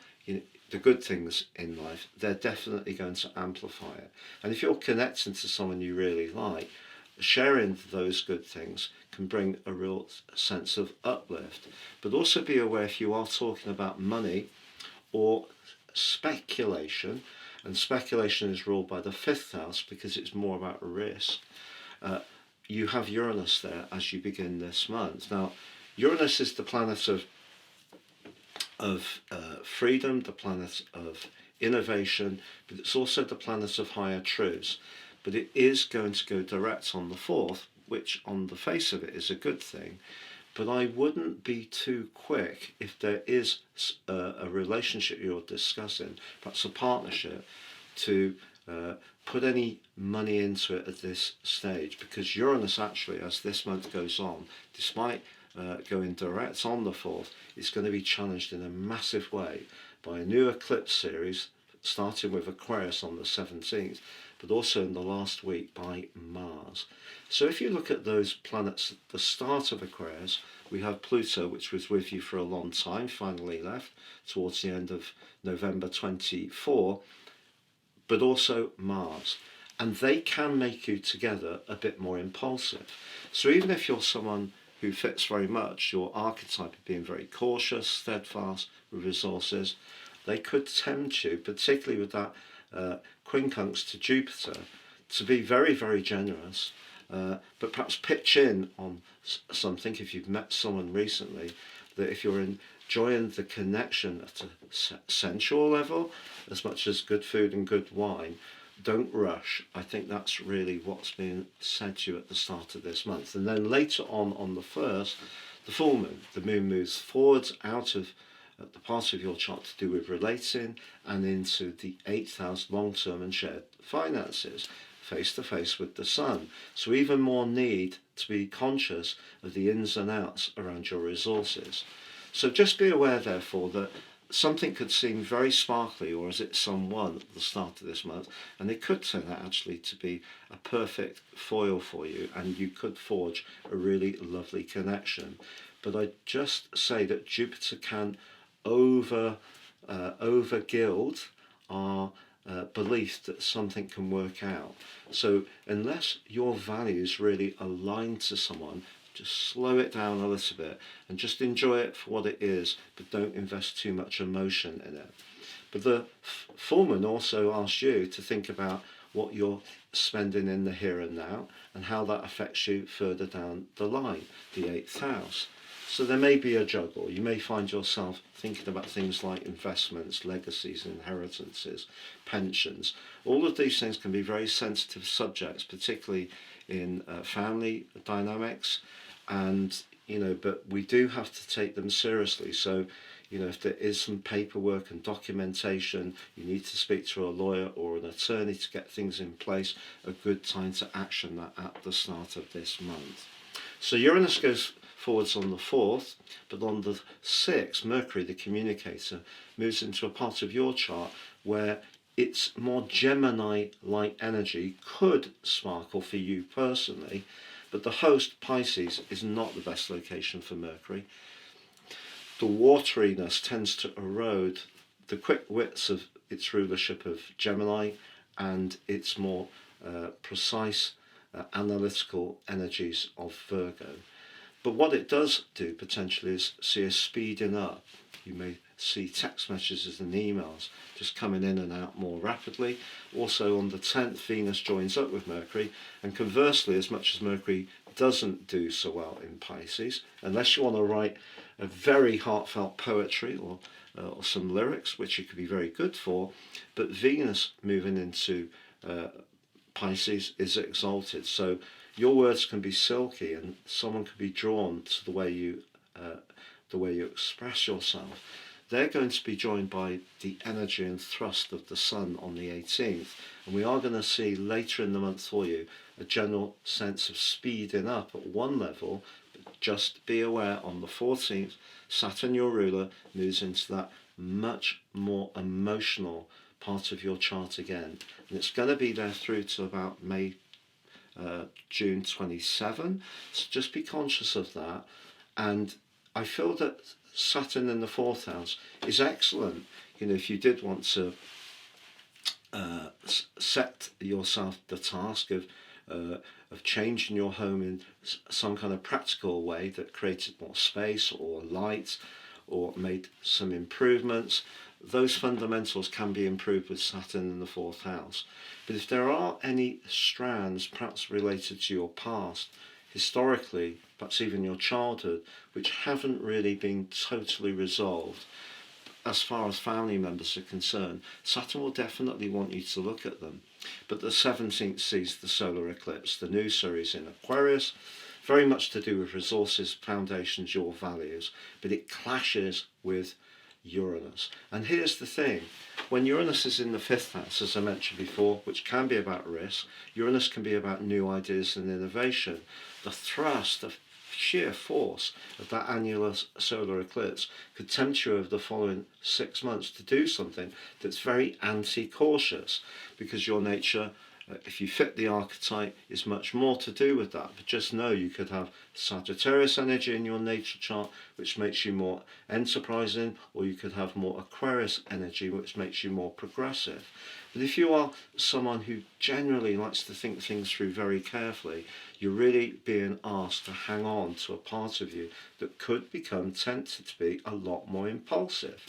good things in life, they're definitely going to amplify it. And if you're connecting to someone you really like, sharing those good things can bring a real sense of uplift. But also be aware if you are talking about money or speculation, and speculation is ruled by the fifth house because it's more about risk. You have Uranus there as you begin this month. Now, Uranus is the planet of freedom, the planet of innovation, but it's also the planet of higher truths. But it is going to go direct on the 4th, which on the face of it is a good thing. But I wouldn't be too quick if there is a relationship you're discussing, perhaps a partnership, to put any money into it at this stage. Because Uranus actually, as this month goes on, despite going direct on the 4th, it's going to be challenged in a massive way by a new eclipse series, starting with Aquarius on the 17th, but also in the last week by Mars. So if you look at those planets at the start of Aquarius, we have Pluto, which was with you for a long time, finally left towards the end of November 24, but also Mars. And they can make you together a bit more impulsive. So even if you're someone who fits very much your archetype of being very cautious, steadfast with resources, they could tempt you, particularly with that quincunx to Jupiter, to be very, very generous, but perhaps pitch in on something if you've met someone recently, that if you're enjoying the connection at a sensual level, as much as good food and good wine, don't rush. I think that's really what's being said to you at the start of this month. And then later on the 1st, the full moon. The moon moves forwards out of the part of your chart to do with relating and into the 8th house, long-term and shared finances, face to face with the sun. So even more need to be conscious of the ins and outs around your resources. So just be aware, therefore, that something could seem very sparkly, or as it's someone at the start of this month, and it could turn out actually to be a perfect foil for you, and you could forge a really lovely connection. But I just say that Jupiter can over gild our belief that something can work out. So unless your values really align to someone, just slow it down a little bit and just enjoy it for what it is, but don't invest too much emotion in it. But the full moon also asks you to think about what you're spending in the here and now and how that affects you further down the line, the 8th house. So there may be a juggle. You may find yourself thinking about things like investments, legacies, inheritances, pensions. All of these things can be very sensitive subjects, particularly in family dynamics, and but we do have to take them seriously. So if there is some paperwork and documentation, you need to speak to a lawyer or an attorney to get things in place. A good time to action that at the start of this month. So Uranus goes forwards on the 4th, but on the 6th, Mercury, the communicator, moves into a part of your chart where its more Gemini-like energy could sparkle for you personally, but the host, Pisces, is not the best location for Mercury. The wateriness tends to erode the quick wits of its rulership of Gemini and its more precise analytical energies of Virgo. But what it does do potentially is see a speeding up. You may see text messages and emails just coming in and out more rapidly. Also on the 10th, Venus joins up with Mercury, and conversely, as much as Mercury doesn't do so well in Pisces, unless you want to write a very heartfelt poetry or some lyrics, which it could be very good for, but Venus moving into Pisces is exalted. So your words can be silky, and someone can be drawn to the way you express yourself. They're going to be joined by the energy and thrust of the sun on the 18th, and we are going to see later in the month for you a general sense of speeding up at one level. But just be aware, on the 14th, Saturn, your ruler, moves into that much more emotional part of your chart again, and it's going to be there through to about June 27. So just be conscious of that. And I feel that Saturn in the 4th house is excellent. If you did want to set yourself the task of changing your home in some kind of practical way that created more space or light or made some improvements, those fundamentals can be improved with Saturn in the 4th house. But if there are any strands perhaps related to your past, historically, perhaps even your childhood, which haven't really been totally resolved as far as family members are concerned, Saturn will definitely want you to look at them. But the 17th sees the solar eclipse, the new series in Aquarius, very much to do with resources, foundations, your values, but it clashes with Uranus. And here's the thing, when Uranus is in the 5th house, as I mentioned before, which can be about risk, Uranus can be about new ideas and innovation. The thrust, the sheer force of that annular solar eclipse could tempt you over the following 6 months to do something that's very anti-cautious, because your nature, if you fit the archetype, is much more to do with that. But just know you could have Sagittarius energy in your natal chart, which makes you more enterprising, or you could have more Aquarius energy, which makes you more progressive. But if you are someone who generally likes to think things through very carefully, you're really being asked to hang on to a part of you that could become tempted to be a lot more impulsive.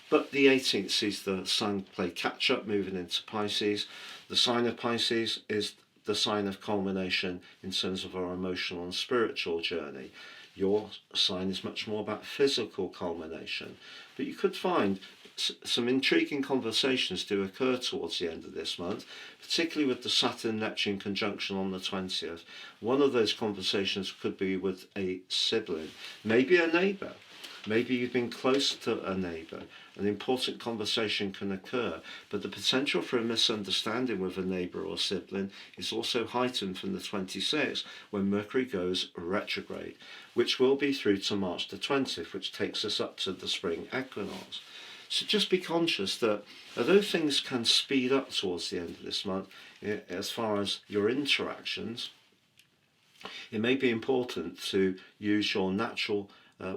But the 18th sees the Sun play catch up, moving into Pisces. The sign of Pisces is the sign of culmination in terms of our emotional and spiritual journey. Your sign is much more about physical culmination. But you could find some intriguing conversations do occur towards the end of this month, particularly with the Saturn-Neptune conjunction on the 20th. One of those conversations could be with a sibling, maybe a neighbour. Maybe you've been close to a neighbour. An important conversation can occur, but the potential for a misunderstanding with a neighbour or sibling is also heightened from the 26th, when Mercury goes retrograde, which will be through to March the 20th, which takes us up to the spring equinox. So just be conscious that although things can speed up towards the end of this month, as far as your interactions, it may be important to use your natural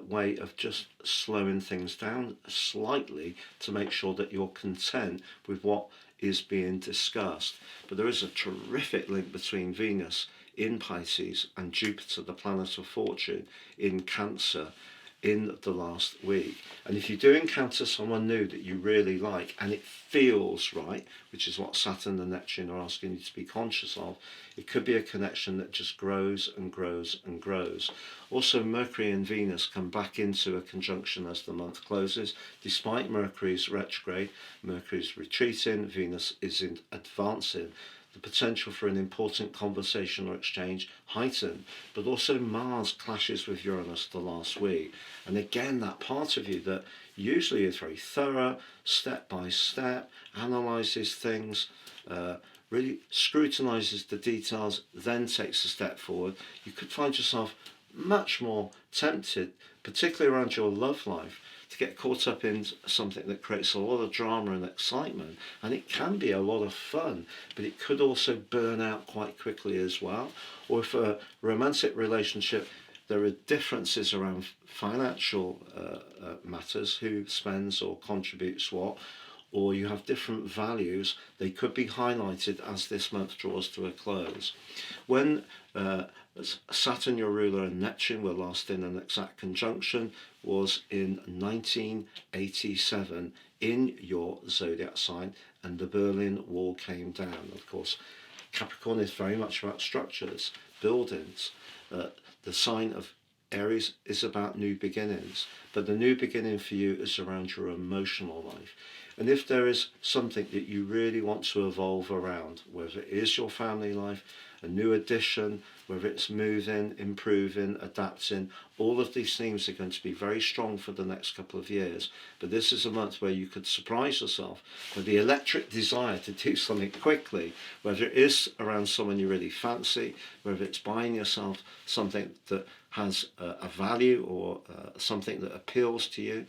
way of just slowing things down slightly to make sure that you're content with what is being discussed. But there is a terrific link between Venus in Pisces and Jupiter, the planet of fortune, in Cancer in the last week. And if you do encounter someone new that you really like and it feels right, which is what Saturn and Neptune are asking you to be conscious of, it could be a connection that just grows and grows and grows. Also, Mercury and Venus come back into a conjunction as the month closes. Despite Mercury's retrograde, Mercury's retreating, Venus is advancing. The potential for an important conversation or exchange heightened, but also Mars clashes with Uranus the last week. And again, that part of you that usually is very thorough, step by step, analyses things, really scrutinises the details, then takes a step forward. You could find yourself much more tempted, particularly around your love life, to get caught up in something that creates a lot of drama and excitement. And it can be a lot of fun, but it could also burn out quite quickly as well. Or if a romantic relationship, there are differences around financial matters, who spends or contributes what, or you have different values, they could be highlighted as this month draws to a close. When Saturn, your ruler, and Neptune were last in an exact conjunction was in 1987 in your zodiac sign, and the Berlin Wall came down. Of course, Capricorn is very much about structures, buildings. The sign of Aries is about new beginnings, but the new beginning for you is around your emotional life. And if there is something that you really want to evolve around, whether it is your family life, a new addition, whether it's moving, improving, adapting, all of these themes are going to be very strong for the next couple of years. But this is a month where you could surprise yourself with the electric desire to do something quickly, whether it is around someone you really fancy, whether it's buying yourself something that has a value or something that appeals to you.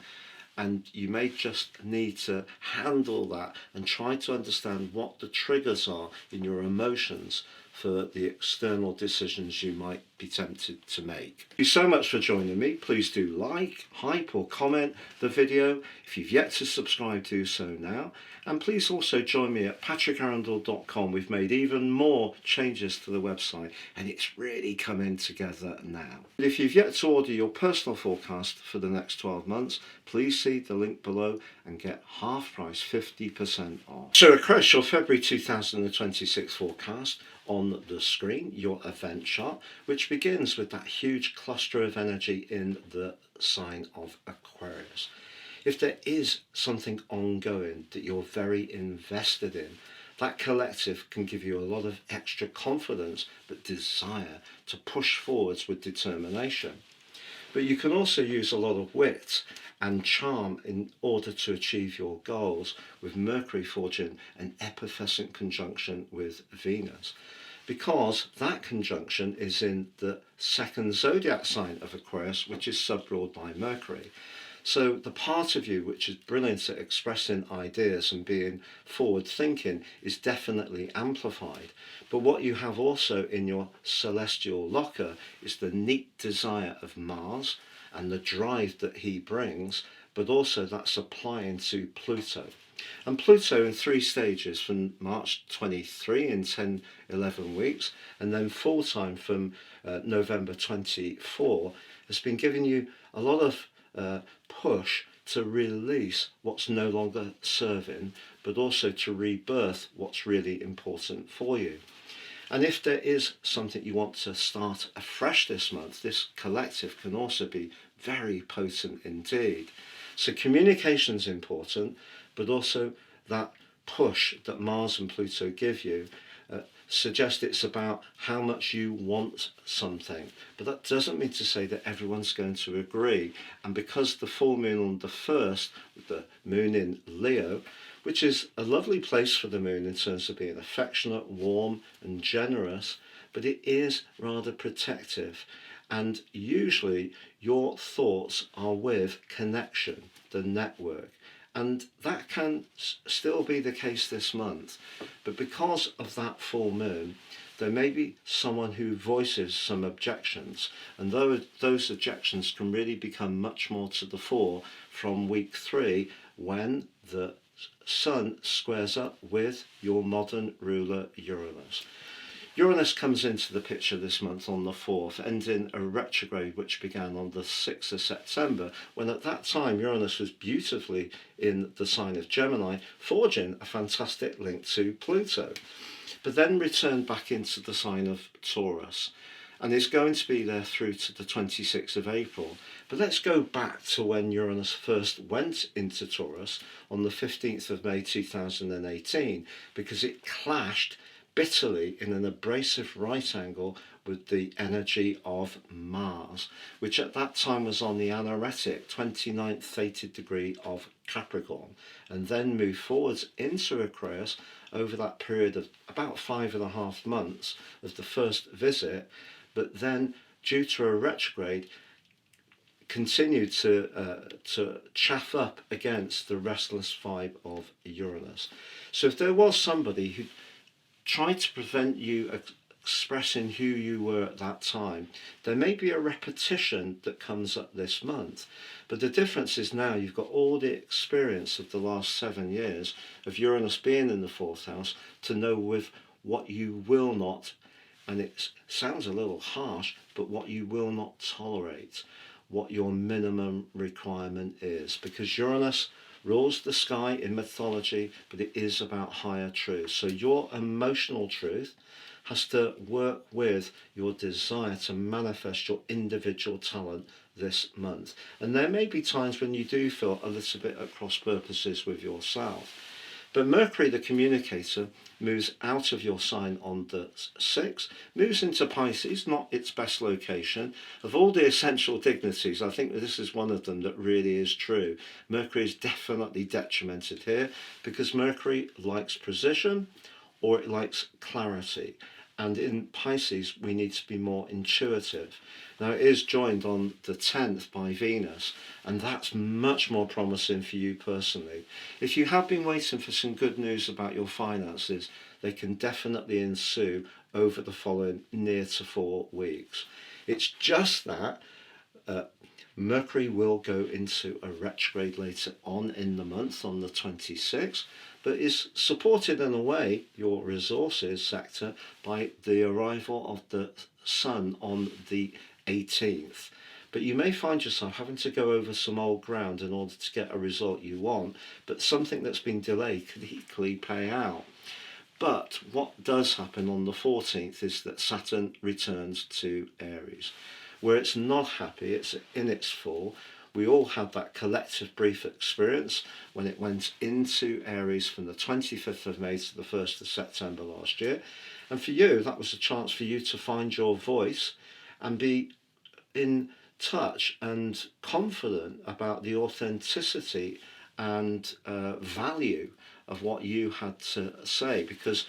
And you may just need to handle that and try to understand what the triggers are in your emotions for the external decisions you might be tempted to make. Thank you so much for joining me. Please do like, hype or comment the video. If you've yet to subscribe, do so now. And please also join me at patrickarundel.com. We've made even more changes to the website and it's really coming together now. If you've yet to order your personal forecast for the next 12 months, please see the link below and get half price, 50% off. So across your February 2026 forecast on the screen, your event chart, which begins with that huge cluster of energy in the sign of Aquarius. If there is something ongoing that you're very invested in, that collective can give you a lot of extra confidence, but desire to push forwards with determination. But you can also use a lot of wit and charm in order to achieve your goals, with Mercury forging an epiphysic conjunction with Venus. because that conjunction is in the second zodiac sign of Aquarius, which is sub-ruled by Mercury. So the part of you which is brilliant at expressing ideas and being forward thinking is definitely amplified. But what you have also in your celestial locker is the neat desire of Mars and the drive that he brings, but also that's applying to Pluto. And Pluto in 3 stages from March 23 in 10-11 weeks, and then full time from November 24, has been giving you a lot of push to release what's no longer serving, but also to rebirth what's really important for you. And if there is something you want to start afresh this month, this collective can also be very potent indeed. So communication is important, but also that push that Mars and Pluto give you suggest it's about how much you want something. But that doesn't mean to say that everyone's going to agree. And because the full moon on the 1st, with the moon in Leo, which is a lovely place for the moon in terms of being affectionate, warm and generous, but it is rather protective. And usually your thoughts are with connection, the network. And that can still be the case this month. But because of that full moon, there may be someone who voices some objections. And those objections can really become much more to the fore from week 3, when the Sun squares up with your modern ruler Uranus. Uranus comes into the picture this month on the 4th, ending a retrograde which began on the 6th of September, when at that time Uranus was beautifully in the sign of Gemini, forging a fantastic link to Pluto, but then returned back into the sign of Taurus, and is going to be there through to the 26th of April. But let's go back to when Uranus first went into Taurus on the 15th of May 2018, because it clashed bitterly in an abrasive right angle with the energy of Mars, which at that time was on the anaretic 29th fated degree of Capricorn, and then moved forwards into Aquarius over that period of about 5.5 months of the first visit, but then due to a retrograde continued to chaff up against the restless vibe of Uranus. So if there was somebody who tried to prevent you expressing who you were at that time, there may be a repetition that comes up this month. But the difference is now you've got all the experience of the last 7 years of Uranus being in the 4th house to know with what you will not, and it sounds a little harsh, but what you will not tolerate, what your minimum requirement is. Because Uranus rules the sky in mythology, but it is about higher truth. So your emotional truth has to work with your desire to manifest your individual talent this month. And there may be times when you do feel a little bit at cross purposes with yourself. But Mercury, the communicator, moves out of your sign on the 6th, moves into Pisces, not its best location. Of all the essential dignities, I think this is one of them that really is true. Mercury is definitely detrimented here because Mercury likes precision or it likes clarity. And in Pisces, we need to be more intuitive. Now, it is joined on the 10th by Venus, and that's much more promising for you personally. If you have been waiting for some good news about your finances, they can definitely ensue over the following near to 4 weeks. It's just that Mercury will go into a retrograde later on in the month on the 26th, but is supported in a way, your resources sector, by the arrival of the Sun on the 18th. But you may find yourself having to go over some old ground in order to get a result you want, but something that's been delayed could equally pay out. But what does happen on the 14th is that Saturn returns to Aries, where it's not happy, it's in its full. We all had that collective brief experience when it went into Aries from the 25th of May to the 1st of September last year. And for you, that was a chance for you to find your voice and be in touch and confident about the authenticity and value of what you had to say. Because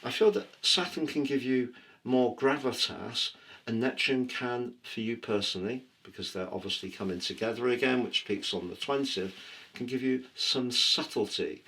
I feel that Saturn can give you more gravitas, and Neptune can for you personally, because they're obviously coming together again, which peaks on the 20th, can give you some subtlety.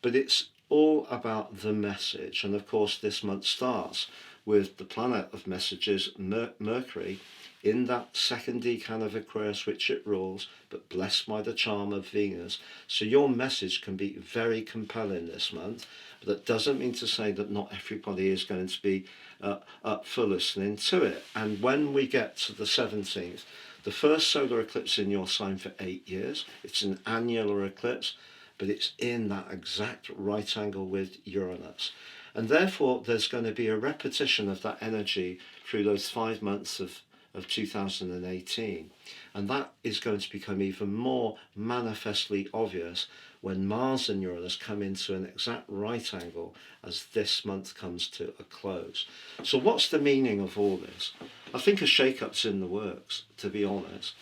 But it's all about the message. And of course, this month starts with the planet of messages, Mercury, in that second decan of Aquarius, which it rules, but blessed by the charm of Venus. So your message can be very compelling this month, but that doesn't mean to say that not everybody is going to be up for listening to it. And when we get to the 17th, the first solar eclipse in your sign for 8 years, it's an annular eclipse, but it's in that exact right angle with Uranus. And therefore, there's going to be a repetition of that energy through those 5 months of 2018. And that is going to become even more manifestly obvious when Mars and Uranus come into an exact right angle as this month comes to a close. So what's the meaning of all this? I think a shake-up's in the works, to be honest.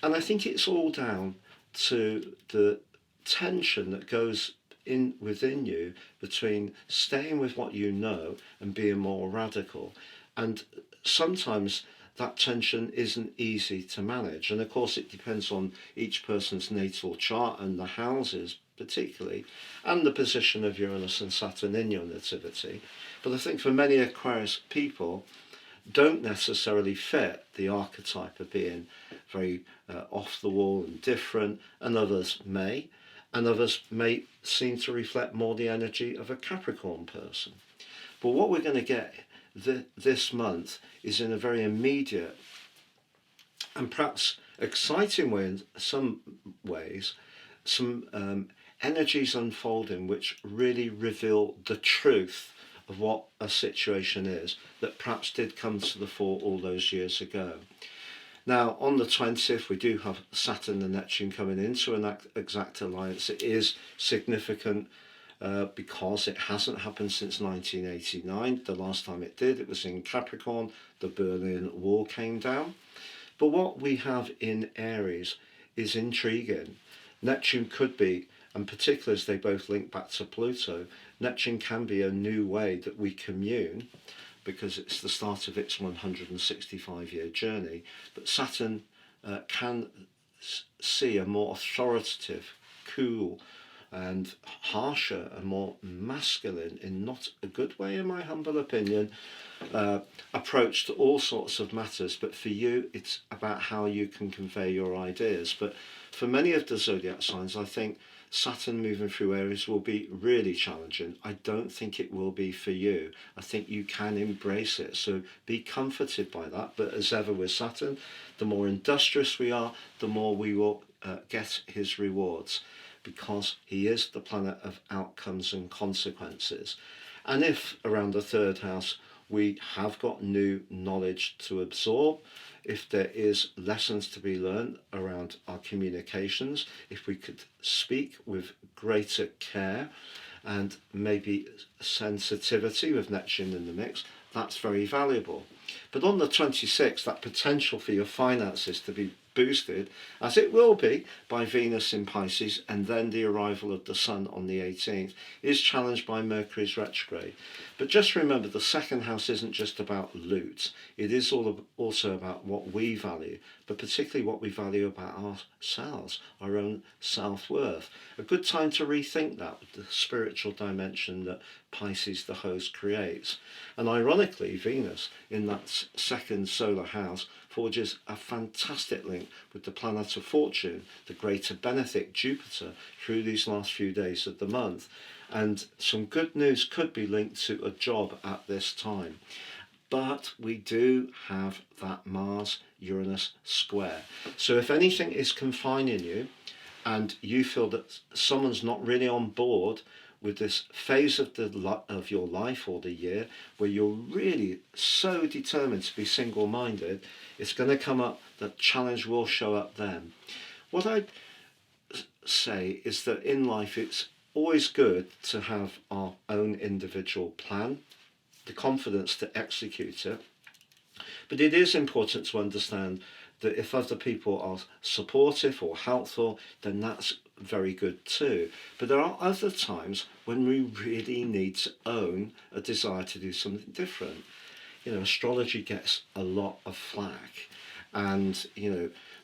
And I think it's all down to the tension that goes in within you between staying with what you know and being more radical. And sometimes that tension isn't easy to manage. And of course, it depends on each person's natal chart and the houses particularly, and the position of Uranus and Saturn in your nativity. But I think for many Aquarius people, don't necessarily fit the archetype of being very off the wall and different, and others may. And others may seem to reflect more the energy of a Capricorn person. But what we're going to get this month is in a very immediate and perhaps exciting way in some ways, some energies unfolding which really reveal the truth of what a situation is that perhaps did come to the fore all those years ago. Now, on the 20th, we do have Saturn and Neptune coming into an exact alliance. It is significant because it hasn't happened since 1989. The last time it did, it was in Capricorn. The Berlin Wall came down. But what we have in Aries is intriguing. Neptune could be, and particularly as they both link back to Pluto, Neptune can be a new way that we commune, because it's the start of its 165-year journey. But Saturn can see a more authoritative, cool, and harsher and more masculine, in not a good way in my humble opinion, approach to all sorts of matters. But for you, it's about how you can convey your ideas. But for many of the zodiac signs, I think Saturn moving through Aries will be really challenging. I don't think it will be for you. I think you can embrace it, so be comforted by that. But as ever with Saturn, the more industrious we are, the more we will get his rewards, because he is the planet of outcomes and consequences. And if around the third house we have got new knowledge to absorb, if there is lessons to be learned around our communications, if we could speak with greater care and maybe sensitivity with Neptune in the mix, that's very valuable. But on the 26th, that potential for your finances to be boosted, as it will be by Venus in Pisces, and then the arrival of the Sun on the 18th, is challenged by Mercury's retrograde. But just remember, the second house isn't just about loot. It is also about what we value, but particularly what we value about ourselves, our own self-worth. A good time to rethink that with the spiritual dimension that Pisces, the host, creates. And ironically, Venus in that second solar house forges a fantastic link with the planet of fortune, the greater benefic Jupiter, through these last few days of the month. And some good news could be linked to a job at this time. But we do have that Mars-Uranus square. So if anything is confining you, and you feel that someone's not really on board with this phase of your life or the year where you're really so determined to be single-minded, it's going to come up, that challenge will show up then. What I'd say is that in life it's always good to have our own individual plan, the confidence to execute it, but it is important to understand that if other people are supportive or helpful, then that's very good too. But there are other times when we really need to own a desire to do something different. Astrology gets a lot of flack, and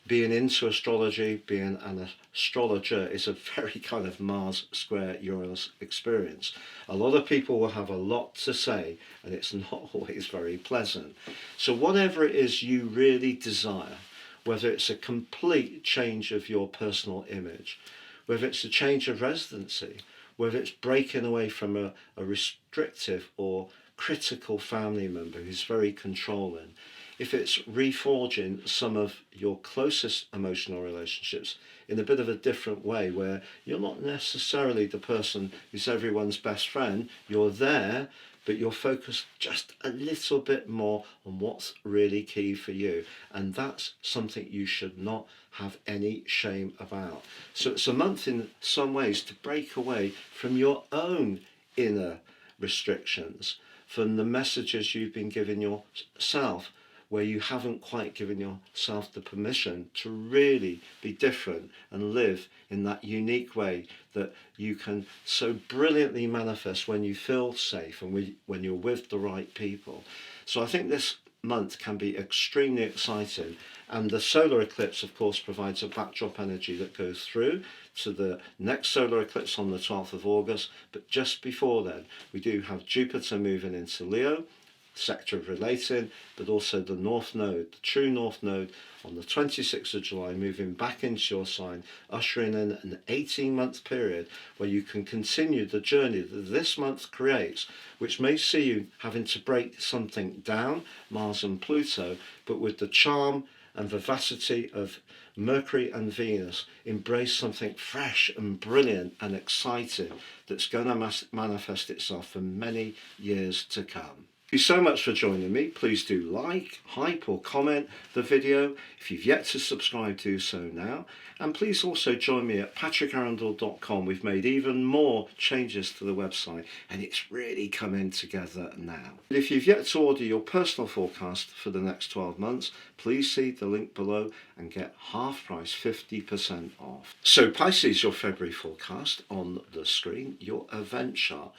being into astrology, being an astrologer, is a very kind of Mars square Uranus experience. A lot of people will have a lot to say, and it's not always very pleasant. So whatever it is you really desire, whether it's a complete change of your personal image, whether it's a change of residency, whether it's breaking away from a restrictive or critical family member who's very controlling, if it's reforging some of your closest emotional relationships in a bit of a different way, where you're not necessarily the person who's everyone's best friend, you're there, but you're focused just a little bit more on what's really key for you. And that's something you should not have any shame about. So it's a month in some ways to break away from your own inner restrictions, from the messages you've been giving yourself, where you haven't quite given yourself the permission to really be different and live in that unique way that you can so brilliantly manifest when you feel safe and when you're with the right people. So I think this month can be extremely exciting, and the solar eclipse of course provides a backdrop energy that goes through to the next solar eclipse on the 12th of August. But just before then we do have Jupiter moving into Leo, sector of relating, but also the North Node, the true North Node, on the 26th of July, moving back into your sign, ushering in an 18-month period where you can continue the journey that this month creates, which may see you having to break something down, Mars and Pluto, but with the charm and vivacity of Mercury and Venus, embrace something fresh and brilliant and exciting that's going to manifest itself for many years to come. Thank you so much for joining me. Please do like, hype or comment the video. If you've yet to subscribe, do so now. And please also join me at patrickarundel.com. We've made even more changes to the website and it's really coming together now. If you've yet to order your personal forecast for the next 12 months, please see the link below and get half price, 50% off. So Pisces, your February forecast on the screen, your event chart.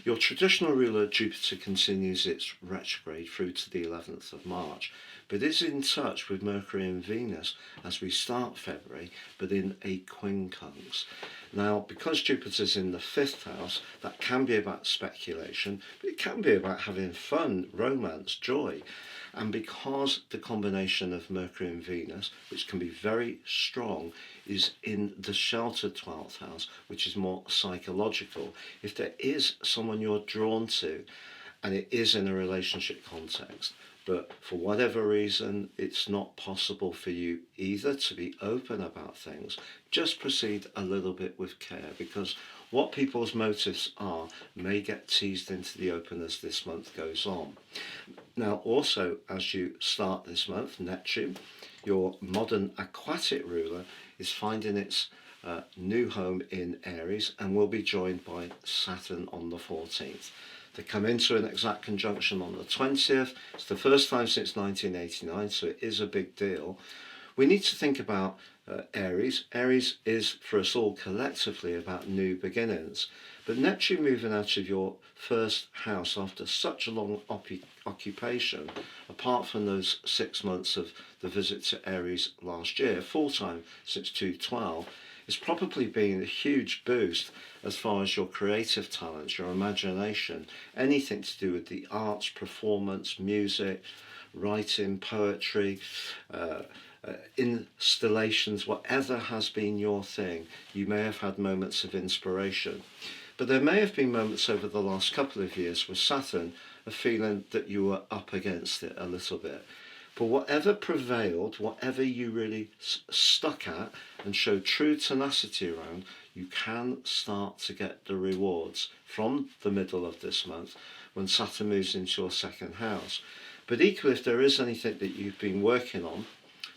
Your traditional ruler Jupiter continues its retrograde through to the 11th of March, but is in touch with Mercury and Venus as we start February, but in a quincunx. Now, because Jupiter's in the 5th house, that can be about speculation, but it can be about having fun, romance, joy. And because the combination of Mercury and Venus, which can be very strong, is in the sheltered 12th house, which is more psychological, if there is someone you're drawn to, and it is in a relationship context, but for whatever reason it's not possible for you either to be open about things, just proceed a little bit with care, because what people's motives are may get teased into the open as this month goes on. Now also, as you start this month, Neptune, your modern aquatic ruler, is finding its new home in Aries and will be joined by Saturn on the 14th. They come into an exact conjunction on the 20th. It's the first time since 1989, so it is a big deal. We need to think about Aries. Aries is, for us all collectively, about new beginnings. But Neptune moving out of your first house after such a long occupation, apart from those 6 months of the visit to Aries last year, full-time since 2012, is probably been a huge boost as far as your creative talents, your imagination, anything to do with the arts, performance, music, writing, poetry, installations, whatever has been your thing. You may have had moments of inspiration. But there may have been moments over the last couple of years with Saturn of feeling that you were up against it a little bit. But whatever prevailed, whatever you really stuck at and showed true tenacity around, you can start to get the rewards from the middle of this month when Saturn moves into your second house. But equally, if there is anything that you've been working on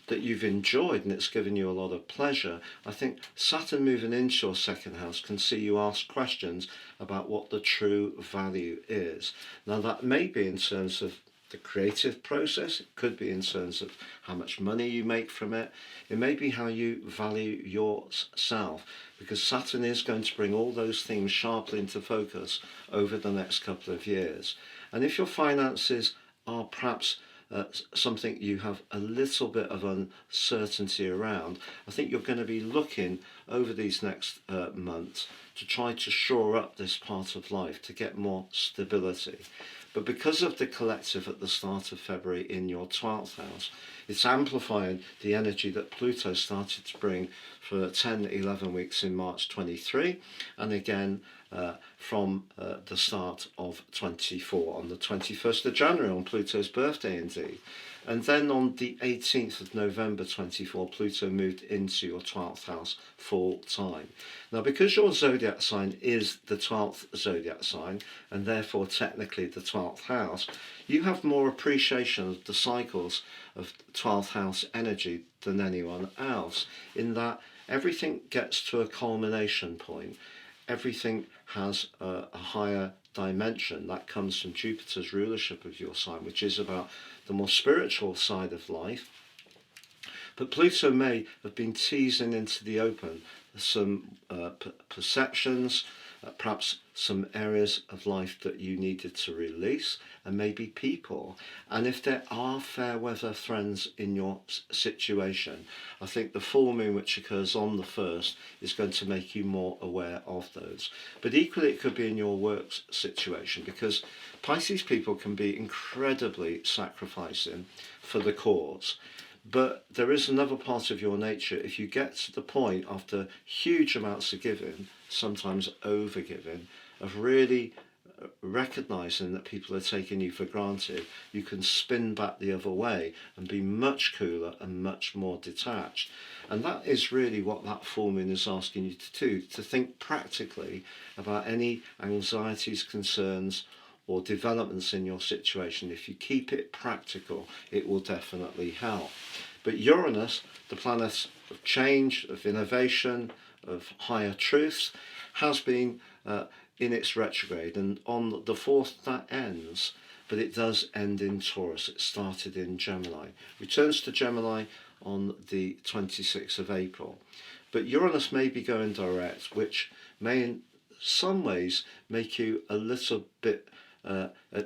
that you've enjoyed and it's given you a lot of pleasure, I think Saturn moving into your second house can see you ask questions about what the true value is. Now that may be in terms of the creative process. It could be in terms of how much money you make from it. It may be how you value yourself, because Saturn is going to bring all those things sharply into focus over the next couple of years. And if your finances are perhaps something you have a little bit of uncertainty around, I think you're going to be looking over these next months to try to shore up this part of life, to get more stability. But because of the collective at the start of February in your 12th house, it's amplifying the energy that Pluto started to bring for 10-11 weeks in March 23, and again from the start of 24 on the 21st of January, on Pluto's birthday indeed. And then on the 18th of November 24, Pluto moved into your 12th house full time. Now, because your zodiac sign is the 12th zodiac sign, and therefore technically the 12th house, you have more appreciation of the cycles of 12th house energy than anyone else, in that everything gets to a culmination point. Everything has a higher dimension that comes from Jupiter's rulership of your sign, which is about the more spiritual side of life. But Pluto may have been teasing into the open some perceptions, perhaps some areas of life that you needed to release, and maybe people. And if there are fair weather friends in your situation, I think the full moon, which occurs on the 1st, is going to make you more aware of those. But equally, it could be in your work situation, because Pisces people can be incredibly sacrificing for the cause. But there is another part of your nature. If you get to the point, after huge amounts of giving, sometimes over giving, of really recognizing that people are taking you for granted, you can spin back the other way and be much cooler and much more detached. And that is really what that full moon is asking you to do, to think practically about any anxieties, concerns, or developments in your situation. If you keep it practical, it will definitely help. But Uranus, the planet of change, of innovation, of higher truths, has been in its retrograde, and on the 4th that ends, but it does end in Taurus. It started in Gemini, returns to Gemini on the 26th of April. But Uranus may be going direct, which may in some ways make you a little bit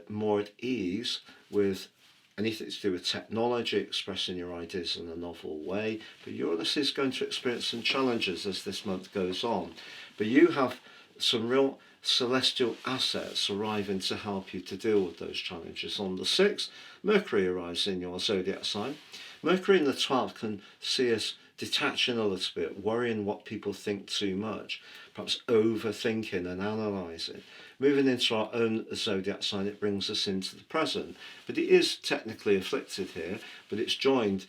more at ease with anything to do with technology, expressing your ideas in a novel way. But Uranus is going to experience some challenges as this month goes on. But you have some real celestial assets arriving to help you to deal with those challenges. On the 6th, Mercury arrives in your zodiac sign. Mercury in the 12th can see us detaching a little bit, worrying what people think too much, perhaps overthinking and analysing. Moving into our own zodiac sign, it brings us into the present. But it is technically afflicted here, but it's joined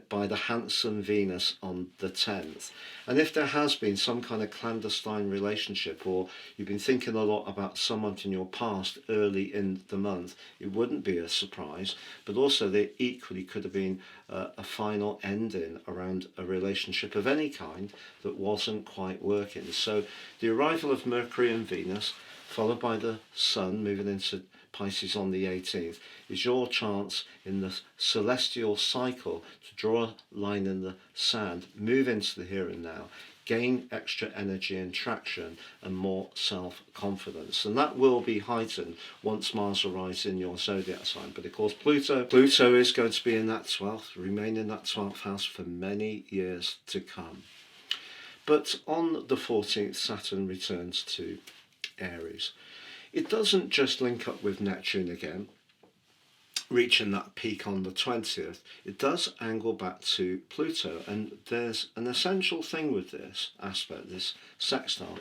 by the handsome Venus on the 10th. And if there has been some kind of clandestine relationship, or you've been thinking a lot about someone in your past early in the month, it wouldn't be a surprise. But also there equally could have been a final ending around a relationship of any kind that wasn't quite working. So the arrival of Mercury and Venus, followed by the Sun moving into Pisces on the 18th, is your chance in the celestial cycle to draw a line in the sand, move into the here and now, gain extra energy and traction and more self-confidence. And that will be heightened once Mars arrives in your zodiac sign. But of course Pluto is going to be in that 12th, remain in that 12th house for many years to come. But on the 14th, Saturn returns to Aries. It doesn't just link up with Neptune again, reaching that peak on the 20th. It does angle back to Pluto, and there's an essential thing with this aspect, this sextile,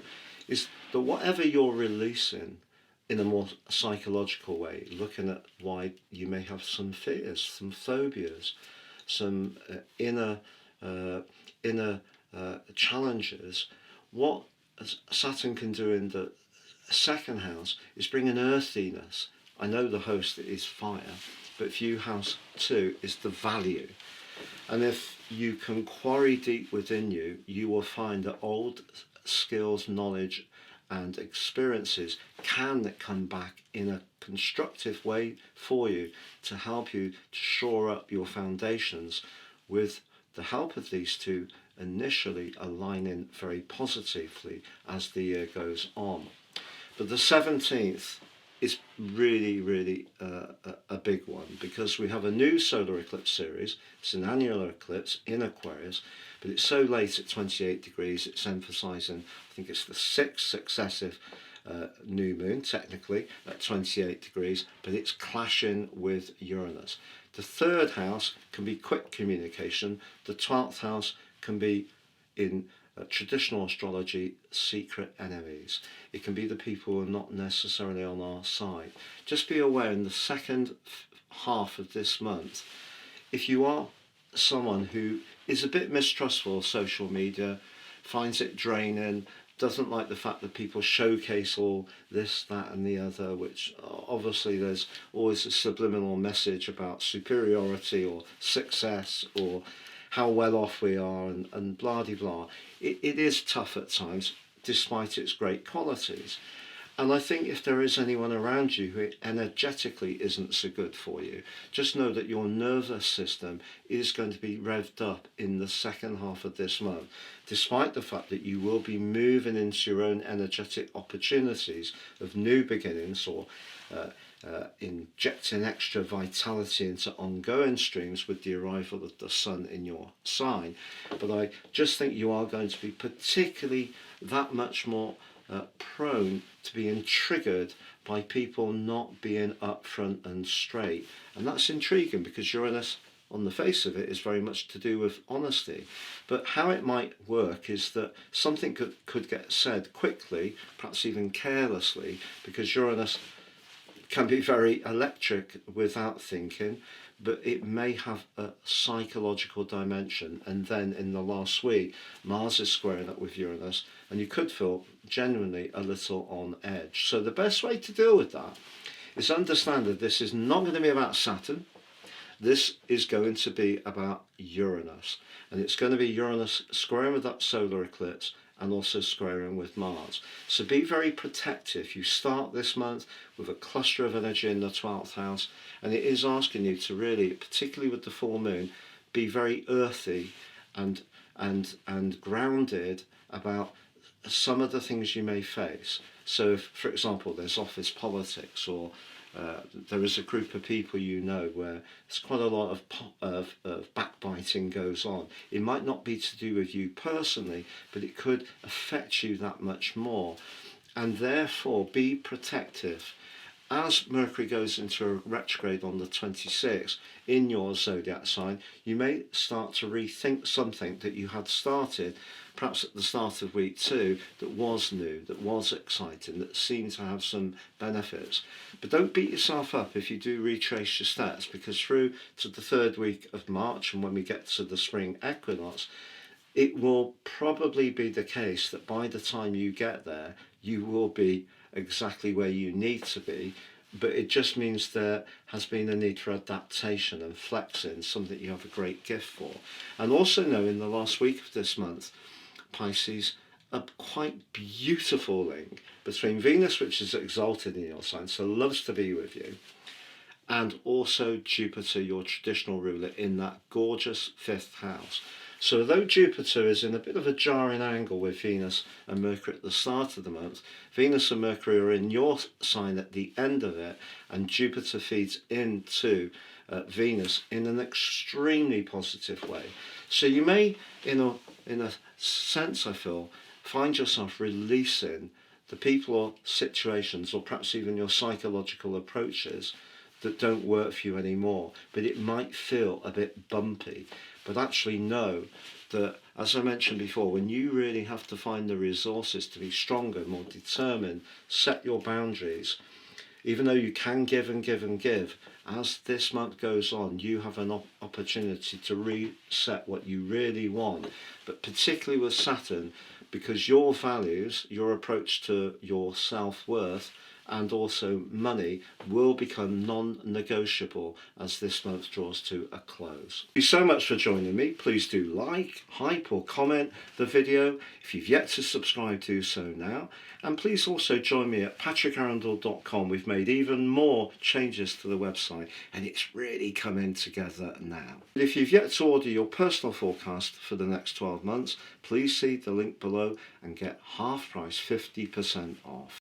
is that whatever you're releasing in a more psychological way, looking at why you may have some fears, some phobias, some inner challenges, what Saturn can do in the 2nd house is bring an earthiness. I know the host is fire, but for you, house 2 is the value. And if you can quarry deep within you, you will find that old skills, knowledge and experiences can come back in a constructive way for you to help you to shore up your foundations, with the help of these two initially aligning very positively as the year goes on. But the 17th is really a big one, because we have a new solar eclipse series. It's an annular eclipse in Aquarius, but it's so late at 28 degrees, it's emphasizing, I think it's the 6th successive new moon, technically, at 28 degrees, but it's clashing with Uranus. The 3rd house can be quick communication. The 12th house can be, in traditional astrology, secret enemies. It can be the people who are not necessarily on our side. Just be aware, in the second half of this month, if you are someone who is a bit mistrustful of social media, finds it draining, doesn't like the fact that people showcase all this, that and the other, which obviously there's always a subliminal message about superiority or success or how well off we are, and blah de blah. It is tough at times, despite its great qualities. And I think if there is anyone around you who energetically isn't so good for you, just know that your nervous system is going to be revved up in the second half of this month, despite the fact that you will be moving into your own energetic opportunities of new beginnings, or injecting extra vitality into ongoing streams with the arrival of the sun in your sign. But I just think you are going to be particularly that much more prone to being triggered by people not being upfront and straight. And that's intriguing, because Uranus, on the face of it, is very much to do with honesty. But how it might work is that something could get said quickly, perhaps even carelessly, because Uranus can be very electric without thinking, but it may have a psychological dimension. And then in the last week, Mars is squaring up with Uranus, and you could feel genuinely a little on edge. So the best way to deal with that is understand that this is not going to be about Saturn. This is going to be about Uranus, and it's going to be Uranus squaring with that solar eclipse and also squaring with Mars. So be very protective. You start this month with a cluster of energy in the 12th house, and it is asking you to really, particularly with the full moon, be very earthy and grounded about some of the things you may face. So if, for example, there's office politics, or there is a group of people you know where there's quite a lot of backbiting goes on. It might not be to do with you personally, but it could affect you that much more. And therefore, be protective. As Mercury goes into a retrograde on the 26th in your zodiac sign, you may start to rethink something that you had started, perhaps at the start of week 2, that was new, that was exciting, that seemed to have some benefits. But don't beat yourself up if you do retrace your steps, because through to the 3rd week of March, and when we get to the spring equinox, it will probably be the case that by the time you get there, you will be exactly where you need to be. But it just means there has been a need for adaptation and flexing, something you have a great gift for. And also know, in the last week of this month, Pisces, a quite beautiful link between Venus, which is exalted in your sign, so loves to be with you, and also Jupiter, your traditional ruler, in that gorgeous 5th house. So though Jupiter is in a bit of a jarring angle with Venus and Mercury at the start of the month, Venus and Mercury are in your sign at the end of it, and Jupiter feeds into Venus in an extremely positive way. So you may, in a sense, I feel, find yourself releasing the people or situations, or perhaps even your psychological approaches, that don't work for you anymore. But it might feel a bit bumpy. But actually know that, as I mentioned before, when you really have to find the resources to be stronger, more determined, set your boundaries, even though you can give and give and give, as this month goes on, you have an opportunity to reset what you really want. But particularly with Saturn, because your values, your approach to your self-worth, and also money will become non-negotiable as this month draws to a close. Thank you so much for joining me. Please do like, hype or comment the video. If you've yet to subscribe, do so now. And please also join me at patrickarundel.com. We've made even more changes to the website and it's really coming together now. If you've yet to order your personal forecast for the next 12 months, please see the link below and get half price, 50% off.